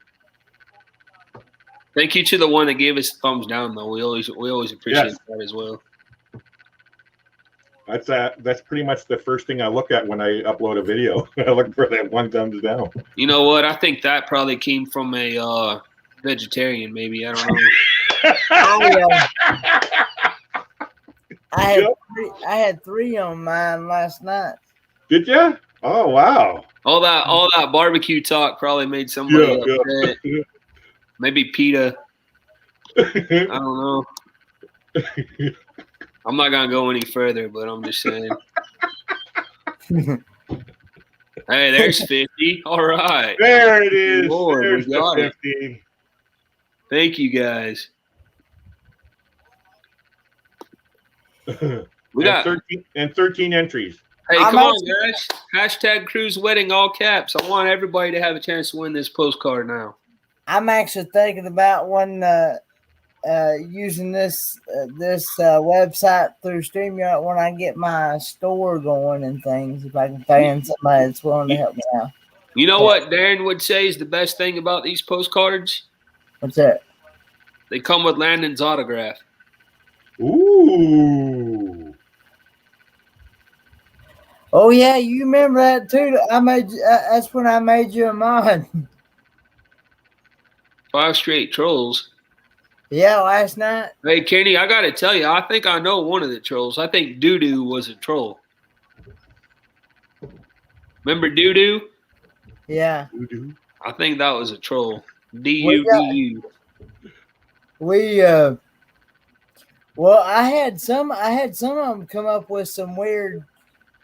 Thank you to the one that gave us thumbs down, though. We always appreciate that as well. That's pretty much the first thing I look at when I upload a video. I look for that 1 thumbs down. You know what? I think that probably came from a vegetarian, maybe. I don't know. I had 3 on mine last night. Did you? Oh wow! All that barbecue talk probably made somebody upset. Maybe PETA. I don't know. I'm not gonna go any further, but I'm just saying. Hey, there's 50. All right. There it is. Lord, there's we got the 50. it. Thank you, guys. We got 13 entries. Hey, come on, guys. Hashtag cruise wedding, all caps. I want everybody to have a chance to win this postcard now. I'm actually thinking about using this website through StreamYard when I get my store going and things. If I can find somebody that's willing to help me out. You know what Darren would say is the best thing about these postcards? What's that? They come with Landon's autograph. Ooh. Oh yeah, you remember that too? That's when I made you a mod. 5 straight trolls. Yeah, last night. Hey, Kenny, I got to tell you, I think I know one of the trolls. I think Doo-Doo was a troll. Remember Doo-Doo? Yeah. Doo-Doo. I think that was a troll. D-U-D-U. Well, I had some of them come up with some weird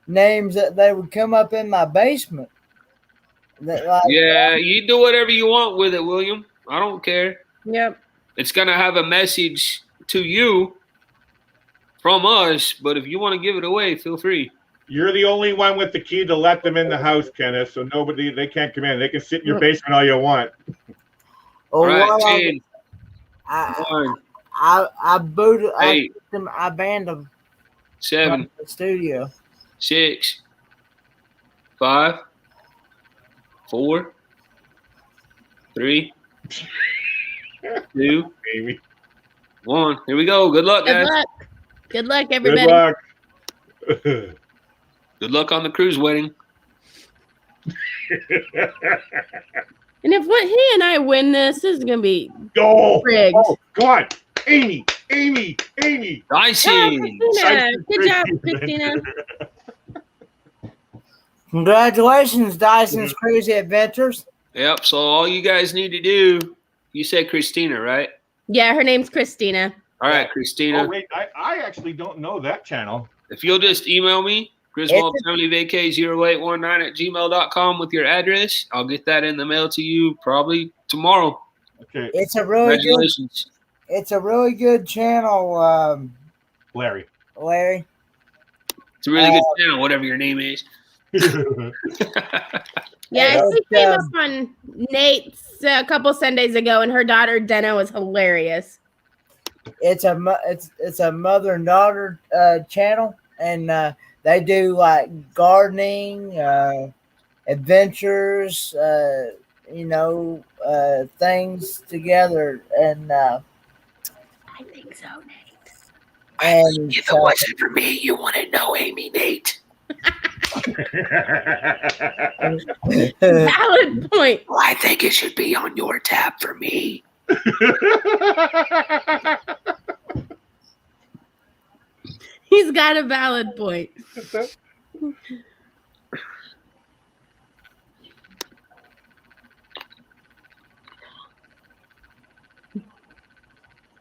names that they would come up in my basement. Yeah, you do whatever you want with it, William. I don't care. Yep. It's going to have a message to you from us, but if you want to give it away, feel free. You're the only one with the key to let them in the house, Kenneth, so they can't come in. They can sit in your basement all you want. Oh, All right, well, 10. I booted. 8. I banned them. 7. From the studio. 6. 5. 4. 3. 2. 1. Here we go. Good luck, guys. Good luck, everybody. Good luck. Good luck on the cruise wedding. And if he and I win this is going to be rigged. Oh, God. Amy. Dyson. Good job, Christina. Congratulations, Dyson's Crazy Adventures. Yep. So all you guys need to do, you said Christina, right? Yeah, her name's Christina. All right, Christina. Oh, wait. I actually don't know that channel. If you'll just email me, Griswold Family Vacay 0819@gmail.com with your address, I'll get that in the mail to you probably tomorrow. Okay. It's a really Congratulations. It's a really good channel, Larry. It's a really good channel, whatever your name is. Yeah, she came up on Nate's a couple Sundays ago, and her daughter Dena was hilarious. It's a mother and daughter channel, and they do like gardening, adventures, things together, and I think so, Nate. And if it wasn't for me, you wouldn't know Amy, Nate. Valid point. Well, I think it should be on your tab for me. He's got a valid point.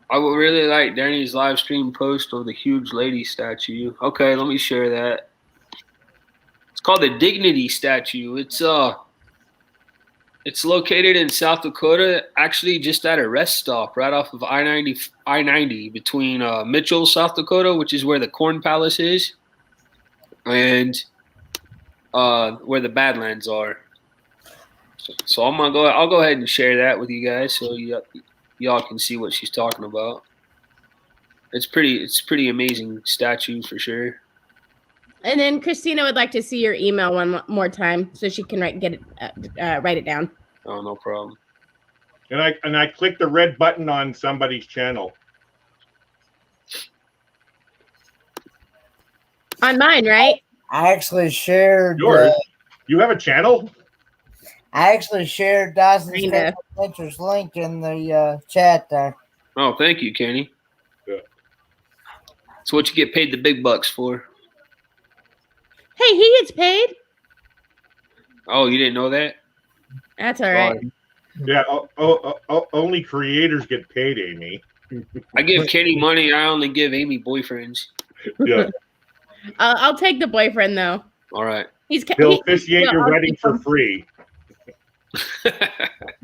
I would really like Danny's live stream post of the huge lady statue. Okay, let me share that. It's called the Dignity Statue. It's located in South Dakota, actually just at a rest stop right off of I-90 between Mitchell, South Dakota, which is where the Corn Palace is, and where the Badlands are. So I'll go ahead and share that with you guys so y'all can see what she's talking about. It's pretty amazing statue for sure. And then Christina would like to see your email one more time so she can write it down. Oh, no problem. And I clicked the red button on somebody's channel. On mine, right? I actually shared yours. You have a channel? I actually shared Dawson's Adventures link in the chat there. Oh, thank you, Kenny. Yeah. That's what you get paid the big bucks for. Hey, he gets paid. Oh, you didn't know that? That's all right. Yeah, only creators get paid, Amy. I give Kenny money. I only give Amy boyfriends. Yeah. I'll take the boyfriend though. All right. He'll officiate your wedding for free.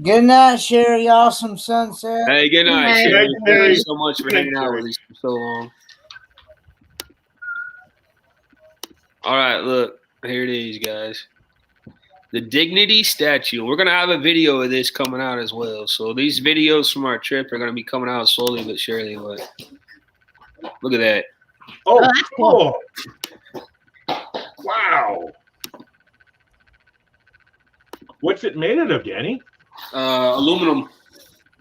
Good night, Sherry. Awesome sunset. Hey, good night, Hey, Sherry. Thank Sherry. you so much for hanging out with us for so long. All right, look. Here it is, guys. The Dignity Statue. We're going to have a video of this coming out as well. So these videos from our trip are going to be coming out slowly but surely. But look at that. Oh, that's cool. Wow. What's it made out of, Danny? Aluminum.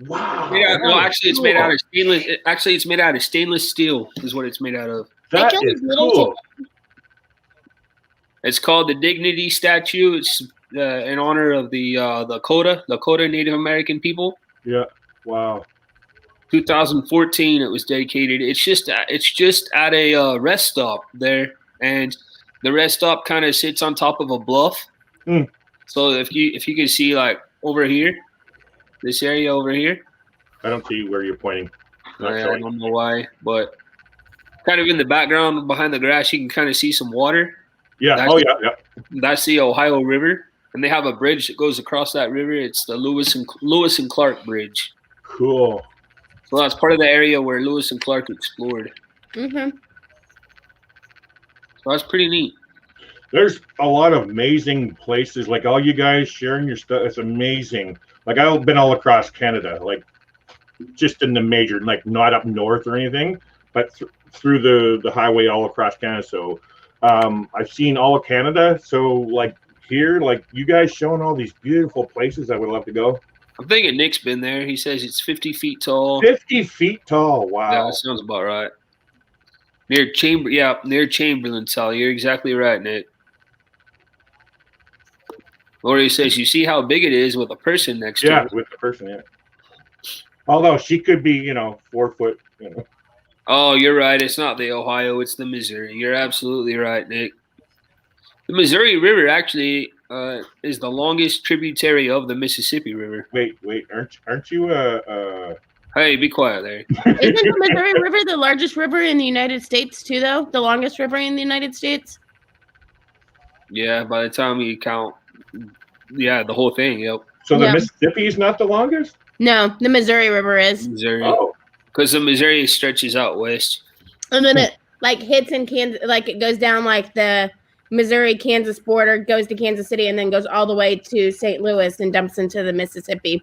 Wow. Well, actually, it's made out of stainless. Actually, it's made out of stainless steel. Is what it's made out of. That is cool. It's called the Dignity Statue. It's in honor of the Lakota Native American people. Yeah. Wow. 2014, it was dedicated. It's just at a rest stop there, and the rest stop kind of sits on top of a bluff. Mm. So if you can see like over here, this area over here. I don't see where you're pointing. I don't know why, but kind of in the background behind the grass, you can kind of see some water. Yeah. Yeah. That's the Ohio River, and they have a bridge that goes across that river. It's the Lewis and Clark Bridge. Cool. So that's part of the area where Lewis and Clark explored. Mm-hmm. So that's pretty neat. There's a lot of amazing places. Like all you guys sharing your stuff, it's amazing. Like I've been all across Canada, like just in the major, like not up north or anything, but through the highway all across Canada. So I've seen all of Canada. So like here, like you guys showing all these beautiful places, I would love to go. I'm thinking Nick's been there. He says it's 50 feet tall. 50 feet tall. Wow. Yeah, that sounds about right. Near Chamberlain, Sally. You're exactly right, Nick. Lori says, you see how big it is with a person next to it? Yeah, with the person, yeah. Although she could be, 4 foot, Oh, you're right. It's not the Ohio, it's the Missouri. You're absolutely right, Nick. The Missouri River actually is the longest tributary of the Mississippi River. Wait, aren't you Hey, be quiet there. Isn't the Missouri River the largest river in the United States too, though? The longest river in the United States? Yeah, by the time you count, the whole thing, yep. So the Mississippi is not the longest? No, the Missouri River is. Missouri. Oh. Because the Missouri stretches out west. And then it hits in Kansas, it goes down the Missouri-Kansas border, goes to Kansas City, and then goes all the way to St. Louis and dumps into the Mississippi.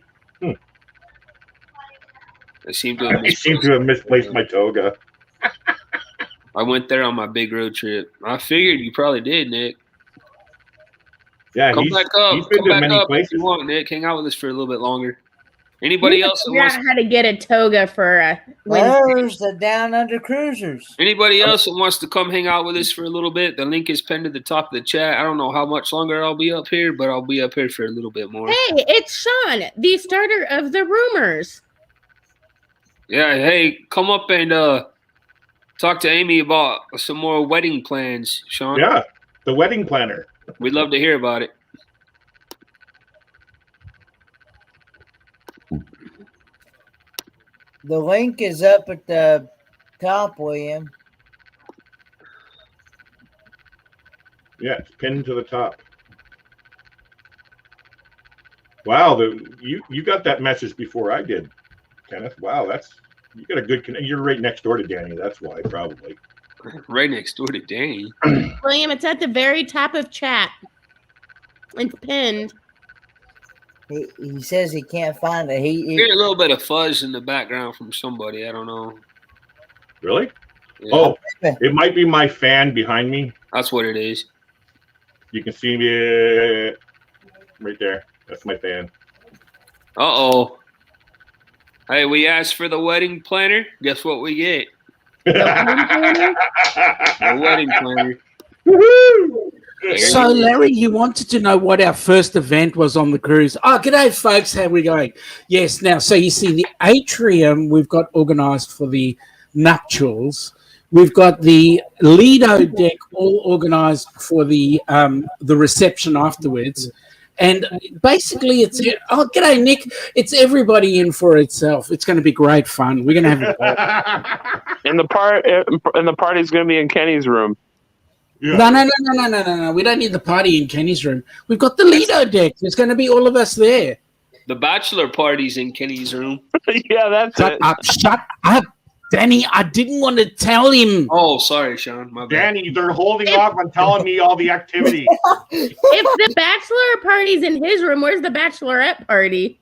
I seem to have misplaced my toga. I went there on my big road trip. I figured you probably did, Nick. Yeah, Come back up. He's been Come to back many up places. if you want, Nick. Hang out with us for a little bit longer. Anybody else that Figure out wants? how to get a toga for There's the Down Under Cruisers. Anybody else that wants to come hang out with us for a little bit? The link is pinned at the top of the chat. I don't know how much longer I'll be up here, but I'll be up here for a little bit more. Hey, it's Sean, the starter of the rumors. Yeah, hey, come up and talk to Amy about some more wedding plans, Sean. Yeah, the wedding planner. We'd love to hear about it. The link is up at the top, William. Yeah, it's pinned to the top. Wow, you got that message before I did, Kenneth. Wow, you got a good connection. You're right next door to Danny. That's why, probably. Right next door to Danny. William, it's at the very top of chat. It's pinned. He says he can't find it. Hear a little bit of fuzz in the background from somebody. I don't know. Really? Yeah. Oh, it might be my fan behind me. That's what it is. You can see me right there. That's my fan. Uh-oh. Hey, we asked for the wedding planner. Guess what we get? The wedding planner. Woohoo! So, Larry, you wanted to know what our first event was on the cruise. Oh, g'day, folks. How are we going? Yes, now, so you see the atrium we've got organised for the nuptials. We've got the Lido deck all organised for the reception afterwards. And basically, it's g'day, Nick. It's everybody in for itself. It's going to be great fun. We're going to have a And the party's going to be in Kenny's room. Yeah. No. We don't need the party in Kenny's room. We've got the Lido deck. There's going to be all of us there. The bachelor party's in Kenny's room. Yeah, that's it. Shut up, Danny. I didn't want to tell him. Oh, sorry, Sean. My bad. Danny, they're holding off on telling me all the activities. If the bachelor party's in his room, where's the bachelorette party?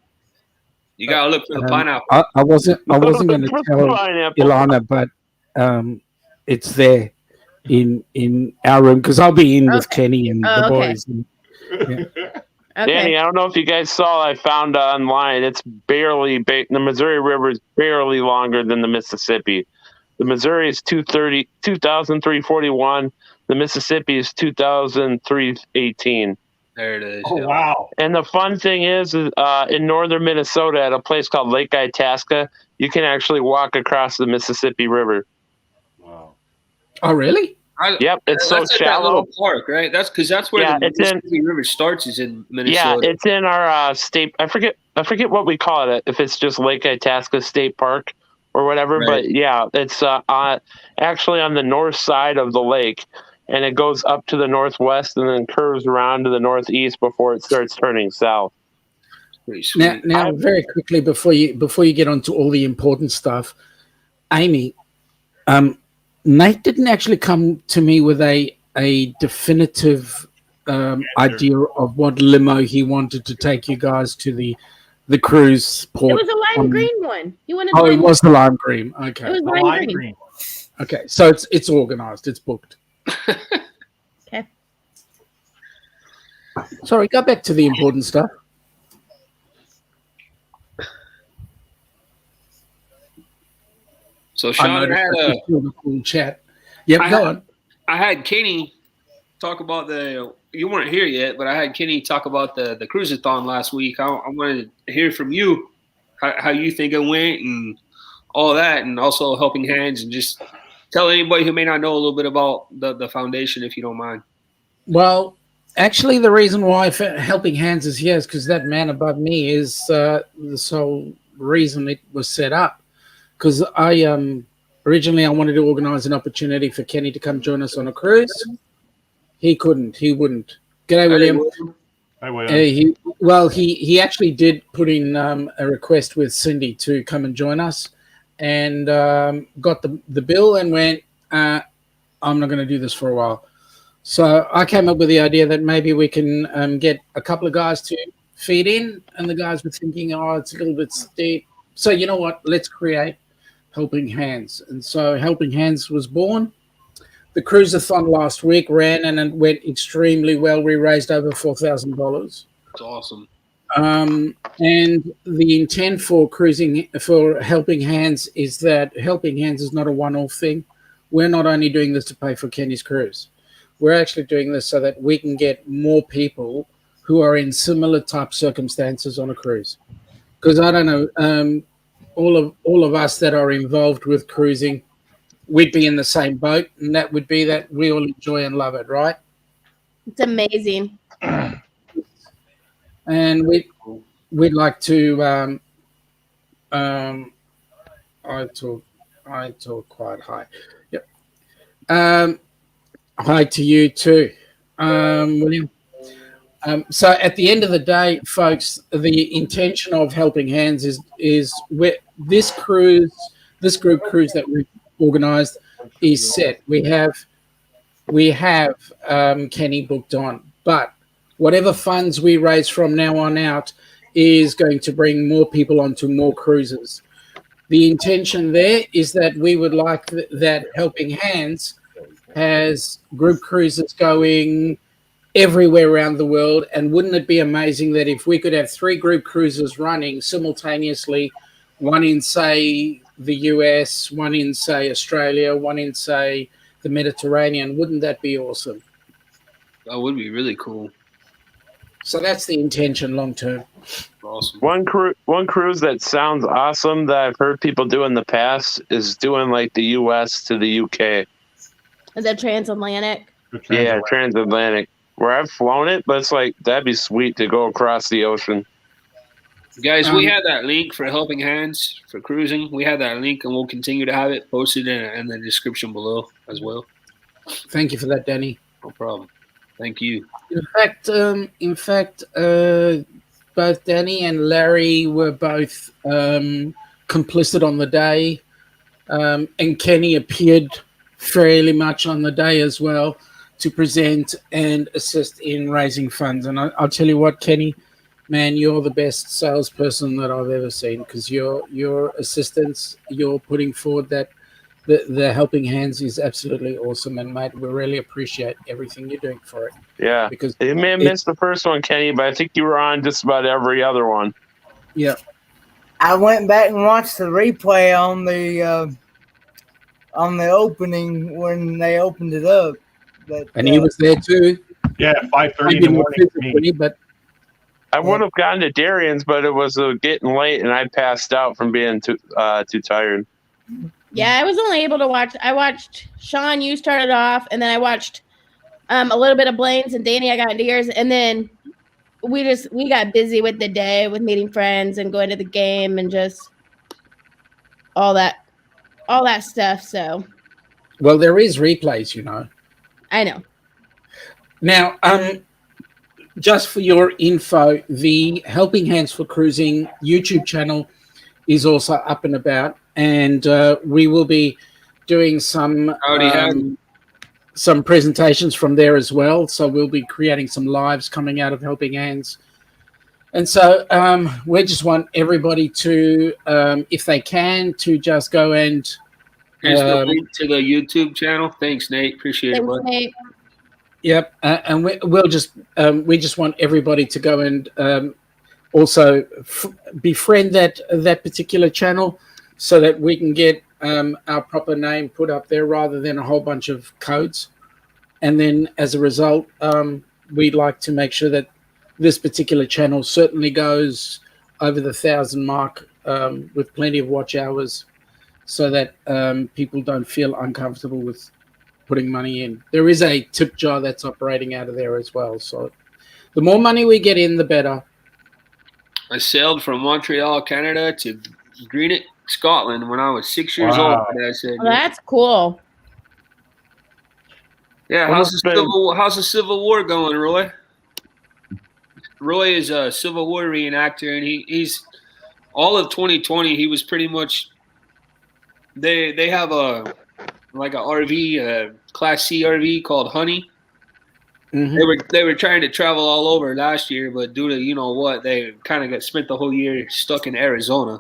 You gotta look for the pineapple. I wasn't going to tell Ilana, but it's there in our room because I'll be in with Kenny and the boys. And, Okay. Danny, I don't know if you guys saw, I found online, it's barely, the Missouri River is barely longer than the Mississippi. The Missouri is 2,341. The Mississippi is 2,318. There it is. Oh, wow. And the fun thing is in northern Minnesota at a place called Lake Itasca, you can actually walk across the Mississippi River. Wow. Oh, really? Yep, it's so that's at that shallow. little park, right? That's because that's where the Mississippi River starts. Is in Minnesota. Yeah, it's in our state. I forget what we call it. If it's just Lake Itasca State Park or whatever. Right. But yeah, it's actually on the north side of the lake, and it goes up to the northwest and then curves around to the northeast before it starts turning south. Pretty sweet. Now, very quickly before you get on to all the important stuff, Amy, Nate didn't actually come to me with a definitive idea of what limo he wanted to take you guys to the cruise port. It was a lime green one. You wanted? It was the lime green. Okay. It was lime green. Okay, so it's organized. It's booked. Okay. Sorry, go back to the important stuff. So Sean had a cool chat. Yep, go on. I had Kenny talk about you weren't here yet, but I had Kenny talk about the cruisathon last week. I wanted to hear from you how you think it went and all that, and also Helping Hands, and just tell anybody who may not know a little bit about the foundation, if you don't mind. Well, actually, the reason why Helping Hands is here is because that man above me is the sole reason it was set up. Because originally I wanted to organize an opportunity for Kenny to come join us on a cruise. He couldn't. He wouldn't. G'day, William. Hi, William. He actually did put in a request with Cindy to come and join us, and got the bill and went, I'm not going to do this for a while. So I came up with the idea that maybe we can get a couple of guys to feed in, and the guys were thinking, it's a little bit steep. So you know what? Let's create Helping Hands. And so Helping Hands was born. The cruisathon last week ran and it went extremely well. We raised over $4,000. That's awesome. And the intent for cruising for Helping Hands is that Helping Hands is not a one-off thing. We're not only doing this to pay for Kenny's cruise. We're actually doing this so that we can get more people who are in similar type circumstances on a cruise. Because I don't know, all of us that are involved with cruising, we'd be in the same boat, and that would be that we all enjoy and love it, right? It's amazing. And we'd like to. I talk quite high. Yep. Hi to you too, William. So at the end of the day, folks, the intention of Helping Hands is this group cruise that we've organised is set. We have Kenny booked on, but whatever funds we raise from now on out is going to bring more people onto more cruises. The intention there is that we would like that Helping Hands has group cruises going everywhere around the world. And wouldn't it be amazing that if we could have 3 group cruises running simultaneously, one in, say, the US, one in, say, Australia, one in, say, the Mediterranean? Wouldn't that be awesome? That would be really cool. So that's the intention long term. Awesome. One cruise that sounds awesome that I've heard people do in the past is doing like the US to the UK. Is that transatlantic? Yeah, transatlantic. Where I've flown it, but it's like that'd be sweet to go across the ocean. Guys, we had that link for Helping Hands for cruising. We had that link, and we'll continue to have it posted in the description below as well. Thank you for that, Danny. No problem. Thank you. In fact, both Danny and Larry were both complicit on the day, and Kenny appeared fairly much on the day as well to present and assist in raising funds. And I'll tell you what, Kenny, man, you're the best salesperson that I've ever seen, because your assistance, you're putting forward that the Helping Hands is absolutely awesome. And mate, we really appreciate everything you're doing for it. Yeah, because you may have missed the first one, Kenny, but I think you were on just about every other one. Yeah. I went back and watched the replay on the opening when they opened it up. But, and he was there too. Yeah, 5:30 in the morning. But I would have gone to Darian's, but it was getting late, and I passed out from being too tired. Yeah, I was only able to watch. I watched Sean. You started off, and then I watched a little bit of Blaine's, and Danny. I got into yours, and then we got busy with the day, with meeting friends and going to the game, and just all that stuff. So, well, there is replays, you know. I know. Now, just for your info, the Helping Hands for Cruising YouTube channel is also up and about, and we will be doing some presentations from there as well. So we'll be creating some lives coming out of Helping Hands. And so we just want everybody to, if they can, to just go and... Here's the link to the YouTube channel. Thanks, Nate. Appreciate it, bud. Nate. Yep, and we just want everybody to go and also befriend that particular channel, so that we can get our proper name put up there rather than a whole bunch of codes. And then as a result, we'd like to make sure that this particular channel certainly goes over the 1,000 mark with plenty of watch hours, so that people don't feel uncomfortable with putting money in. There is a tip jar that's operating out of there as well. So the more money we get in, the better. I sailed from Montreal, Canada to Greenock, Scotland when I was 6 years old. I said, well, that's cool. Yeah, how's the Civil War going, Roy? Roy is a Civil War reenactor, and he's all of 2020. He was pretty much. They have a RV, Class C RV called Honey. Mm-hmm. They were trying to travel all over last year, but due to they kind of spent the whole year stuck in Arizona,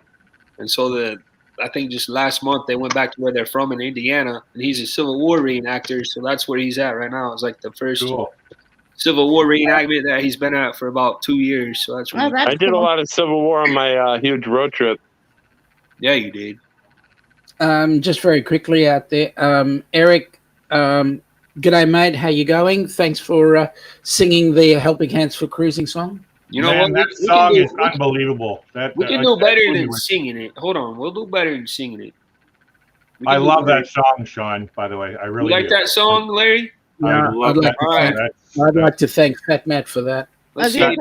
and so I think just last month they went back to where they're from in Indiana, and he's a Civil War reenactor, so that's where he's at right now. It's like the first Civil War reenactment that he's been at for about 2 years. So that's really I did a lot of Civil War on my huge road trip. Yeah, you did. Just very quickly out there, Eric. G'day, mate. How you going? Thanks for singing the "Helping Hands for Cruising" song. You know Man, what? that song is unbelievable. We can do better than singing it. Hold on, we'll do better than singing it. I love that song, Sean. By the way, I really You like do. that song, Larry? Yeah, I love that. I'd like to thank Fat Matt for that. Let's see it.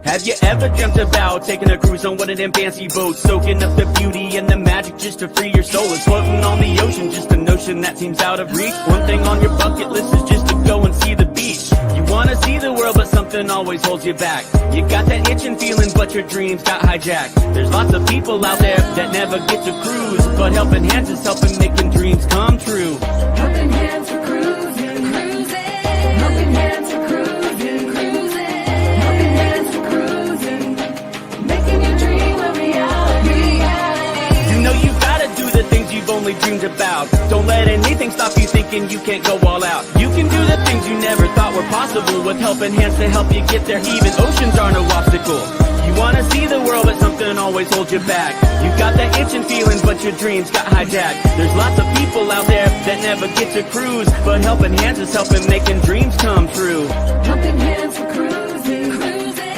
Have you ever dreamt about taking a cruise on one of them fancy boats, soaking up the beauty and the magic just to free your soul? It's floating on the ocean, just a notion that seems out of reach. One thing on your bucket list is just to go and see the beach. You wanna see the world, but something always holds you back. You got that itching feeling, but your dreams got hijacked. There's lots of people out there that never get to cruise, but Helping Hands is helping making dreams come true. Helping Hands for cruising, cruising. Helping Hands for cruising, cruising. Helping Hands for cruising, making your dream a reality. You know you gotta do the things you've only dreamed about. Don't let anything stop you thinking you can't go all out. You can do the things you never thought were possible with Helping Hands to help you get there. Even oceans are no obstacle. You wanna see the world, but something always holds you back. You got that itching feeling, but your dreams got hijacked. There's lots of people out there that never get to cruise, but Helping Hands is helping making dreams come true. Helping Hands for cruising, cruising.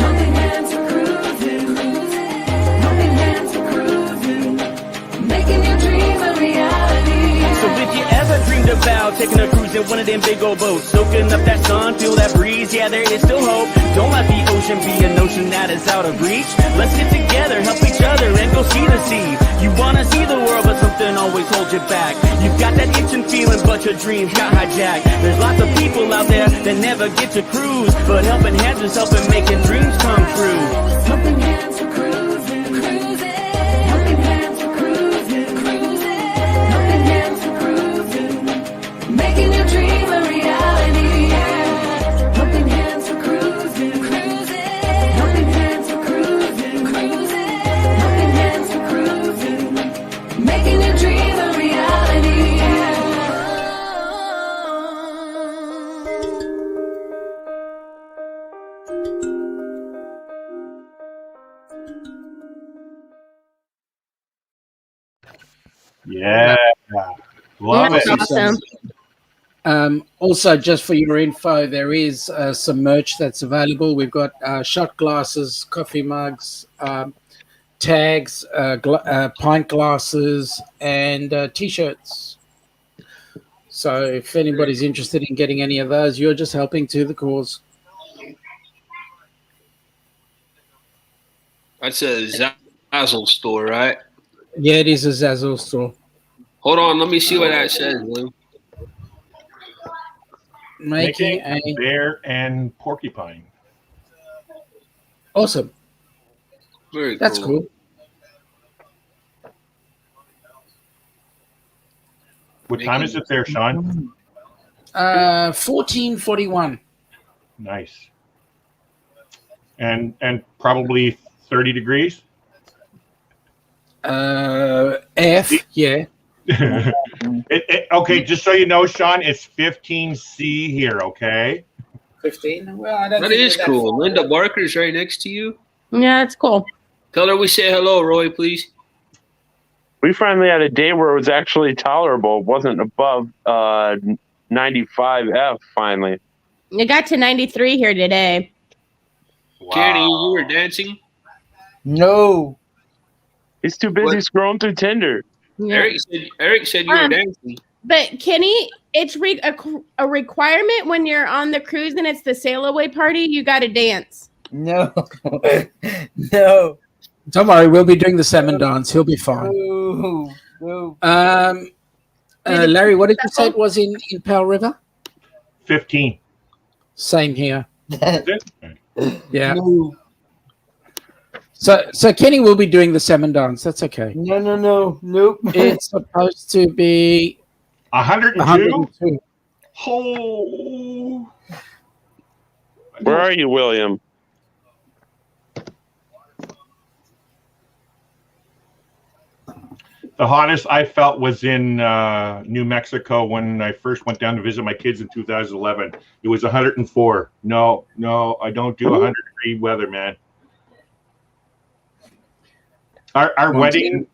Helping Hands for cruising, cruising. Helping Hands for cruising, making your dream a reality. So if you ever dreamed about taking a cruise in one of them big old boats, soaking up that sun, feel that breeze, yeah, there is still hope. Don't let the ocean be a notion that is out of reach. Let's get together, help each other, and go see the sea. You wanna see the world, but something always holds you back. You've got that itching feeling, but your dreams got hijacked. There's lots of people out there that never get to cruise, but Helping Hands is helping making dreams come true. Helping Hands for cruising, cruising. Helping Hands for cruising, cruising. Helping Hands for cruising, making your dream a reality. Helping Hands for cruising, cruising. Helping Hands for cruising, cruising. Helping Hands for cruising, making your dream a reality. Yeah, love That's it. awesome. Also, just for your info, there is some merch that's available. We've got shot glasses, coffee mugs, tags, pint glasses, and T-shirts. So if anybody's interested in getting any of those, you're just helping to the cause. That's a Zazzle store, right? Yeah, it is a Zazzle store. Hold on, let me see what that says, Lou. Making a bear and porcupine. Awesome. Very That's cool. What time is it there, Sean? 14:41. Nice. And probably 30 degrees. F, yeah. Okay, just so you know, Sean, it's 15 C here. Okay. 15. Well, I don't That think is we're cool. far. Linda Barker's right next to you. Yeah, it's cool. Tell her we say hello, Roy, please. We finally had a day where it was actually tolerable. It wasn't above 95 F finally. It got to 93 here today. Kenny, you were dancing? No. He's too busy scrolling through Tinder. Yeah. Eric said you were dancing. But Kenny, it's a requirement when you're on the cruise and it's the sail away party. You got to dance. No. No. Don't worry, we'll be doing the salmon dance. He'll be fine. No. Larry, what did you say it was in Powell River? 15. Same here. Yeah. No. So Kenny will be doing the salmon dance. That's okay. No. Nope. It's supposed to be 102. Oh. Where are you, William? The hottest I felt was in New Mexico when I first went down to visit my kids in 2011. It was 104. No, I don't do 100-degree weather, man. Our wedding,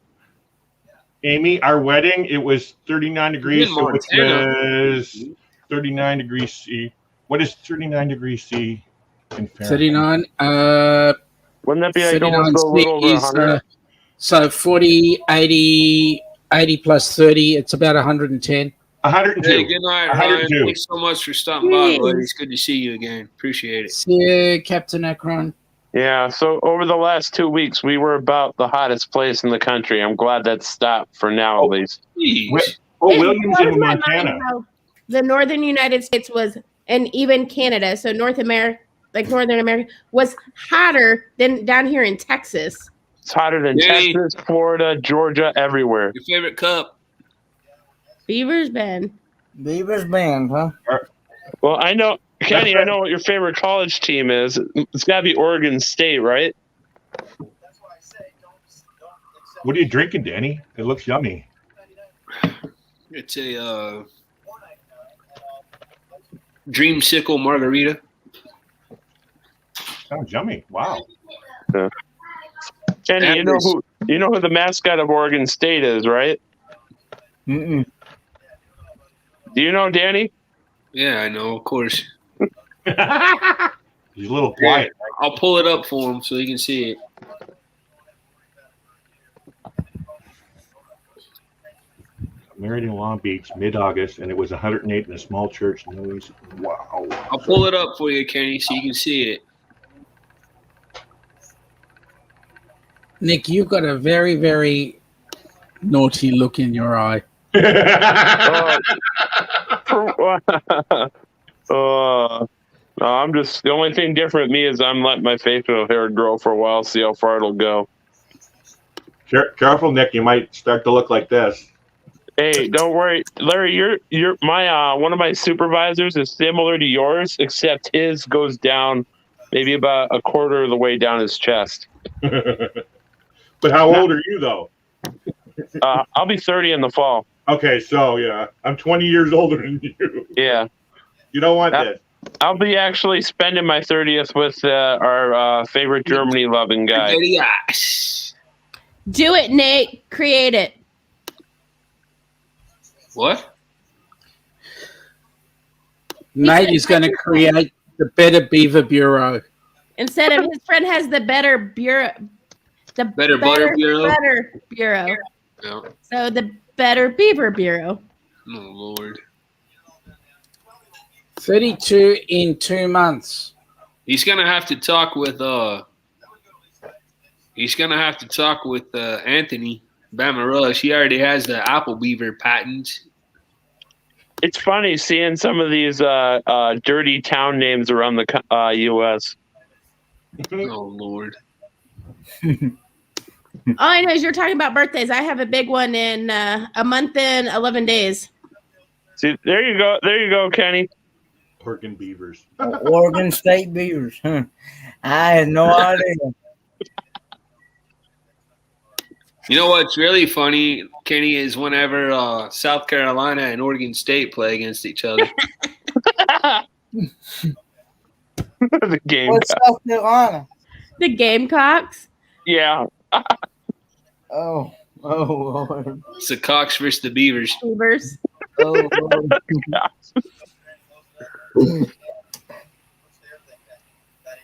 Amy, it was 39 degrees, so it was 39 degrees C. What is 39 degrees C in Fahrenheit? 39. Wouldn't that be like 39 almost a little over is 100? so 40, 80 plus 30. It's about 110. 102. Hey, good night, Ryan. 102. Thanks so much for stopping by, buddy. It's good to see you again. Appreciate it. See you, Captain Akron. Yeah, so over the last 2 weeks, we were about the hottest place in the country. I'm glad that stopped for now, at least. Williams in Montana. The northern United States was, and even Canada, so Northern America, was hotter than down here in Texas. It's hotter than Texas, Florida, Georgia, everywhere. Your favorite cup? Beaver's Bend. Beaver's Bend, huh? Well, I know, Kenny, I know what your favorite college team is. It's got to be Oregon State, right? What are you drinking, Danny? It looks yummy. It's a Dreamsicle margarita. Sounds yummy. Wow. Yeah. Kenny, you know who the mascot of Oregon State is, right? Mm-mm. Do you know, Danny? Yeah, I know, of course. He's a little quiet. I'll pull it up for him so he can see it. Married in Long Beach, mid-August, and it was 108 in a small church. Wow. I'll pull it up for you, Kenny, so you can see it. Nick, you've got a very, very naughty look in your eye. No, I'm just, the only thing different with me is I'm letting my facial hair grow for a while, see how far it'll go. Careful, Nick. You might start to look like this. Hey, don't worry, Larry. You're my one of my supervisors is similar to yours, except his goes down maybe about a quarter of the way down his chest. But how old are you, though? I'll be 30 in the fall. Okay, so yeah, I'm 20 years older than you. Yeah. You don't want this. I'll be actually spending my 30th with our favorite Germany-loving guy. Do it, Nate. Create it. What? Nate is going to create the Better Beaver Bureau. Instead of his friend has the Better Bureau. The Better Butter Bureau? Better Bureau. Yeah. So the Better Beaver Bureau. Oh, Lord. 32 in 2 months. He's gonna have to talk with Anthony Bamarush. He already has the Apple Beaver patent. It's funny seeing some of these dirty town names around the U.S. Oh, Lord. All I know is you're talking about birthdays. I have a big one in a month and 11 days. See, there you go, Kenny. Oregon Beavers. Oregon State Beavers. Huh. I had no idea. You know what's really funny, Kenny, is whenever South Carolina and Oregon State play against each other. The game. What's South Carolina? The Gamecocks. Yeah. Oh, Lord. It's the Cox versus the Beavers. Beavers. Oh,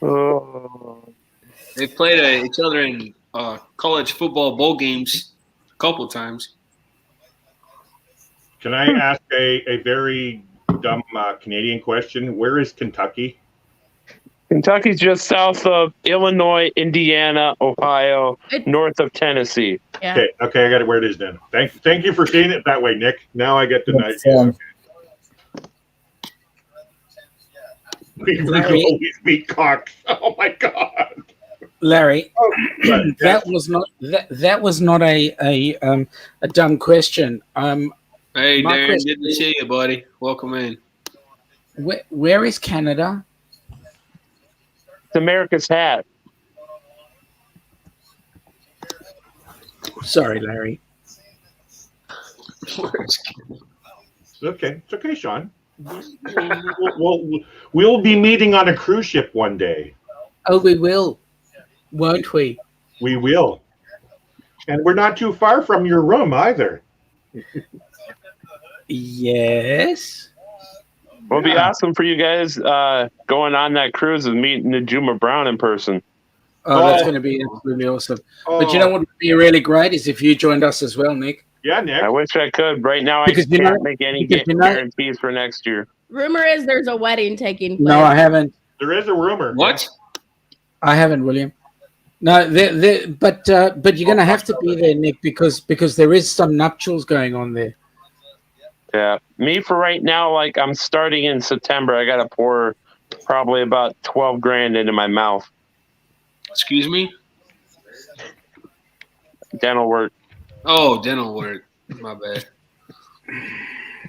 Lord. They played each other in college football bowl games a couple times. Can I ask a very dumb Canadian question? Where is Kentucky? Kentucky's just south of Illinois, Indiana, Ohio, north of Tennessee. Yeah. Okay, I got it where it is then. Thank you for saying it that way, Nick. Now I get the night. We always beat Cox. Oh my God, Larry, that was not a dumb question. Hey, Darren, question good to see you, buddy. Welcome in. Where is Canada? It's America's hat. Sorry, Larry. Okay, it's okay, Sean. We'll be meeting on a cruise ship one day. Oh, we will, won't we? We will. And we're not too far from your room either. Yes. Well, it'd be awesome for you guys going on that cruise and meeting Najuma Brown in person. Oh, that's going to be absolutely awesome. But you know what would be really great is if you joined us as well, Nick. Yeah, Nick. I wish I could. Right now, Because I you know- can't make any because you know- guarantees for next year. Rumor is there's a wedding taking place. No, I haven't. There is a rumor. What? I haven't, William. No, but you're going to have to be there, Nick, because there is some nuptials going on there. Yeah, me for right now, like I'm starting in September. I got to pour probably about 12 grand into my mouth. Excuse me? Dental work. Oh, dental work. My bad.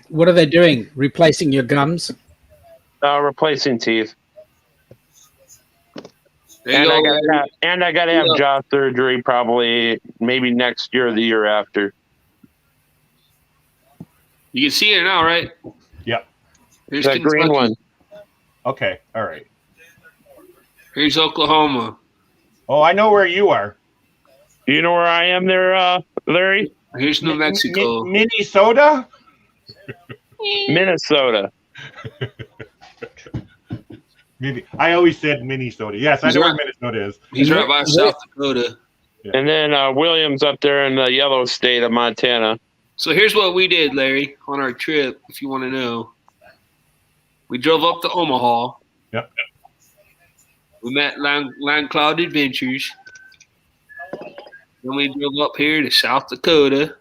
What are they doing? Replacing your gums? Replacing teeth. There And you I go, gotta Larry. have Yeah. jaw surgery probably maybe next year or the year after. You can see it now, right? Yep. Here's That green Kentucky. one. Okay, all right. Here's Oklahoma. Oh, I know where you are. Do you know where I am there, Larry? Here's New Mexico. Minnesota? Minnesota. I always said Minnesota. Yes, I He's know where right. Minnesota is. He's right by South Dakota. And then Williams up there in the yellow state of Montana. So here's what we did, Larry, on our trip, if you want to know. We drove up to Omaha. Yep. We met Land Cloud Adventures. Then we drove up here to South Dakota.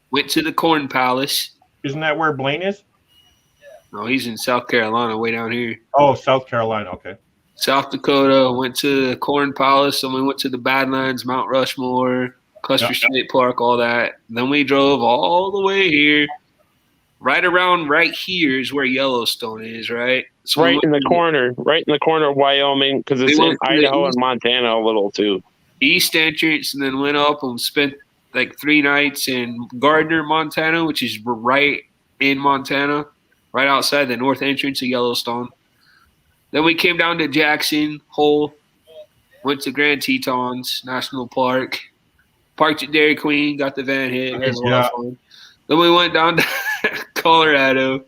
Went to the Corn Palace. Isn't that where Blaine is? No, he's in South Carolina, way down here. Oh, South Carolina. Okay. South Dakota, went to the Corn Palace, and we went to the Badlands, Mount Rushmore, Custer State Park, all that. Then we drove all the way here. Right around right here is where Yellowstone is, right? So Right in the corner of Wyoming, because it's in Idaho and east, Montana a little too. east entrance, and then went up and spent like 3 nights in Gardner, Montana, which is right in Montana, right outside the north entrance of Yellowstone. Then we came down to Jackson Hole, went to Grand Tetons National Park, parked at Dairy Queen, got the van hit. It was a lot of fun. Then we went down to Colorado,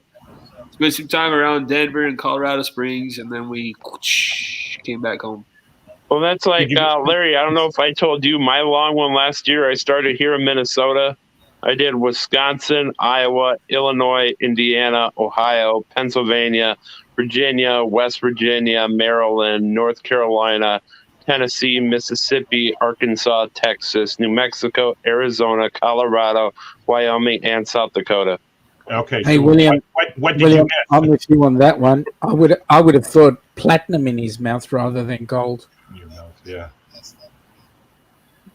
spent some time around Denver and Colorado Springs, and then we came back home. Well, that's like Larry. I don't know if I told you my long one last year. I started here in Minnesota. I did Wisconsin, Iowa, Illinois, Indiana, Ohio, Pennsylvania, Virginia, West Virginia, Maryland, North Carolina, Tennessee, Mississippi, Arkansas, Texas, New Mexico, Arizona, Colorado, Wyoming, and South Dakota. Okay. Hey, so William. What did William, you miss? I'm with you on that one. I would have thought platinum in his mouth rather than gold. Yeah.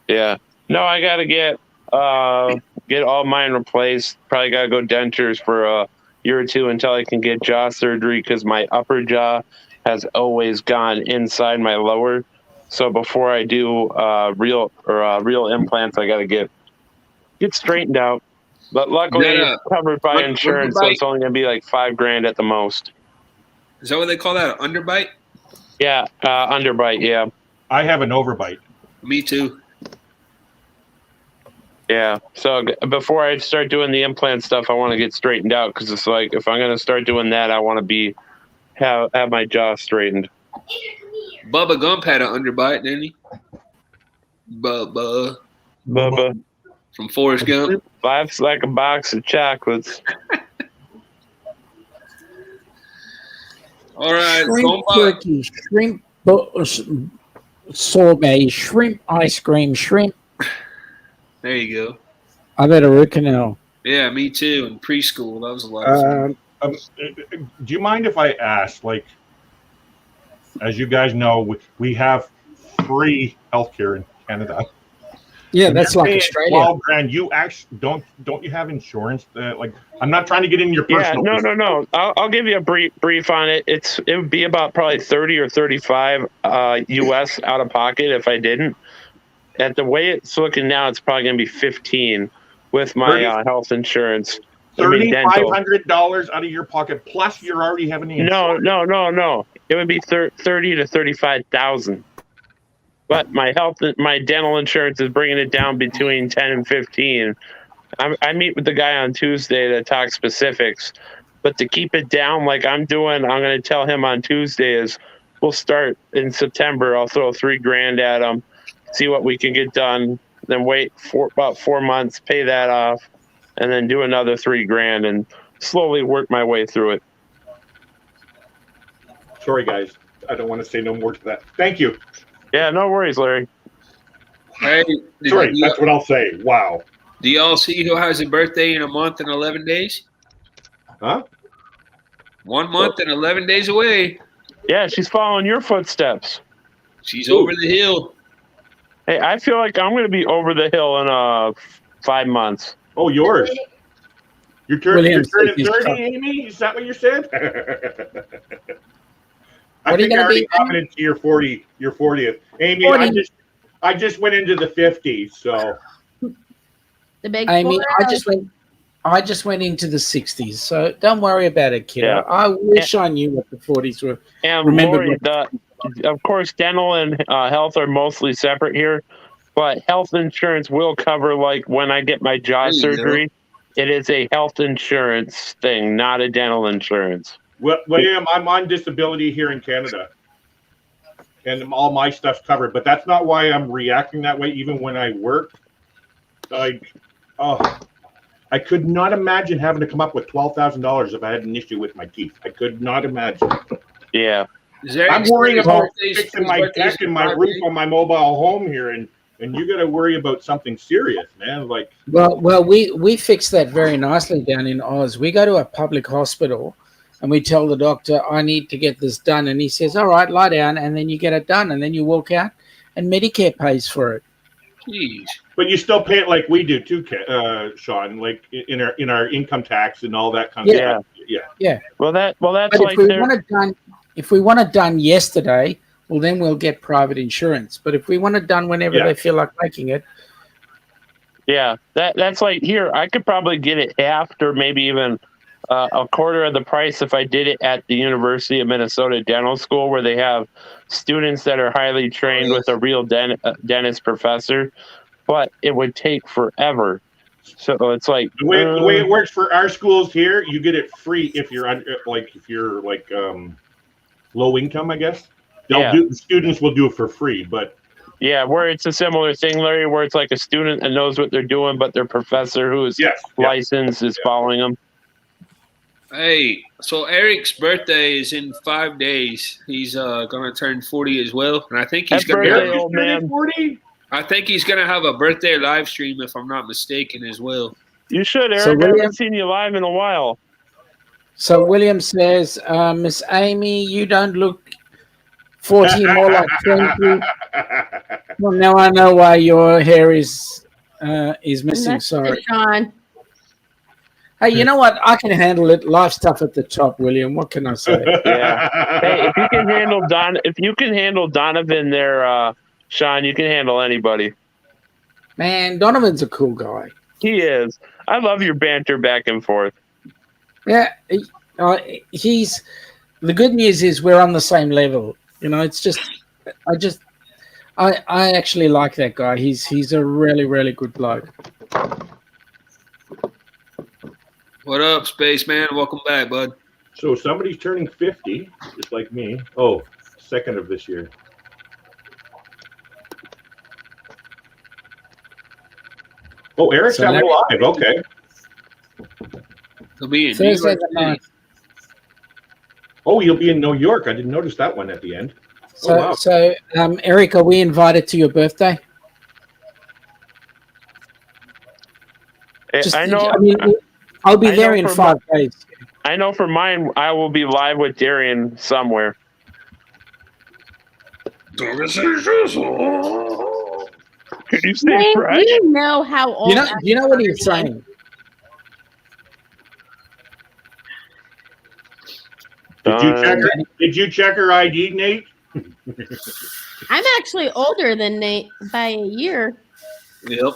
Yeah. No, I got to get all mine replaced. Probably got to go dentures for a year or two until I can get jaw surgery because my upper jaw has always gone inside my lower. So before I do real implants, I got to get straightened out. But luckily, it's covered by insurance, so it's only going to be like $5,000 at the most. Is that what they call that? An underbite? Yeah, underbite. Yeah. I have an overbite. Me too. Yeah. So before I start doing the implant stuff, I want to get straightened out because it's like if I'm going to start doing that, I want to have my jaw straightened. Bubba Gump had an underbite, didn't he? Bubba. From Forrest Gump. Life's like a box of chocolates. All right. Shrimp turkey, shrimp sorbet, shrimp ice cream, shrimp. There you go. I bet a root canal. Yeah, me too. In preschool, that was a lot of fun. Do you mind if I ask, like, as you guys know, we have free healthcare in Canada. Yeah, And that's you're like paying Australia. $12,000. You actually don't you have insurance? Like, I'm not trying to get into your Yeah, personal. no. I'll give you a brief on it. It would be about probably 30 or 35 US out of pocket if I didn't. At the way it's looking now, it's probably going to be 15. with my health insurance. I mean, dental. $3,500 out of your pocket, plus you're already having the insurance. No. It would be 30 to 35,000. But my dental insurance is bringing it down between 10 and 15. I meet with the guy on Tuesday to talk specifics. But to keep it down like I'm doing, I'm going to tell him on Tuesday is we'll start in September. I'll throw $3,000 at him, see what we can get done, then wait for about 4 months, pay that off, and then do another $3,000 and slowly work my way through it. Sorry, guys. I don't want to say no more to that. Thank you. Yeah, no worries, Larry. Hey, sorry, that's what I'll say. Wow. Do y'all see who has a birthday in a month and 11 days? Huh? 1 month and 11 days away. Yeah, she's following your footsteps. She's over the hill. Hey, I feel like I'm going to be over the hill in 5 months. Oh, yours. You're turning 30, William, Amy? Is that what you said? I What are you think I gonna already be? commented to your 40th. Amy, 40. I just went into the 50s, so. The big Amy, 40. I just went into the 60s, so don't worry about it, kiddo. Yeah. I wish I knew what the 40s were. And Remember Lori, of course, dental and health are mostly separate here, but health insurance will cover, like, when I get my jaw surgery, it is a health insurance thing, not a dental insurance. Well, William, I'm on disability here in Canada, and all my stuff's covered. But that's not why I'm reacting that way. Even when I work, I could not imagine having to come up with $12,000 if I had an issue with my teeth. I could not imagine. Yeah, I'm worrying about fixing my deck and my roof on my mobile home here, and you got to worry about something serious, man. Like, well, we fixed that very nicely down in Oz. We go to a public hospital. And we tell the doctor, I need to get this done. And he says, all right, lie down. And then you get it done. And then you walk out and Medicare pays for it. Jeez. But you still pay it like we do too, Sean, like in our income tax and all that kind of stuff. Yeah. Well, that's but like if we want it done yesterday, well, then we'll get private insurance. But if we want it done whenever they feel like making it. Yeah, that's like here. I could probably get it half or maybe even a quarter of the price if I did it at the University of Minnesota Dental School, where they have students that are highly trained with a real dentist professor, but it would take forever. So it's like the way it works for our schools here, you get it free if you're low income, I guess. Students will do it for free, but yeah, where it's a similar thing, Larry, where it's like a student that knows what they're doing, but their professor who is licensed is following them. Hey, so Eric's birthday is in 5 days. He's gonna turn 40 as well, and I think he's gonna 40. I think he's gonna have a birthday live stream, if I'm not mistaken, as well. You should, Eric. So I William- haven't seen you live in a while. So William says, Miss Amy, you don't look 40, more like 20. Well, now I know why your hair is missing. Sorry. Sean. Hey, you know what? I can handle it. Life's tough at the top, William. What can I say? Yeah. Hey, if you can handle Donovan there, Sean, you can handle anybody. Man, Donovan's a cool guy. He is. I love your banter back and forth. Yeah, he's. The good news is we're on the same level. You know, it's just, I actually like that guy. He's a really, really good bloke. What up, Spaceman? Welcome back, bud. So somebody's turning 50, just like me. Oh, 2nd of this year. Oh, Eric's So having Larry- live. Okay. He'll be in Thursday New York the City. 9th. Oh, you'll be in New York. I didn't notice that one at the end. So, Eric, are we invited to your birthday? I know. I mean, I'll be I there know in for 5 days. I know for mine, I will be live with Darian somewhere. Can you stay Man, fresh? do you know how old? You know what he's saying? Did you check her ID, Nate? I'm actually older than Nate by a year. Yep.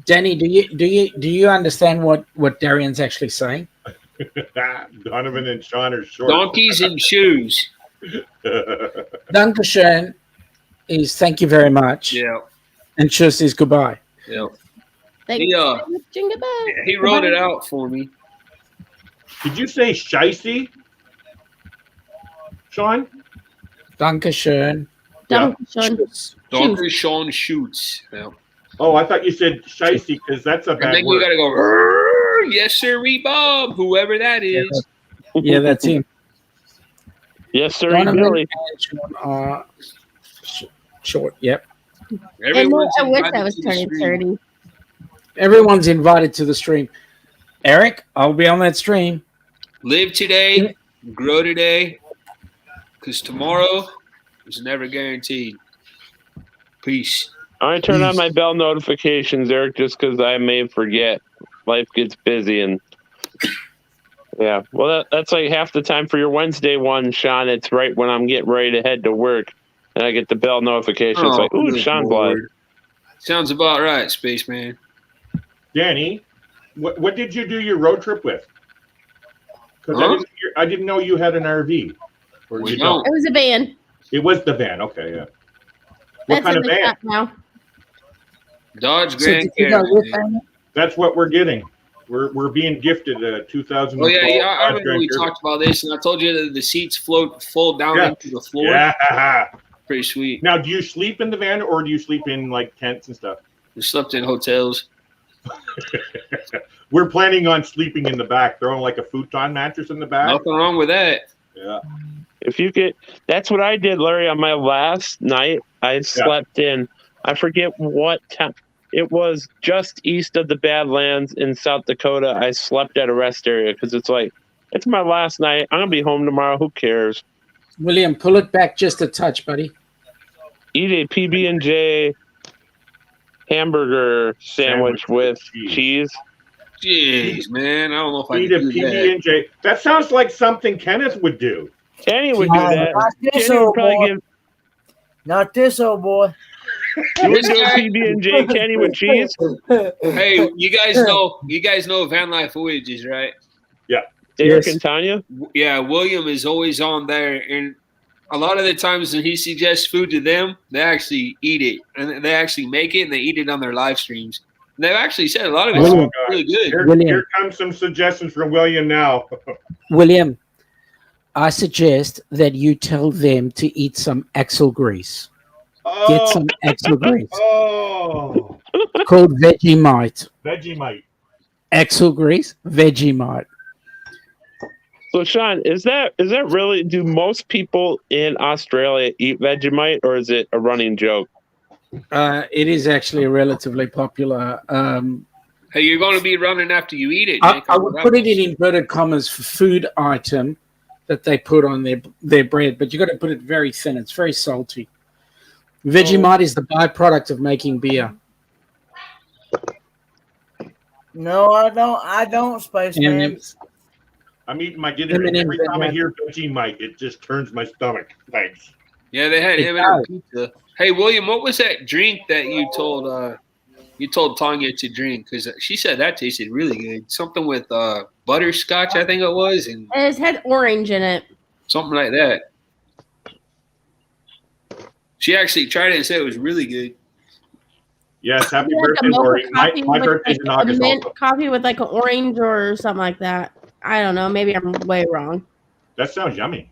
Danny, do you understand what Darian's actually saying? Donovan and Sean are short. Donkeys and shoes. Dankeschön is thank you very much. Yeah. And tschüss is goodbye. Yeah. Thank He, you. Jingle bell. he wrote it out for me. Did you say shicey, Sean? Dankeschön. Dankeschön. Dr. Sean shoots. Yeah. Oh, I thought you said shicey because that's a And bad then word. you gotta go, "Rrrr, yes, sir, Bob, whoever that is. Yeah, that's him. Yes, sir, Donovan Billy. and Sean are short. Yep. And I wish I was turning 30. Everyone's invited to the stream. Eric, I'll be on that stream. Live today, grow today, because tomorrow is never guaranteed. Peace. I turn on my bell notifications, Eric, just because I may forget. Life gets busy, and yeah. Well, that's like half the time for your Wednesday one, Sean. It's right when I'm getting ready to head to work, and I get the bell notification. It's like, ooh, good Sean's Lord. live. Sounds about right, Spaceman. Danny, what did you do your road trip with? Because Huh? I didn't know you had an RV. Or We you don't. It was a van. It was the van. Okay, yeah. What That's kind in of the van? shop now. Dodge So Grand did you go with Caravan. them? That's what we're getting. We're being gifted a 2012 Oh yeah, I Dodge remember Grand we Caravan. talked about this, and I told you that the seats fold down Yeah. into the floor. Yeah. Pretty sweet. Now, do you sleep in the van or do you sleep in like tents and stuff? We slept in hotels. We're planning on sleeping in the back, throwing like a futon mattress in the back. Nothing wrong with that. Yeah. If you get, that's what I did, Larry. On my last night, I slept in. I forget what town. It was just east of the Badlands in South Dakota. I slept at a rest area because it's like, it's my last night. I'm gonna be home tomorrow. Who cares? William, pull it back just a touch, buddy. Eat a PB&J hamburger sandwich with cheese. Jeez, man, I don't know if I Eat can a do that. PB&J. That sounds like something Kenneth would do. Kenny would do that. Not this Kenny would old probably boy. give. Not this old boy. You would do a PB&J Kenny with cheese? Hey, you guys know Van Life Voyages, right? Yeah. Derek and Tanya? Yeah, William is always on there, and a lot of the times when he suggests food to them, they actually eat it, and they actually make it, and they eat it on their live streams. And they've actually said a lot of it's Oh, God. really good. Here comes some suggestions from William now. William, I suggest that you tell them to eat some axle grease. Get some axle grease Oh, called Vegemite. Vegemite. Axle grease, Vegemite. So, Sean, is that really? Do most people in Australia eat Vegemite, or is it a running joke? It is actually relatively popular. Hey, you're going to be running after you eat it. I Nick. would put it in inverted commas for food item that they put on their bread, but you got to put it very thin. It's very salty. Vegemite is the byproduct of making beer. No, I don't, Spaceman. M&Ms. I'm eating my dinner, and every time I hear Vegemite, it just turns my stomach. Thanks. Yeah, they had It him and pizza. Hey, William, what was that drink that you told Tanya to drink? Because she said that tasted really good. Something with butterscotch, I think it was, and It had orange in it. something like that. She actually tried it and said it was really good. Yes, happy Like a birthday, mocha Lori. coffee My with birthday's in like a August mint also. coffee with like an orange or something like that. I don't know. Maybe I'm way wrong. That sounds yummy.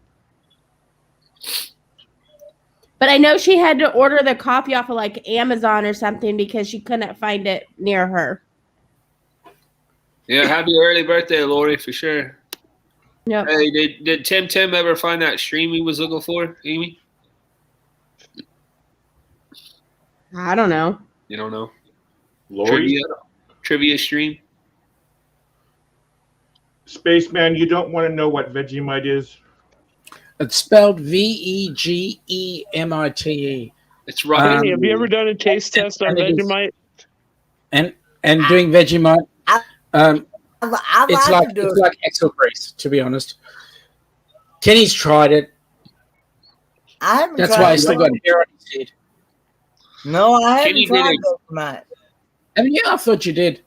But I know she had to order the coffee off of like Amazon or something because she couldn't find it near her. Yeah, happy early birthday, Lori, for sure. Yep. Hey, did Tim ever find that stream he was looking for, Amy? I don't know. You don't know? Lori? Trivia stream? Spaceman, you don't want to know what Vegemite is? It's spelled Vegemite. It's right. Kenny, have you ever done a taste test on and it is- Vegemite? And doing Vegemite, I'd it's like like to do it's it. like axle grease, to be honest. Kenny's tried it. I haven't That's tried why I it. still got hair on his head. No, I haven't Kenny tried did Vegemite. Haven't you? I thought you did.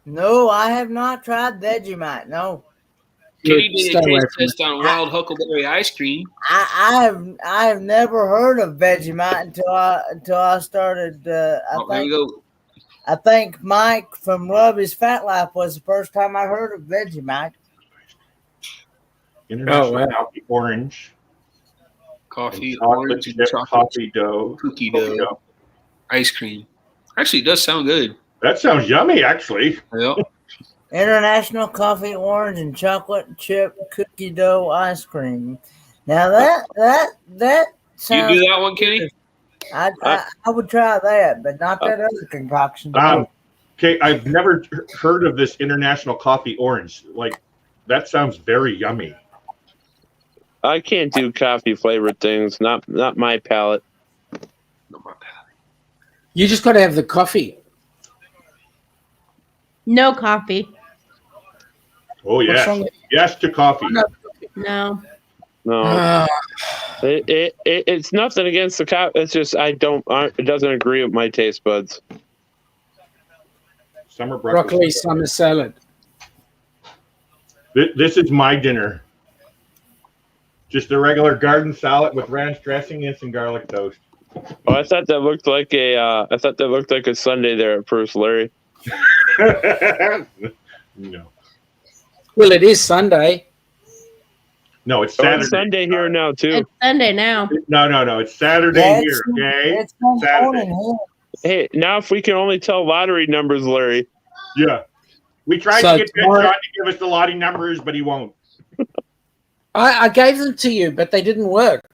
No, I have not tried Vegemite. No. Kenny did Stay a away taste from test on wild huckleberry ice cream. I have never heard of Vegemite until I started. There we go. I think Mike from Love His Fat Life was the first time I heard of Vegemite. International Coffee Orange. Coffee, Chocolate orange, chip, and chocolate coffee dough. cookie dough, ice cream. Actually, it does sound good. That sounds yummy, actually. Yeah. International Coffee Orange and Chocolate Chip Cookie Dough Ice Cream. Now that You sounds. do that one, Kenny? I would try that, but not that other concoction. Okay, I've never heard of this International Coffee Orange. Like, that sounds very yummy. I can't do coffee flavored things. Not my palate. You just got to have the coffee. No coffee. Oh, yes. wrong with- Yes to coffee. No. No, it's nothing against the coffee. It's just it doesn't agree with my taste buds. Summer Broccoli breakfast. summer salad. This is my dinner. Just a regular garden salad with ranch dressing and some garlic toast. Oh, I thought that looked like a Sunday there at first, Larry. No. Well, it is Sunday. No, it's Oh, Saturday. it's Sunday here now too. It's Sunday now. No. It's Saturday Yeah, here, okay? It's Sunday Saturday. morning here. Hey, now if we can only tell lottery numbers, Larry. Yeah. We tried So to get Ben tomorrow- John to give us the lottery numbers, but he won't. I gave them to you, but they didn't work.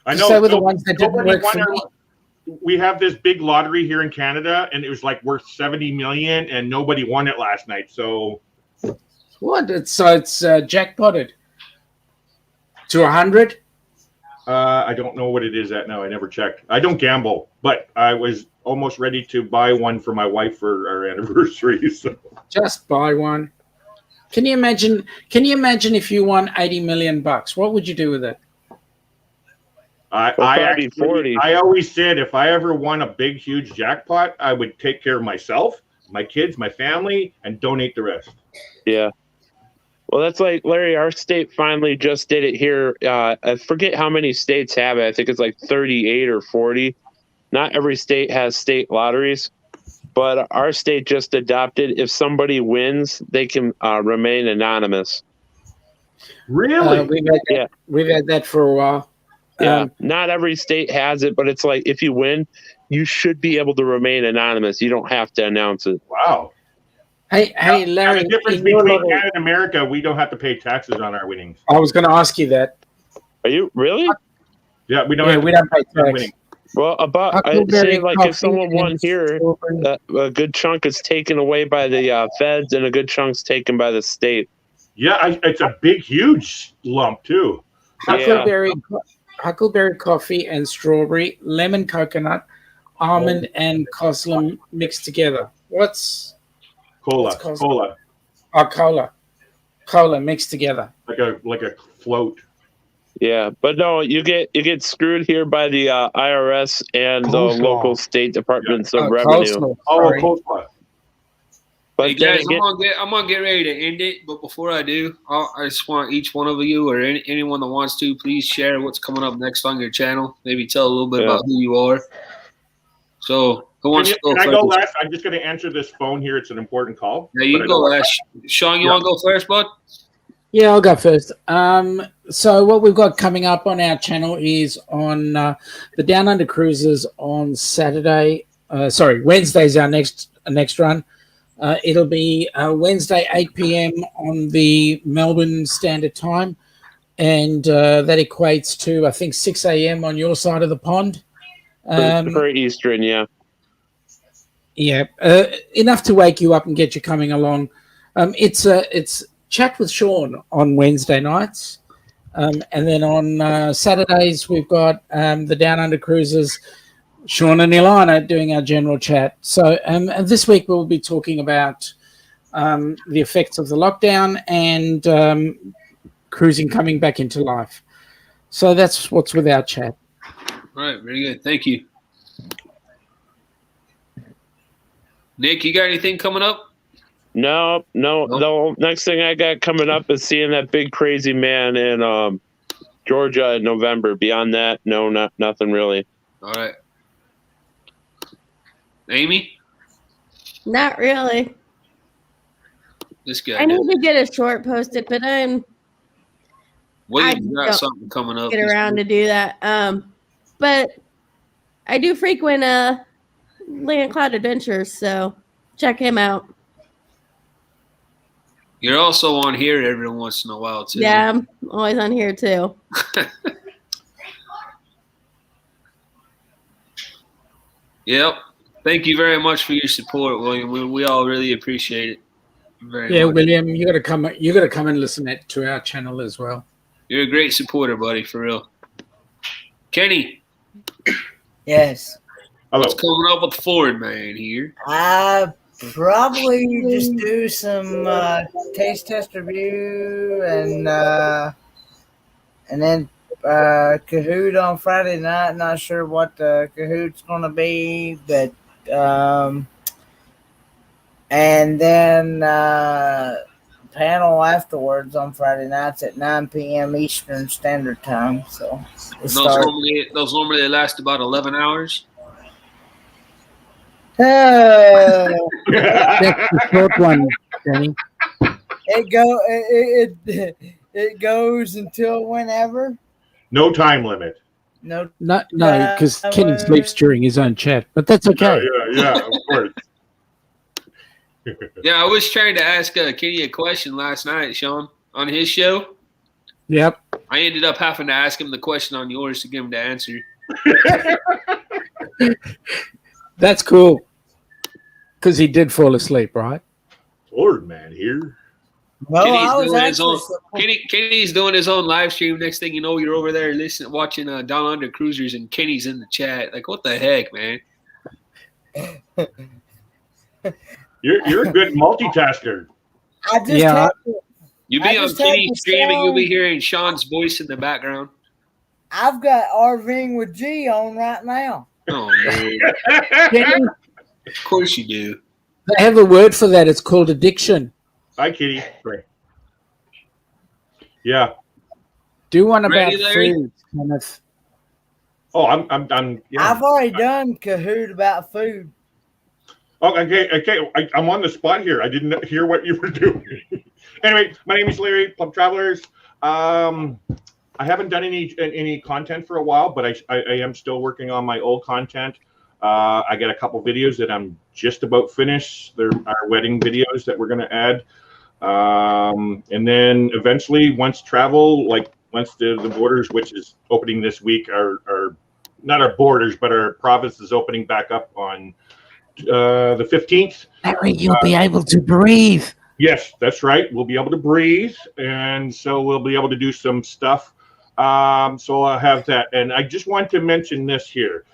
I know. They were the ones that didn't nobody work for won me. We have this big lottery here in Canada, and it was like worth 70 million, and nobody won it last night. So What? It's jackpotted to 100. I don't know what it is at now. I never checked. I don't gamble, but I was almost ready to buy one for my wife for our anniversary. So Just buy one. Can you imagine if you won 80 million bucks? What would you do with it? I always said if I ever won a big, huge jackpot, I would take care of myself, my kids, my family, and donate the rest. Yeah. Well, that's like Larry. Our state finally just did it here. I forget how many states have it. I think it's like 38 or 40. Not every state has state lotteries, but our state just adopted. If somebody wins, they can remain anonymous. Really? We've had that for a while. Yeah. Not every state has it, but it's like if you win, you should be able to remain anonymous. You don't have to announce it. Wow. Hey, Larry. The difference in your between little- Canada and America, we don't have to pay taxes on our winnings. I was going to ask you that. Are you really? Yeah, we don't. Yeah, have we to don't pay on tax. winnings. Well, I'd Huckleberry say like coffee if someone won and here, that a good chunk is taken away by the feds, and a good chunk's taken by the state. Yeah, it's a big, huge lump too. Huckleberry coffee and strawberry, lemon coconut, almond and coslam mixed together. What's Cola. Oh, cola mixed together. Like a float. Yeah, but no, you get screwed here by the IRS and the Coleslaw. local state departments of Oh, revenue. coleslaw. Oh, Sorry. coleslaw. But Hey then guys, I'm gonna get ready to end it. But before I do, I just want each one of you or anyone that wants to please share what's coming up next on your channel. Maybe tell a little bit about who you are. So who wants to go Can I first? go last? I'm just going to answer this phone here. It's an important call. Yeah, you But I go don't- last. Sean, you Yeah. want to go first, bud? Yeah, I'll go first. So what we've got coming up on our channel is on the Down Under Cruises on Wednesday's our next run. It'll be Wednesday 8 p.m. on the Melbourne Standard Time, and that equates to I think 6 a.m. on your side of the pond. For Eastern, yeah. Yeah, enough to wake you up and get you coming along. It's Chat with Sean on Wednesday nights, and then on Saturdays we've got the Down Under Cruises, Sean and Ilana doing our general chat. So and this week we'll be talking about the effects of the lockdown and cruising coming back into life. So that's what's with our chat. All right, very good. Thank you. Nick, you got anything coming up? No. The next thing I got coming up is seeing that big crazy man in Georgia in November. Beyond that, no, nothing really. All right. Amy? Not really. This guy. I need to get a short posted, but William's got don't something coming up. get around to do that. But I do frequent Land Cloud Adventures, so check him out. You're also on here every once in a while, too. Yeah, I'm always on here too. Yep. Thank you very much for your support, William. We all really appreciate it. Very much. William, you gotta come and listen to our channel as well. You're a great supporter, buddy, for real. Kenny. Yes. What's coming up with Ford, man, here? I probably just do some taste test review and then Kahoot on Friday night. Not sure what the Kahoot's gonna be, but and then panel afterwards on Friday nights at 9 p.m. Eastern Standard Time. So Those normally last about 11 hours. That's the short one, Danny. It goes until whenever. No time limit. No, because Kenny sleeps during his own chat, but that's okay. Yeah, of course. Yeah, I was trying to ask Kenny a question last night, Sean, on his show. Yep. I ended up having to ask him the question on yours to get him to answer. That's cool. Because he did fall asleep, right? Lord, man, here. Well, Kenny's doing his own live stream. Next thing you know, you're over there watching Down Under Cruisers, and Kenny's in the chat. Like, what the heck, man? You're a good multitasker. You be on Kenny's stream and you'll be hearing Sean's voice in the background. I've got RVing with G on right now. Oh, man. Of course you do. They have a word for that. It's called addiction. Hi, Kitty. Sorry. Yeah. Do one about Ready, Larry? food, Kenneth. Oh, I'm. Yeah. I've already done Kahoot about food. Oh, okay. I'm on the spot here. I didn't hear what you were doing. Anyway, my name is Larry, Plum Travelers. I haven't done any content for a while, but I am still working on my old content. I got a couple videos that I'm just about finished. They're our wedding videos that we're going to add. And then eventually, once the borders, which is opening this week, are not our borders, but our province is opening back up on the 15th. Larry, you'll be able to breathe. Yes, that's right. We'll be able to breathe, and so we'll be able to do some stuff. So I'll have that. And I just want to mention this here.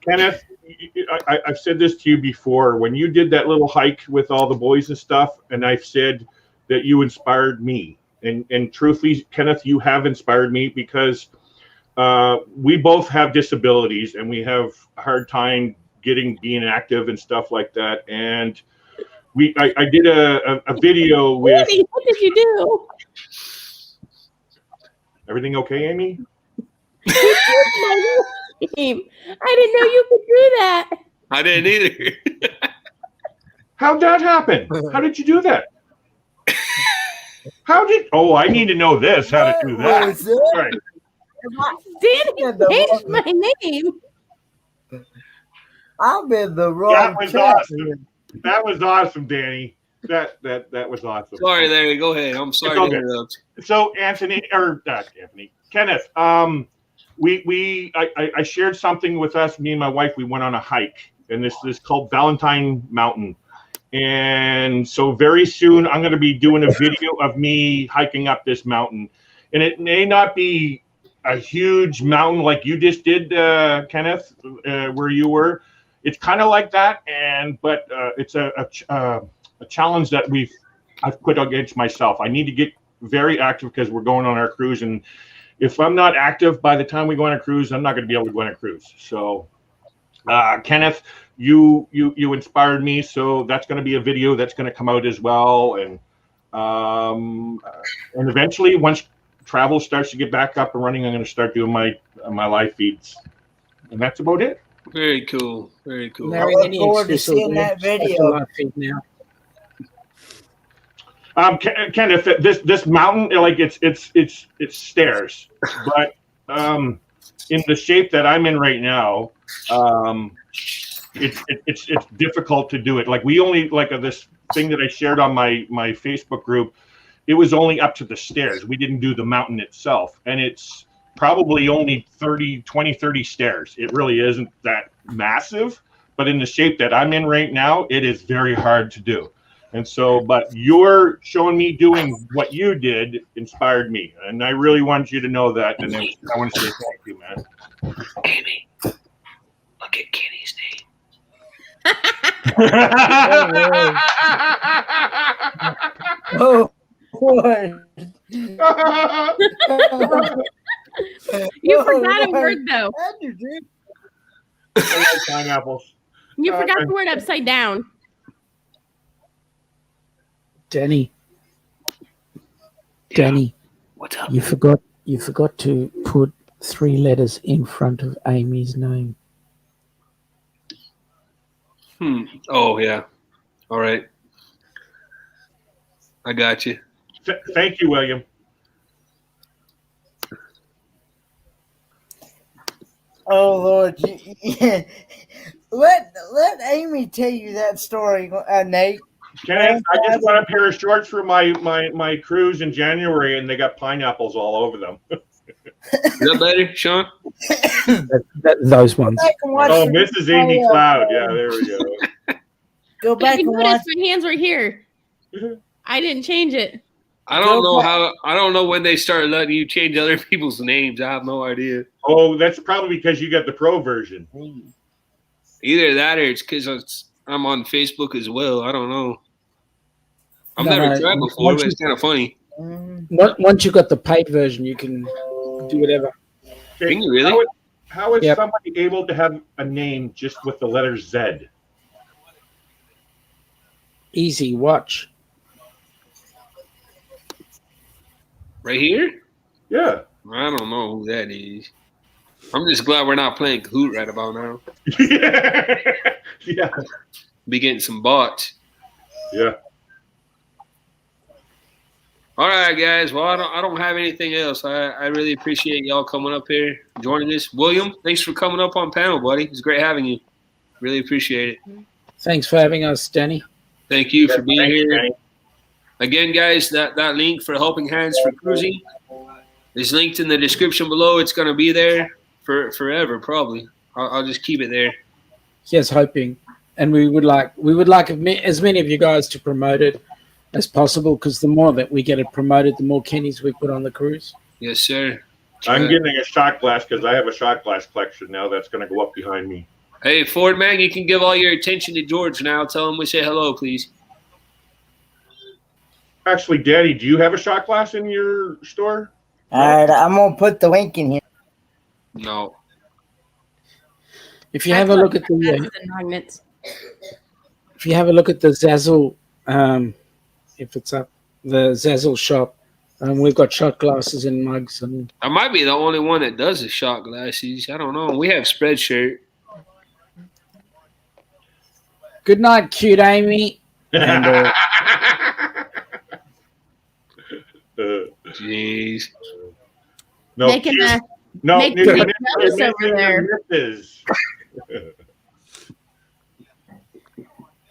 Kenneth, I've said this to you before. When you did that little hike with all the boys and stuff, and I've said that you inspired me. And truthfully, Kenneth, you have inspired me because we both have disabilities, and we have a hard time being active and stuff like that. And I did a video with. What did you do? Everything okay, Amy? I didn't know you could do that. I didn't either. How'd that happen? How did you do that? I need to know this. How to do that? Sorry. Danny changed my name. I'm in the wrong. That was awesome. That was awesome, Danny. That was awesome. Sorry, Larry. Go ahead. I'm sorry to interrupt. So Kenneth, I shared something with us. Me and my wife, we went on a hike, and this is called Valentine Mountain. And so very soon, I'm going to be doing a video of me hiking up this mountain. And it may not be a huge mountain like you just did, Kenneth, where you were. It's kind of like that, but it's a challenge that I've put against myself. I need to get very active because we're going on our cruise, and if I'm not active by the time we go on a cruise, I'm not going to be able to go on a cruise. So Kenneth, you inspired me, so that's going to be a video that's going to come out as well, and eventually, once travel starts to get back up and running, I'm going to start doing my live feeds, and that's about it. Very cool. Very cool. I look forward to seeing that video. Kenneth, this mountain, like it's stairs, but in the shape that I'm in right now, it's difficult to do it. Like we only this thing that I shared on my Facebook group, it was only up to the stairs. We didn't do the mountain itself, and it's probably only 30 stairs. It really isn't that massive, but in the shape that I'm in right now, it is very hard to do. And so, but you're showing me doing what you did inspired me, and I really want you to know that. And I want to say thank you, man. Amy, look at Kenny's name. Oh, boy. You forgot a word though. Pineapples. You forgot the word upside down. Danny, what's up? You forgot to put 3 letters in front of Amy's name. Oh yeah. All right. I got you. Thank you, William. Oh Lord, let Amy tell you that story, Nate. Kenneth, I just got a pair of shorts for my cruise in January, and they got pineapples all over them. Is that better, Sean? Those ones. Oh, Mrs. Amy Cloud. Yeah, there we go. Go back and watch. My hands were here. I didn't change it. I don't know when they started letting you change other people's names. I have no idea. Oh, that's probably because you got the pro version. Either that or it's because I'm on Facebook as well. I don't know. I've never tried before, but it's kind of funny. Once you got the paid version, you can do whatever. Okay, can you really? How is somebody able to have a name just with the letter Z? Easy, watch. Right here? Yeah. I don't know who that is. I'm just glad we're not playing Kahoot right about now. Yeah. Be getting some bots. Yeah. All right, guys. Well, I don't have anything else. I really appreciate y'all coming up here, joining us. William, thanks for coming up on panel, buddy. It's great having you. Really appreciate it. Thanks for having us, Danny. Thank you for being here. Again, guys, that link for Helping Hands for Cruising is linked in the description below. It's going to be there for forever, probably. I'll just keep it there. Yes, hoping. And we would like as many of you guys to promote it as possible, because the more that we get it promoted, the more Kennys we put on the cruise. Yes, sir. I'm getting a shot glass because I have a shot glass collection now that's going to go up behind me. Hey, Ford man, you can give all your attention to George now. Tell him we say hello, please. Actually, Daddy, do you have a shot glass in your store? All right, I'm gonna put the link in here. No. If you have a look at the magnets. If you have a look at the Zazzle, if it's up, the Zazzle shop, we've got shot glasses and mugs. And I might be the only one that does the shot glasses. I don't know. We have Spreadshirt. good night, cute Amy. And, Jeez. No, Making a no, make you- the you- notice you- over there. misses.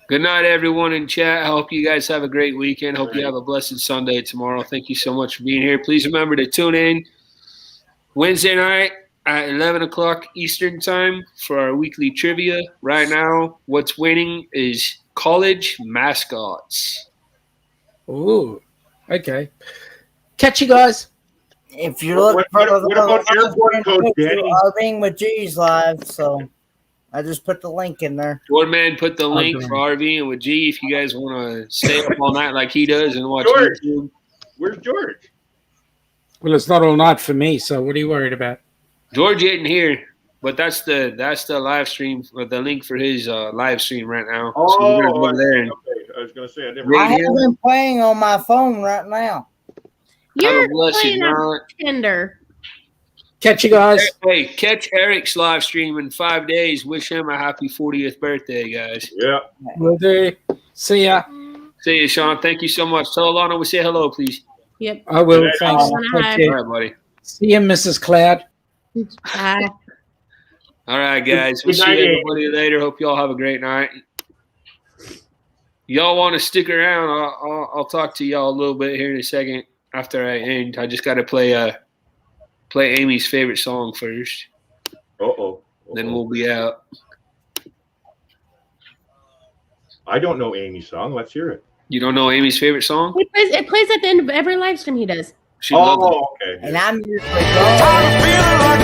Good night, everyone in chat. I hope you guys have a great weekend. Hope you have a blessed Sunday tomorrow. Thank you so much for being here. Please remember to tune in Wednesday night at 11 o'clock Eastern time for our weekly trivia. Right now, what's winning is college mascots. ooh, okay. Catch you guys. If you're looking for what about airport code, Danny? RVing with G's live, so I just put the link in there. Woodman put the link Okay. for RV and with G if you guys want to stay up all night like he does and watch George. YouTube. Where's George? Well, it's not all night for me, so what are you worried about? George isn't here. But that's the live stream, the link for his live stream right now. Oh, so we're gonna go there and okay. I was gonna say I never. I have been playing on my phone right now. You're have a blessed playing on night. Tinder. Catch you guys. Hey, catch Eric's live stream in 5 days. Wish him a happy 40th birthday, guys. Yeah. Will do. See ya. See you, Sean. Thank you so much. Tell Alana we say hello, please. Yep. I will. Thanks. Hi. Take care. All right, buddy. See you, Mrs. Cloud. Bye. All right, guys. We'll Good see night, everybody later. Hope y'all have a great night. Y'all want to stick around? I'll talk to y'all a little bit here in a second after I end. I just got to play Amy's favorite song first. Uh-oh. Then we'll be out. I don't know Amy's song. Let's hear it. You don't know Amy's favorite song? It plays at the end of every live stream he does. She loves it. Okay. And I'm usually gone.